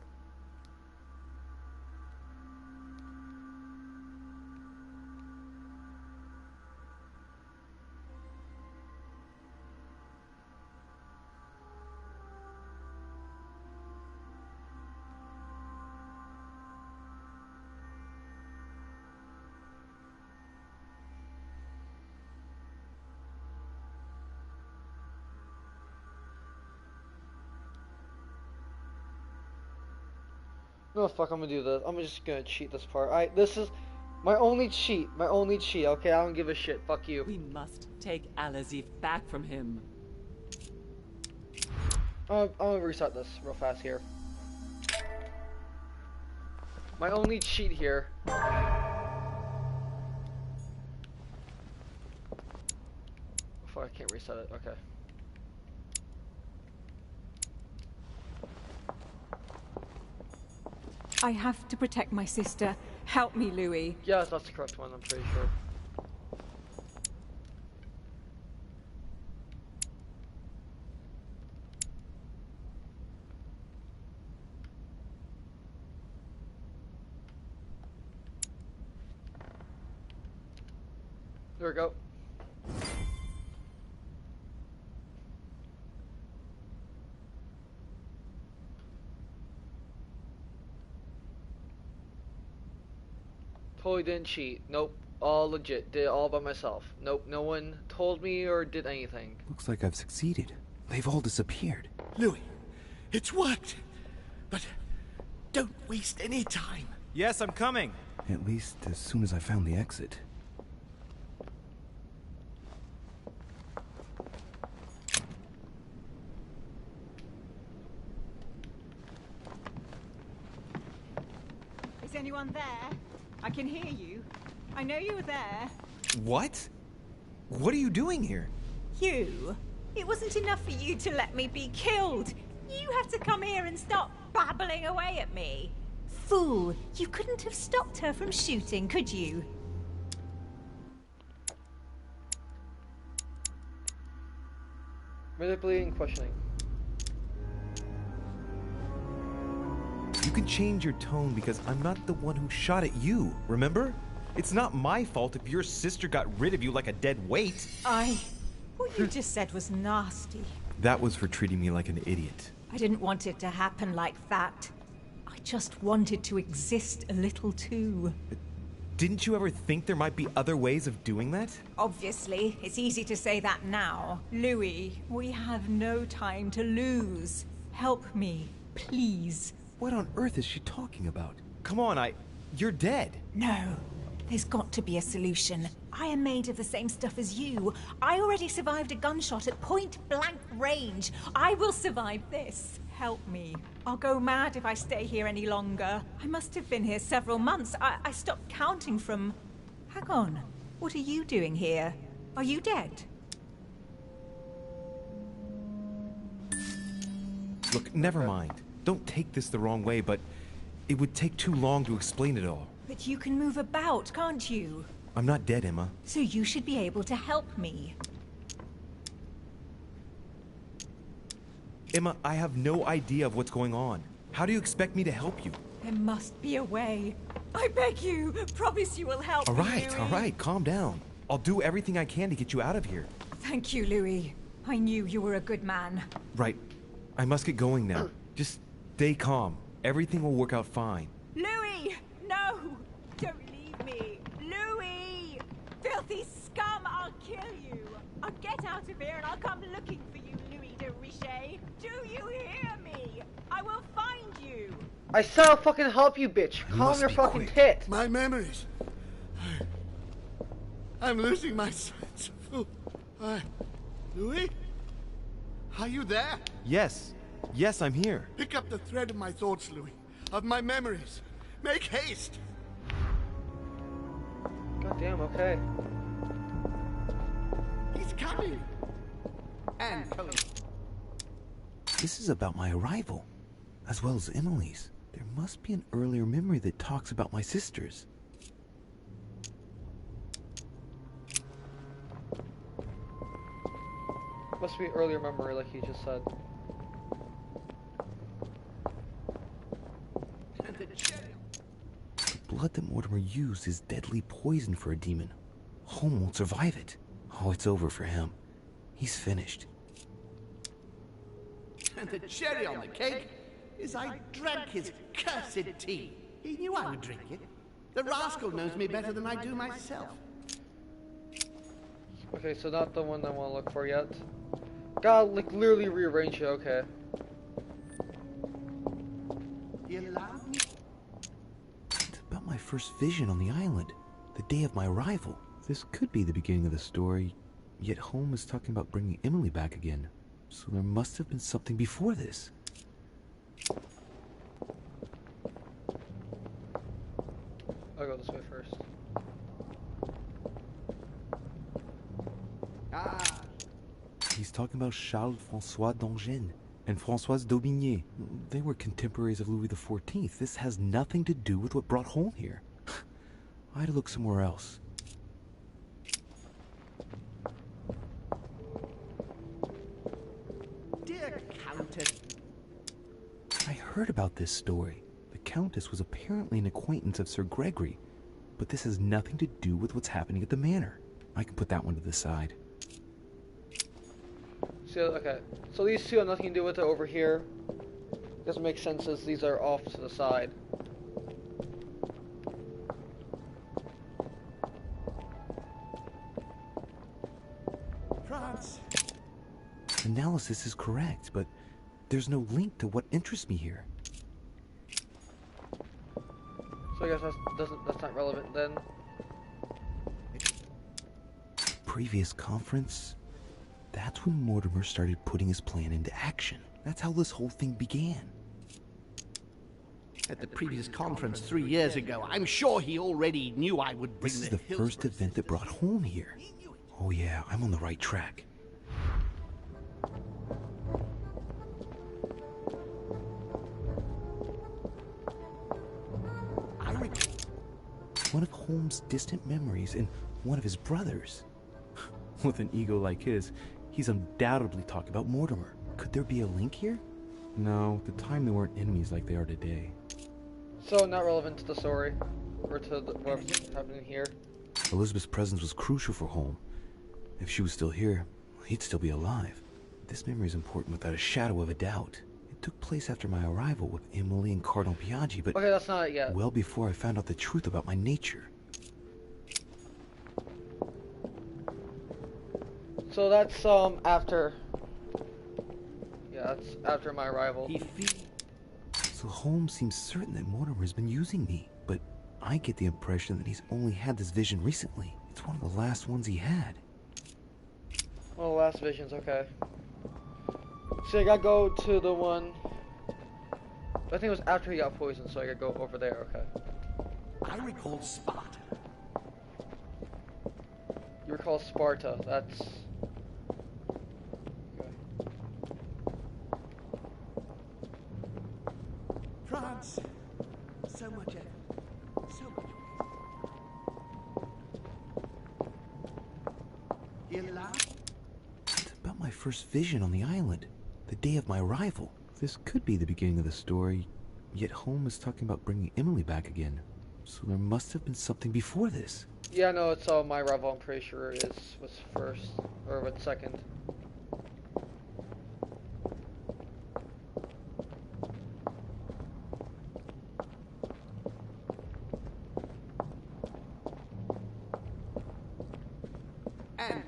No, fuck, I'm gonna do this. I'm just gonna cheat this part. This is my only cheat. My only cheat, okay? I don't give a shit. Fuck you. We must take Al-Azif back from him. I'm gonna reset this real fast here. My only cheat here. Fuck, I can't reset it. Okay. I have to protect my sister. Help me, Louis. Yes, that's the correct one, I'm pretty sure. There we go. Totally didn't cheat. Nope. All legit. Did it all by myself. Nope. No one told me or did anything. Looks like I've succeeded. They've all disappeared. Louis, it's worked. But don't waste any time. Yes, I'm coming. At least as soon as I found the exit. Is anyone there? I can hear you. I know you're there. What? What are you doing here? You? It wasn't enough for you to let me be killed. You have to come here and stop babbling away at me. Fool, you couldn't have stopped her from shooting, could you? Manipulating and questioning. You can change your tone because I'm not the one who shot at you, remember? It's not my fault if your sister got rid of you like a dead weight. What you just said was nasty. That was for treating me like an idiot. I didn't want it to happen like that. I just wanted to exist a little too. Didn't you ever think there might be other ways of doing that? Obviously, it's easy to say that now. Louis, we have no time to lose. Help me, please. What on earth is she talking about? Come on, you're dead. No, there's got to be a solution. I am made of the same stuff as you. I already survived a gunshot at point-blank range. I will survive this. Help me. I'll go mad if I stay here any longer. I must have been here several months. I stopped counting from... Hang on. What are you doing here? Are you dead? Look, never mind. Don't take this the wrong way, but it would take too long to explain it all. But you can move about, can't you? I'm not dead, Emma. So you should be able to help me. Emma, I have no idea of what's going on. How do you expect me to help you? There must be a way. I beg you, promise you will help me, Louis. All right, calm down. I'll do everything I can to get you out of here. Thank you, Louis. I knew you were a good man. Right. I must get going now. Just stay calm. Everything will work out fine. Louis! No! Don't leave me! Louis! Filthy scum, I'll kill you! I'll get out of here and I'll come looking for you, Louis de Richet! Do you hear me? I will find you! I said I'll fucking help you, bitch! Calm your fucking tit! My memories! I'm losing my sense of... Louis? Are you there? Yes. Yes, I'm here. Pick up the thread of my thoughts, Louis. Of my memories. Make haste! Goddamn, okay. He's coming! And coming. This is about my arrival, as well as Emily's. There must be an earlier memory that talks about my sisters. Must be earlier memory, like you just said. The blood that Mortimer used is deadly poison for a demon. Holm won't survive it. Oh, it's over for him. He's finished. And the cherry on the cake is I drank his cursed tea. He knew I would drink it. The rascal knows me better than I do myself. Okay, so not the one I want to look for yet. God, like, literally rearrange it, okay. It's about my first vision on the island, the day of my arrival. This could be the beginning of the story, yet Holm is talking about bringing Emily back again. So there must have been something before this. I'll go this way first. He's talking about Charles-François d'Angennes and Françoise d'Aubigné. They were contemporaries of Louis XIV. This has nothing to do with what brought Holm here. I had to look somewhere else. Dear Countess. I heard about this story. The Countess was apparently an acquaintance of Sir Gregory, but this has nothing to do with what's happening at the manor. I can put that one to the side. So, okay, so these two have nothing to do with it over here. Doesn't make sense as these are off to the side. France. Analysis is correct, but there's no link to what interests me here. So I guess that's not relevant then. Previous conference? That's when Mortimer started putting his plan into action. That's how this whole thing began. At the previous conference 3 years ago, I'm sure he already knew I would bring This is the first event that brought Holm here. Oh yeah, I'm on the right track. One of Holmes' distant memories and one of his brothers. With an ego like his, he's undoubtedly talking about Mortimer. Could there be a link here? No, at the time they weren't enemies like they are today. So not relevant to the story, or to what's happening here. Elizabeth's presence was crucial for Holm. If she was still here, he'd still be alive. This memory is important without a shadow of a doubt. It took place after my arrival with Emily and Cardinal Piaggi, but okay, that's not it yet. Well before I found out the truth about my nature. So that's after. Yeah, that's after my arrival. So Holmes seems certain that Mortimer has been using me, but I get the impression that he's only had this vision recently. It's one of the last ones he had. Well, last visions, okay. So I gotta go to the one. I think it was after he got poisoned, so I gotta go over there, okay. I recall Sparta. You recall Sparta, that's... France. So much effort. So much waste. You laugh? It's about my first vision on the island, the day of my arrival. This could be the beginning of the story, yet Holm is talking about bringing Emily back again. So there must have been something before this. Yeah, no, it's my arrival, I'm pretty sure was first, or was second. And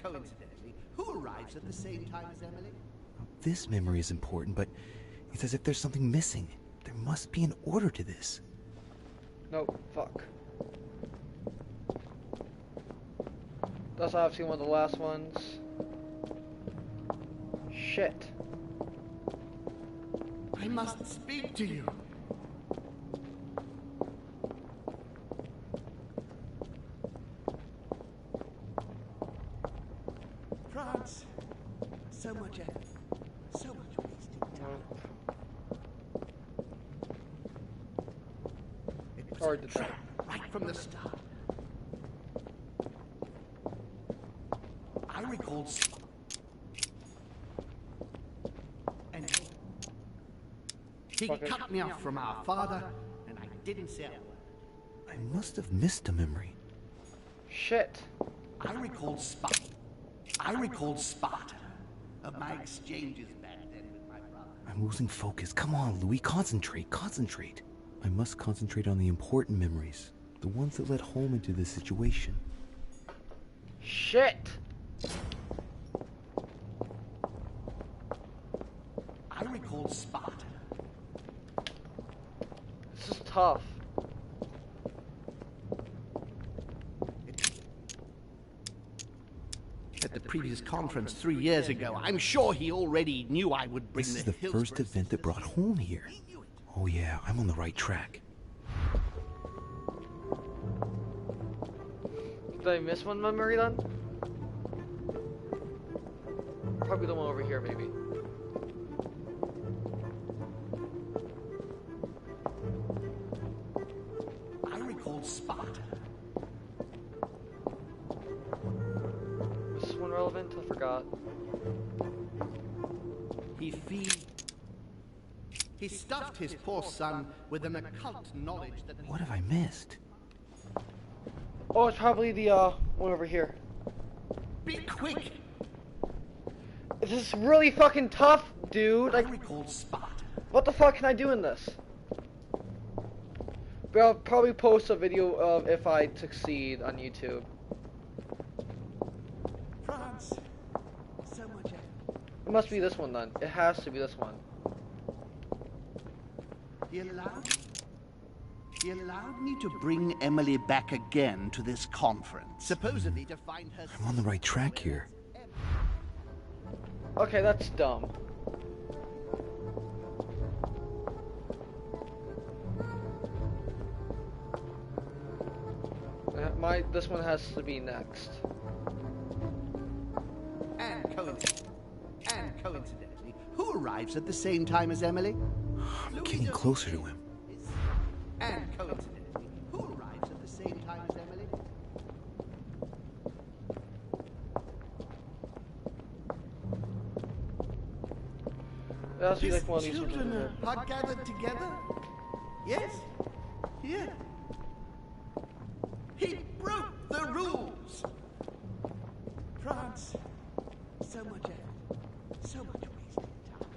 coincidentally, who arrives at the same time as Emily? This memory is important, but it's as if there's something missing. There must be an order to this. Nope, fuck. That's obviously one of the last ones. Shit. I must speak to you. France. So much effort. So much wasted time. It was Hard a to trap right from the start. I recalled He cut me off from our father, and I didn't say a word. I must have missed a memory. Shit. I recalled Sparta of my exchanges back then with my brother. I'm losing focus. Come on, Louis, concentrate. I must concentrate on the important memories, the ones that led Holm into this situation. Shit. I recalled Sparta. This is tough. At the previous conference 3 years ago, I'm sure he already knew I would bring This is the first event that brought Holm here. Oh yeah, I'm on the right track. Did I miss one memory then? Probably the one over here, maybe. I recalled Sparta. Was this one relevant? I forgot. He stuffed his poor son with an occult knowledge that... What have I missed? Oh, it's probably the one over here. Be quick! This is really fucking tough, dude. Like, Sparta. What the fuck can I do in this? But I'll probably post a video of if I succeed on YouTube. France, so much. It must be this one then. It has to be this one. He allowed me to bring Emily back again to this conference, supposedly to find her... I'm on the right track here. Okay, that's dumb. This one has to be next. And coincidentally, who arrives at the same time as Emily? I'm getting closer to him. And coincidentally, who arrives at the same time as Emily? It has to be like one of these children are gathered together? Yes? Here. He broke the rules! France, so much effort, so much wasted time.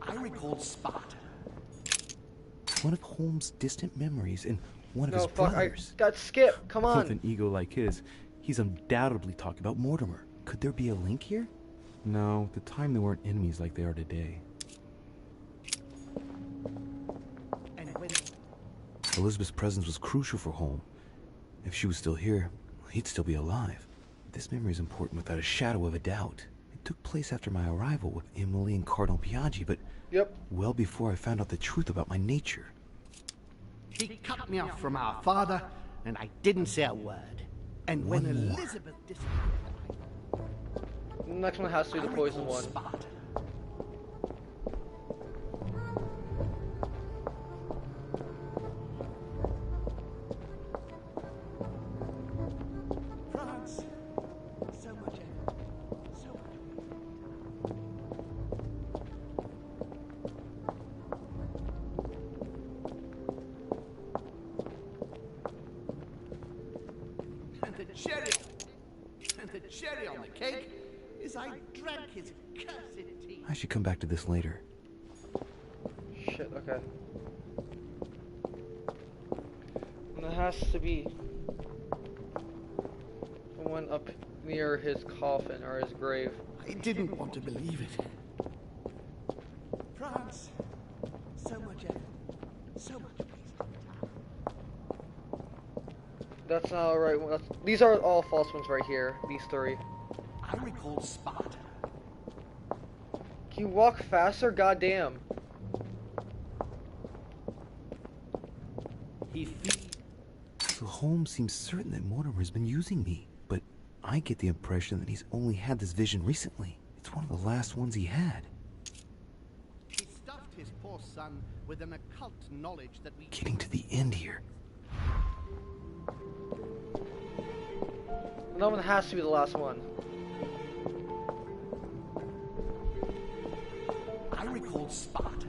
I recalled Sparta. One of Holmes' distant memories and one of his fuck, brothers. I got Skip, come on. With an ego like his, he's undoubtedly talking about Mortimer. Could there be a link here? No, at the time they weren't enemies like they are today. Elizabeth's presence was crucial for Holm. If she was still here, he'd still be alive. This memory is important without a shadow of a doubt. It took place after my arrival with Emily and Cardinal Biaggi, but well before I found out the truth about my nature. He cut me off from our father, and I didn't say a word. And when Elizabeth disappeared, The next one has to be the poison one. Sparta. France, so much effort, so much. And the cherry on the cake is I drank his cursed tea. I should come back to this later. Shit, okay. And it has to be the one up near his coffin or his grave. I didn't want to believe it. France, so much effort, so much wasted time. That's not the right one. These are all false ones right here. These three. I recall Sparta. Can you walk faster? Goddamn. So Holmes seems certain that Mortimer has been using me, but I get the impression that he's only had this vision recently. It's one of the last ones he had. He stuffed his poor son with an occult knowledge that we... Getting to the end here. That one has to be the last one. old Sparta.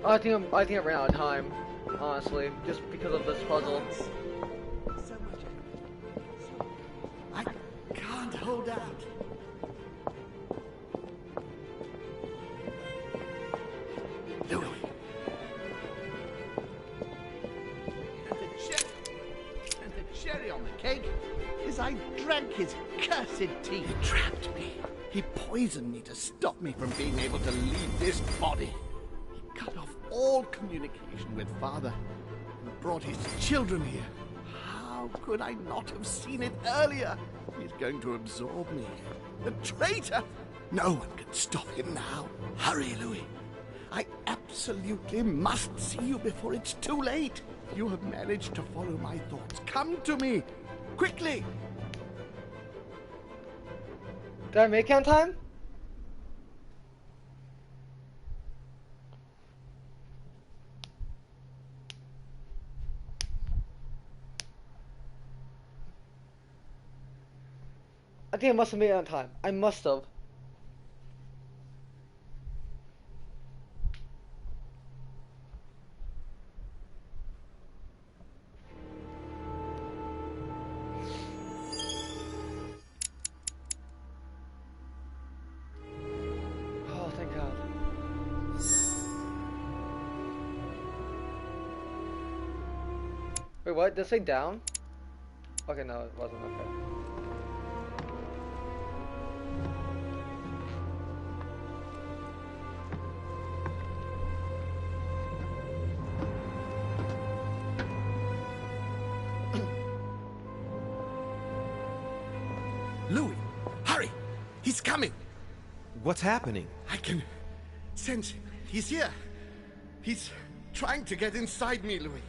I think I ran out of time, honestly, just because of this puzzle. So much. I can't hold out. Louis. And the cherry on the cake is I drank his cursed tea. He trapped me. He poisoned me to stop me from being able to leave this body. He cut off all communication with Father and brought his children here. How could I not have seen it earlier? He's going to absorb me. A traitor! No one can stop him now. Hurry, Louis. I absolutely must see you before it's too late. You have managed to follow my thoughts. Come to me, quickly. Did I make it on time? I think I must have made it on time. I must have. Oh, thank God. Wait, what? Did it say down? Okay, no, it wasn't. Okay. Louis, hurry! He's coming! What's happening? I can sense him. He's here. He's trying to get inside me, Louis.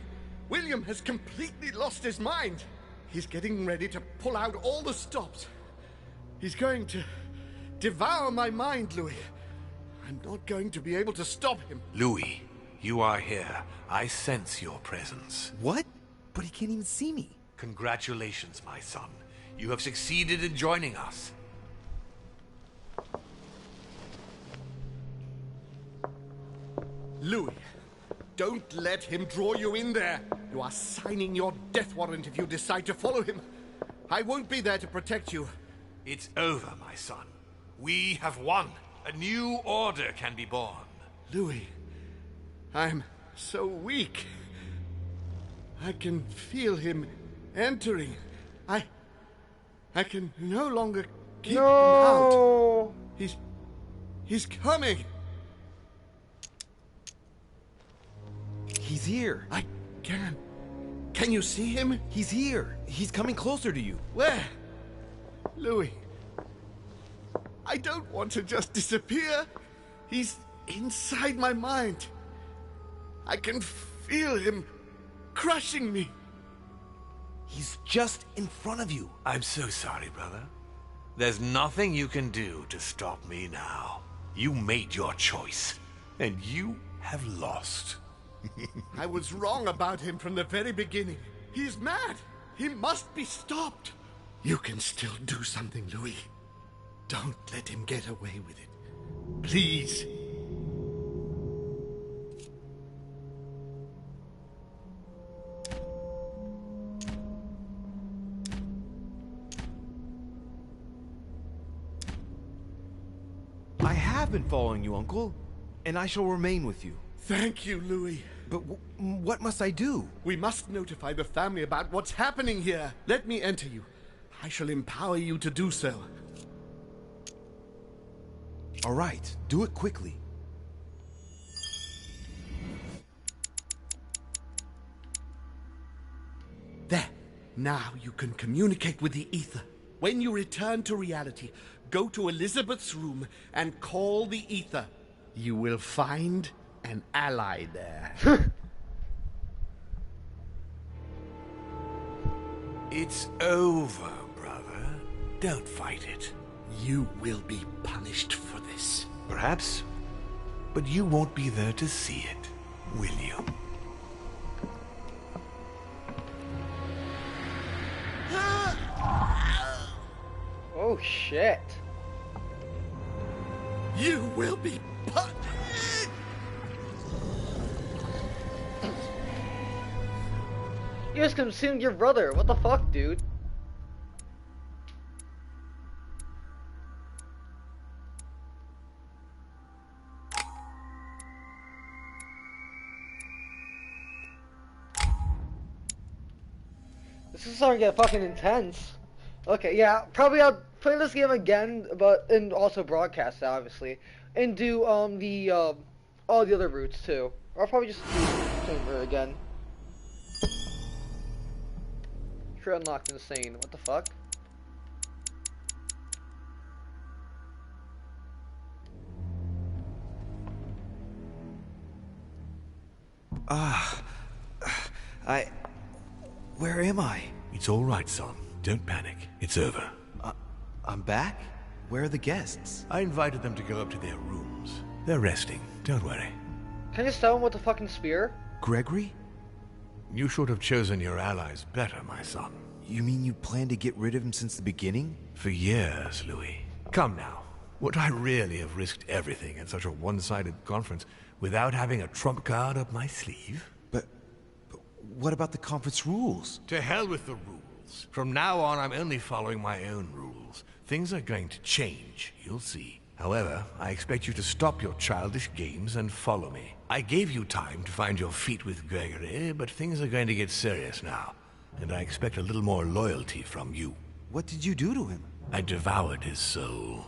William has completely lost his mind. He's getting ready to pull out all the stops. He's going to devour my mind, Louis. I'm not going to be able to stop him. Louis, you are here. I sense your presence. What? But he can't even see me. Congratulations, my son. You have succeeded in joining us. Louis, don't let him draw you in there. You are signing your death warrant if you decide to follow him. I won't be there to protect you. It's over, my son. We have won. A new order can be born. Louis, I'm so weak. I can feel him entering. I can no longer keep him out. He's coming. He's here. I can. Can you see him? He's here. He's coming closer to you. Where? Louis. I don't want to just disappear. He's inside my mind. I can feel him crushing me. He's just in front of you. I'm so sorry, brother. There's nothing you can do to stop me now. You made your choice, and you have lost. I was wrong about him from the very beginning. He's mad. He must be stopped. You can still do something, Louis. Don't let him get away with it. Please. I have been following you, Uncle, and I shall remain with you. Thank you, Louis. But what must I do? We must notify the family about what's happening here. Let me enter you. I shall empower you to do so. All right, do it quickly. There. Now you can communicate with the ether. When you return to reality, go to Elizabeth's room and call the ether. You will find an ally there. It's over, brother. Don't fight it. You will be punished for this. Perhaps, but you won't be there to see it, will you? Oh shit. You will be put. You just consumed your brother. What the fuck, dude? This is starting to get fucking intense. Okay, yeah, probably I'll play this game again, and also broadcast it, obviously, and do all the other routes too. Or I'll probably just do Chamber again. Sure, unlocked insane. What the fuck? Where am I? It's all right, son. Don't panic. It's over. I'm back? Where are the guests? I invited them to go up to their rooms. They're resting. Don't worry. Can you stab him with a fucking spear? Gregory? You should have chosen your allies better, my son. You mean you planned to get rid of him since the beginning? For years, Louis. Come now. Would I really have risked everything at such a one-sided conference without having a trump card up my sleeve? But what about the conference rules? To hell with the rules. From now on, I'm only following my own rules. Things are going to change, you'll see. However, I expect you to stop your childish games and follow me. I gave you time to find your feet with Gregory, but things are going to get serious now, and I expect a little more loyalty from you. What did you do to him? I devoured his soul.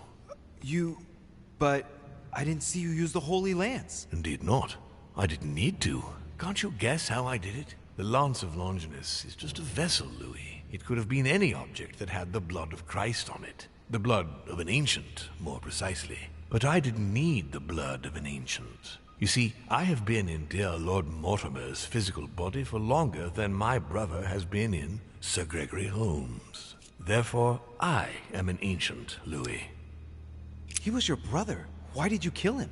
But I didn't see you use the Holy Lance. Indeed not. I didn't need to. Can't you guess how I did it? The Lance of Longinus is just a vessel, Louis. It could have been any object that had the blood of Christ on it. The blood of an ancient, more precisely. But I didn't need the blood of an ancient. You see, I have been in dear Lord Mortimer's physical body for longer than my brother has been in Sir Gregory Holmes. Therefore, I am an ancient, Louis. He was your brother. Why did you kill him?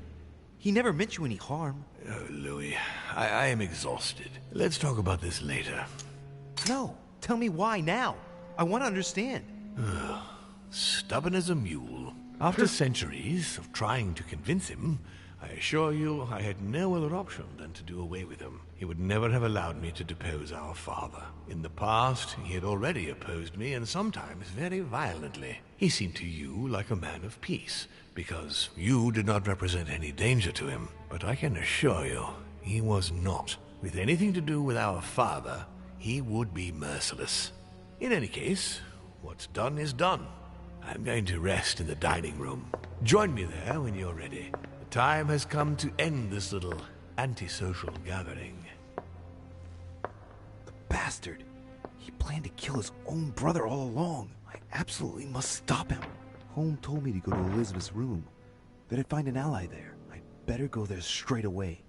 He never meant you any harm. Oh, Louis, I am exhausted. Let's talk about this later. No, tell me why now. I want to understand. Stubborn as a mule. After centuries of trying to convince him, I assure you I had no other option than to do away with him. He would never have allowed me to depose our father. In the past, he had already opposed me, and sometimes very violently. He seemed to you like a man of peace, because you did not represent any danger to him. But I can assure you, he was not. With anything to do with our father, he would be merciless. In any case, what's done is done. I'm going to rest in the dining room. Join me there when you're ready. The time has come to end this little antisocial gathering. The bastard. He planned to kill his own brother all along. I absolutely must stop him. Home told me to go to Elizabeth's room, that I'd find an ally there. I'd better go there straight away.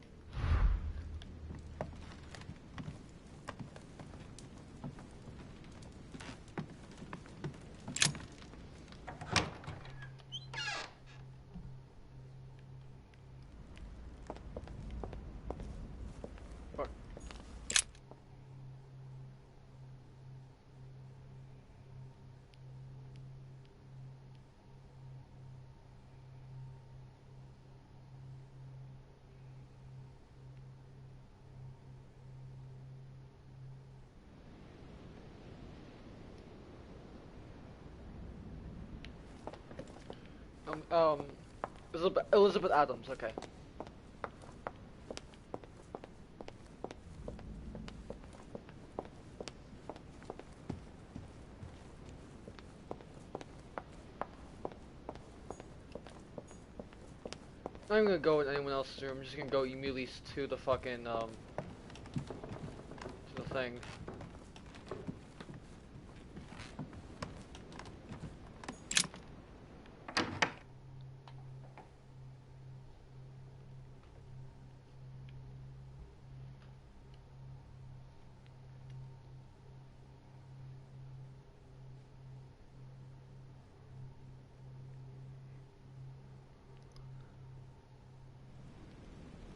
Elizabeth Adams, okay. I'm not gonna go in anyone else's room, I'm just gonna go immediately to the fucking, to the thing.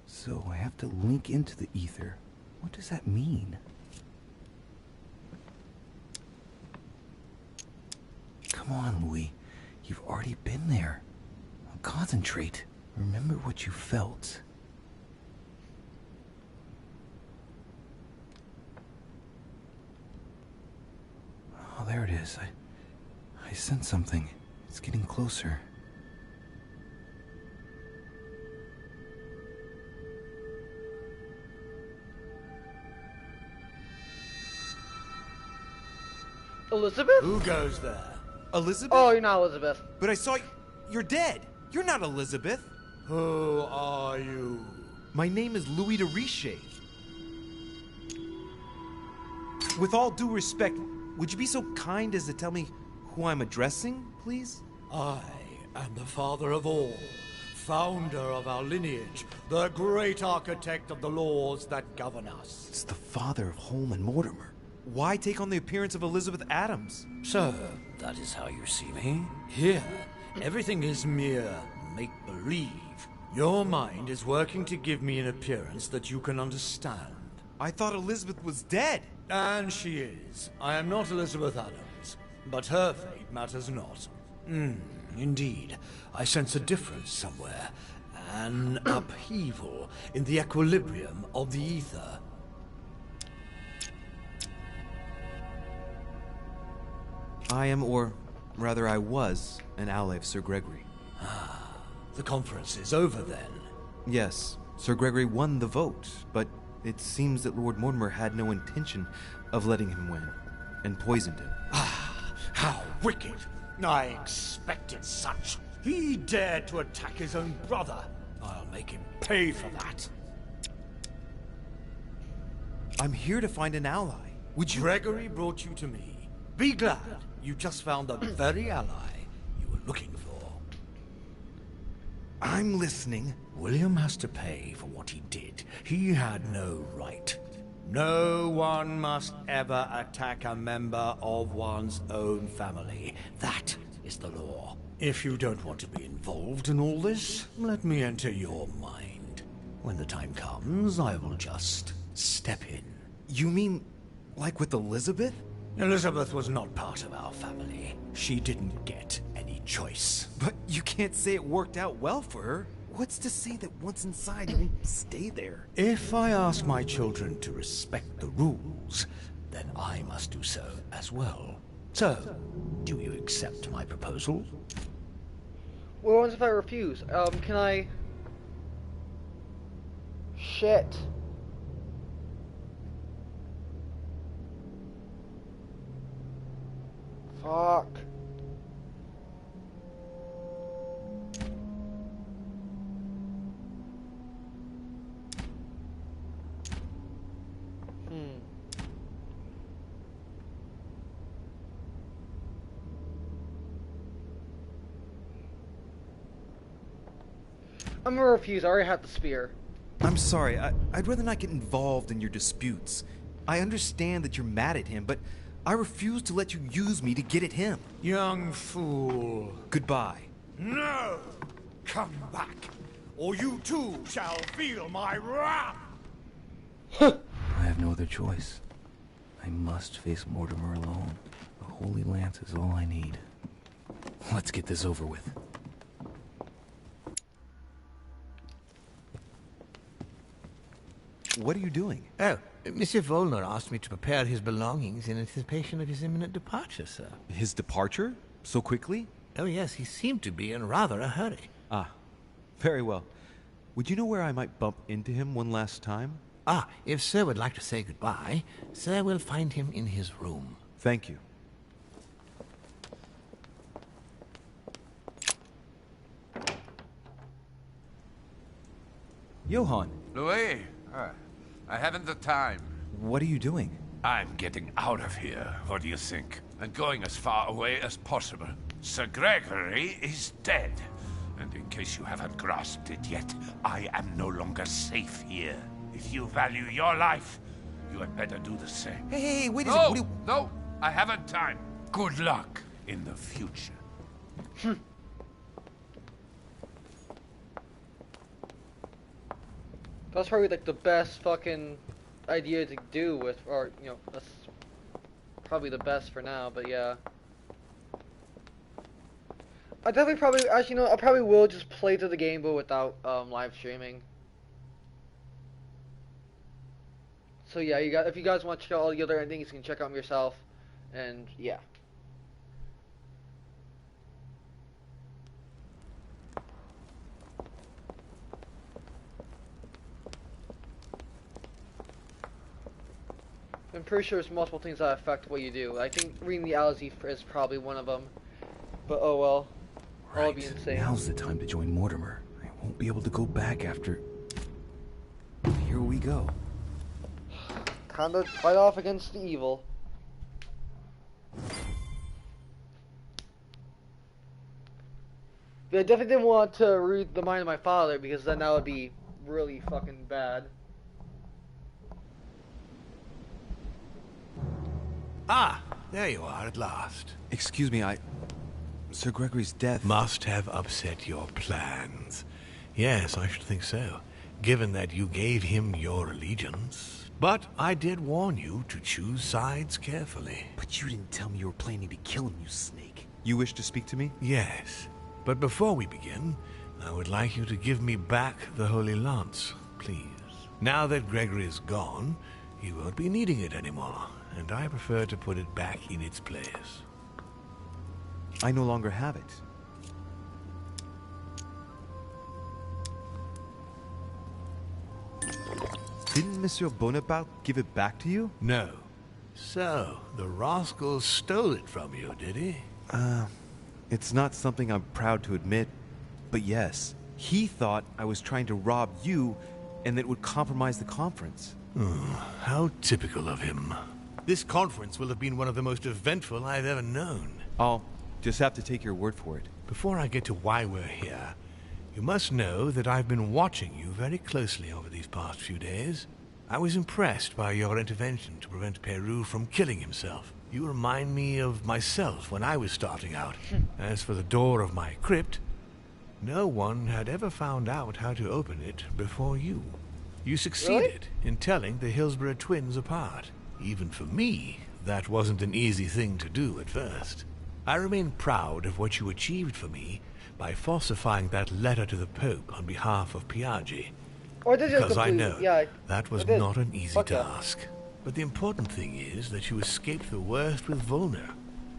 So I have to link into the ether. What does that mean? Come on, Louis. You've already been there. Concentrate. Remember what you felt. Oh, there it is. I sense something. It's getting closer. Elizabeth? Who goes there? Elizabeth? Oh, you're not Elizabeth. But I saw you're dead. You're not Elizabeth. Who are you? My name is Louis de Riche. With all due respect, would you be so kind as to tell me who I'm addressing, please? I am the father of all, founder of our lineage, the great architect of the laws that govern us. It's the father of Holman Mortimer. Why take on the appearance of Elizabeth Adams? So, that is how you see me? Here, everything is mere make-believe. Your mind is working to give me an appearance that you can understand. I thought Elizabeth was dead. And she is. I am not Elizabeth Adams, but her fate matters not. Indeed, I sense a difference somewhere. An upheaval in the equilibrium of the ether. I am, or rather I was, an ally of Sir Gregory. The conference is over then. Yes, Sir Gregory won the vote, but it seems that Lord Mortimer had no intention of letting him win, and poisoned him. How wicked! I expected such. He dared to attack his own brother. I'll make him pay for that. I'm here to find an ally. Would you— Gregory brought you to me. Be glad you just found the very ally you were looking for. I'm listening. William has to pay for what he did. He had no right. No one must ever attack a member of one's own family. That is the law. If you don't want to be involved in all this, let me enter your mind. When the time comes, I will just step in. You mean, like with Elizabeth? Elizabeth was not part of our family. She didn't get any choice. But you can't say it worked out well for her. What's to say that once inside you won't stay there? If I ask my children to respect the rules, then I must do so as well. So, do you accept my proposal? Well, what if I refuse? Can I... Shit. Fuck. I'm gonna refuse. I already have the spear. I'm sorry. I'd rather not get involved in your disputes. I understand that you're mad at him, but I refuse to let you use me to get at him. Young fool. Goodbye. No! Come back, or you too shall feel my wrath! I have no other choice. I must face Mortimer alone. The Holy Lance is all I need. Let's get this over with. What are you doing? Oh, Monsieur Volnor asked me to prepare his belongings in anticipation of his imminent departure, sir. His departure? So quickly? Oh, yes, he seemed to be in rather a hurry. Ah, very well. Would you know where I might bump into him one last time? Ah, if Sir would like to say goodbye, Sir will find him in his room. Thank you. Johann. Louis, I haven't the time. What are you doing? I'm getting out of here. What do you think? And going as far away as possible. Sir Gregory is dead. And in case you haven't grasped it yet, I am no longer safe here. If you value your life, you had better do the same. Hey, wait a second. second. No, I haven't time. Good luck in the future. That's probably like the best fucking idea to do with, or, you know, that's probably the best for now, but yeah. I definitely probably actually no. I probably will just play through the game, but without live streaming. So yeah, if you guys want to check out all the other endings, you can check out them yourself, and yeah. I'm pretty sure there's multiple things that affect what you do. I think reading the Alazif is probably one of them. But oh well. I'll be insane. Now's the time to join Mortimer. I won't be able to go back after... Here we go. Time to fight off against the evil. But I definitely didn't want to read the mind of my father, because then that would be really fucking bad. Ah, there you are at last. Excuse me, Sir Gregory's death... Must have upset your plans. Yes, I should think so, given that you gave him your allegiance. But I did warn you to choose sides carefully. But you didn't tell me you were planning to kill him, you snake. You wish to speak to me? Yes, but before we begin, I would like you to give me back the Holy Lance, please. Now that Gregory is gone, you won't be needing it anymore, and I prefer to put it back in its place. I no longer have it. Didn't Monsieur Bonaparte give it back to you? No. So, the rascal stole it from you, did he? It's not something I'm proud to admit, but yes. He thought I was trying to rob you, and that it would compromise the conference. How typical of him. This conference will have been one of the most eventful I've ever known. I'll just have to take your word for it. Before I get to why we're here, you must know that I've been watching you very closely over these past few days. I was impressed by your intervention to prevent Peru from killing himself. You remind me of myself when I was starting out. As for the door of my crypt, no one had ever found out how to open it before you. You succeeded in telling the Hillsborough twins apart. Even for me, that wasn't an easy thing to do at first. I remain proud of what you achieved for me by falsifying that letter to the Pope on behalf of Piaggi. Because I know that was not an easy task. But the important thing is that you escaped the worst with Volner,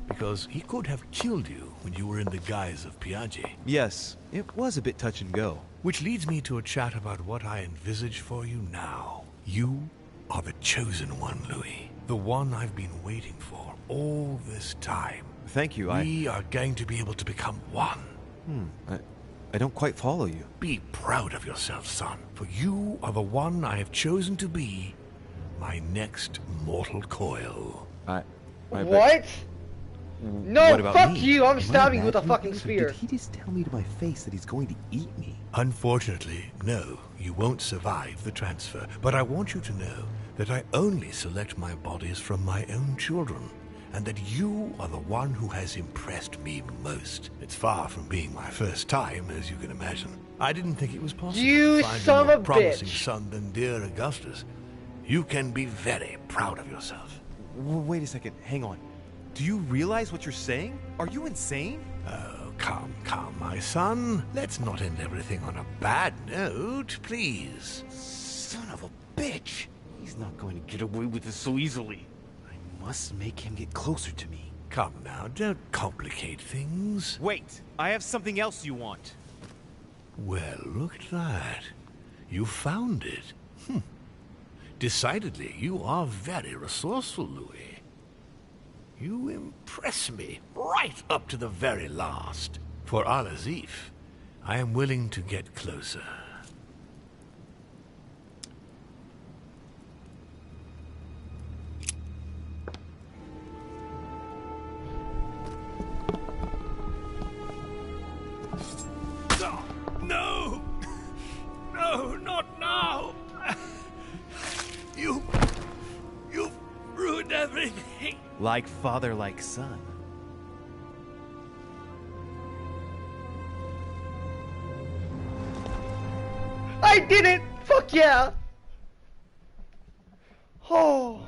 because he could have killed you when you were in the guise of Piaggi. Yes, it was a bit touch and go. Which leads me to a chat about what I envisage for you now. You are the chosen one, Louis. The one I've been waiting for all this time. Thank you, We are going to be able to become one. I don't quite follow you. Be proud of yourself, son, for you are the one I have chosen to be my next mortal coil. What? No, fuck you! I'm stabbing you with a fucking spear. Did he just tell me to my face that he's going to eat me? Unfortunately, no. You won't survive the transfer. But I want you to know that I only select my bodies from my own children, and that you are the one who has impressed me most. It's far from being my first time, as you can imagine. I didn't think it was possible to find a more promising son than dear Augustus. You can be very proud of yourself. Wait a second, hang on. Do you realize what you're saying? Are you insane? Oh, come, my son. Let's not end everything on a bad note, please. Son of a bitch! He's not going to get away with this so easily. I must make him get closer to me. Come now, don't complicate things. Wait, I have something else you want. Well, look at that. You found it. Decidedly, you are very resourceful, Louis. You impress me right up to the very last. For Al-Azif, I am willing to get closer. No! No, not now! You've ruined everything. Like father, like son. I did it! Fuck yeah! Oh.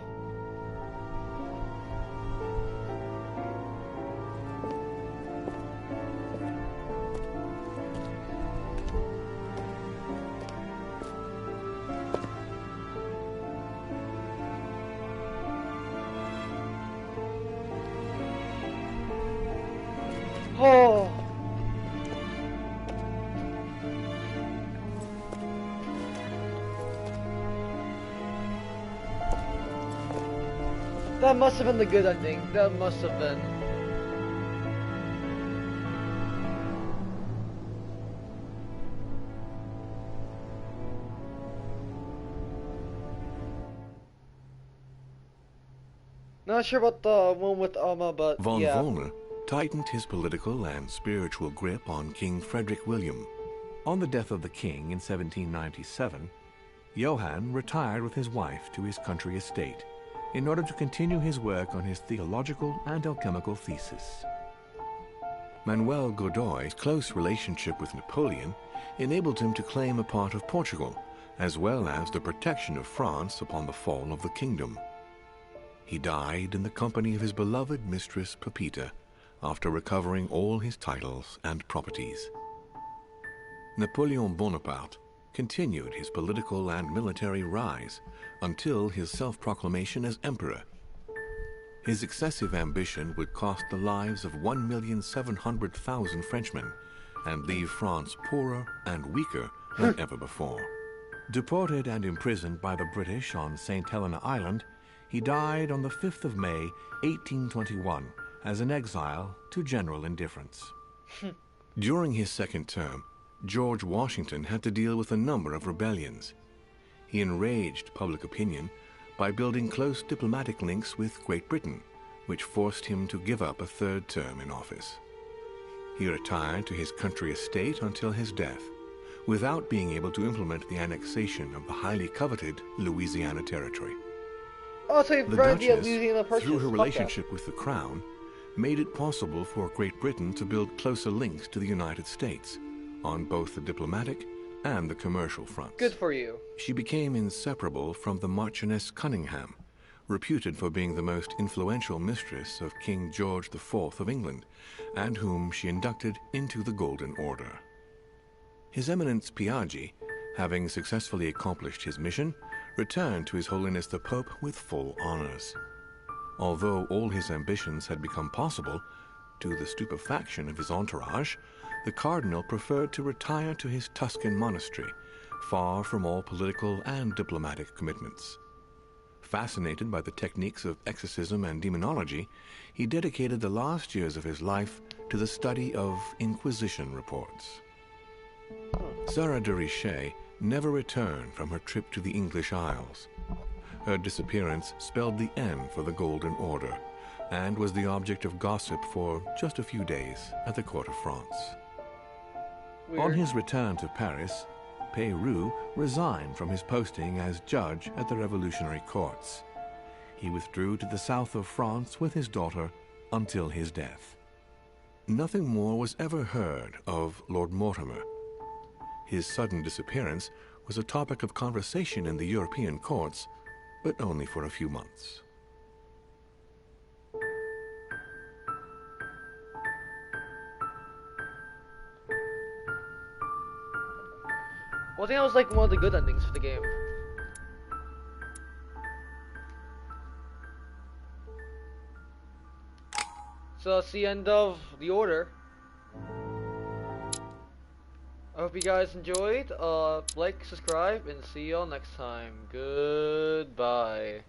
That must have been the good ending. That must have been. Not sure about the one with Alma, but Von yeah. Volner tightened his political and spiritual grip on King Frederick William. On the death of the king in 1797, Johann retired with his wife to his country estate in order to continue his work on his theological and alchemical thesis. Manuel Godoy's close relationship with Napoleon enabled him to claim a part of Portugal, as well as the protection of France upon the fall of the kingdom. He died in the company of his beloved mistress Pepita after recovering all his titles and properties. Napoleon Bonaparte continued his political and military rise until his self-proclamation as emperor. His excessive ambition would cost the lives of 1,700,000 Frenchmen and leave France poorer and weaker than ever before. Deported and imprisoned by the British on St. Helena Island, he died on the 5th of May, 1821, as an exile to general indifference. During his second term, George Washington had to deal with a number of rebellions. He enraged public opinion by building close diplomatic links with Great Britain, which forced him to give up a third term in office. He retired to his country estate until his death, without being able to implement the annexation of the highly coveted Louisiana Territory. Oh, so The Duchess, through her relationship with the Crown, made it possible for Great Britain to build closer links to the United States on both the diplomatic and the commercial fronts. Good for you. She became inseparable from the Marchioness Cunningham, reputed for being the most influential mistress of King George IV of England, and whom she inducted into the Golden Order. His Eminence Piaggi, having successfully accomplished his mission, returned to His Holiness the Pope with full honors. Although all his ambitions had become possible, to the stupefaction of his entourage, the cardinal preferred to retire to his Tuscan monastery, far from all political and diplomatic commitments. Fascinated by the techniques of exorcism and demonology, he dedicated the last years of his life to the study of Inquisition reports. Sarah de Richet never returned from her trip to the English Isles. Her disappearance spelled the end for the Golden Order, and was the object of gossip for just a few days at the court of France. Weird. On his return to Paris, Peyroux resigned from his posting as judge at the revolutionary courts. He withdrew to the south of France with his daughter until his death. Nothing more was ever heard of Lord Mortimer. His sudden disappearance was a topic of conversation in the European courts, but only for a few months. Well, I think that was like one of the good endings for the game. So that's the end of the order. I hope you guys enjoyed. Like, subscribe, and see y'all next time. Goodbye.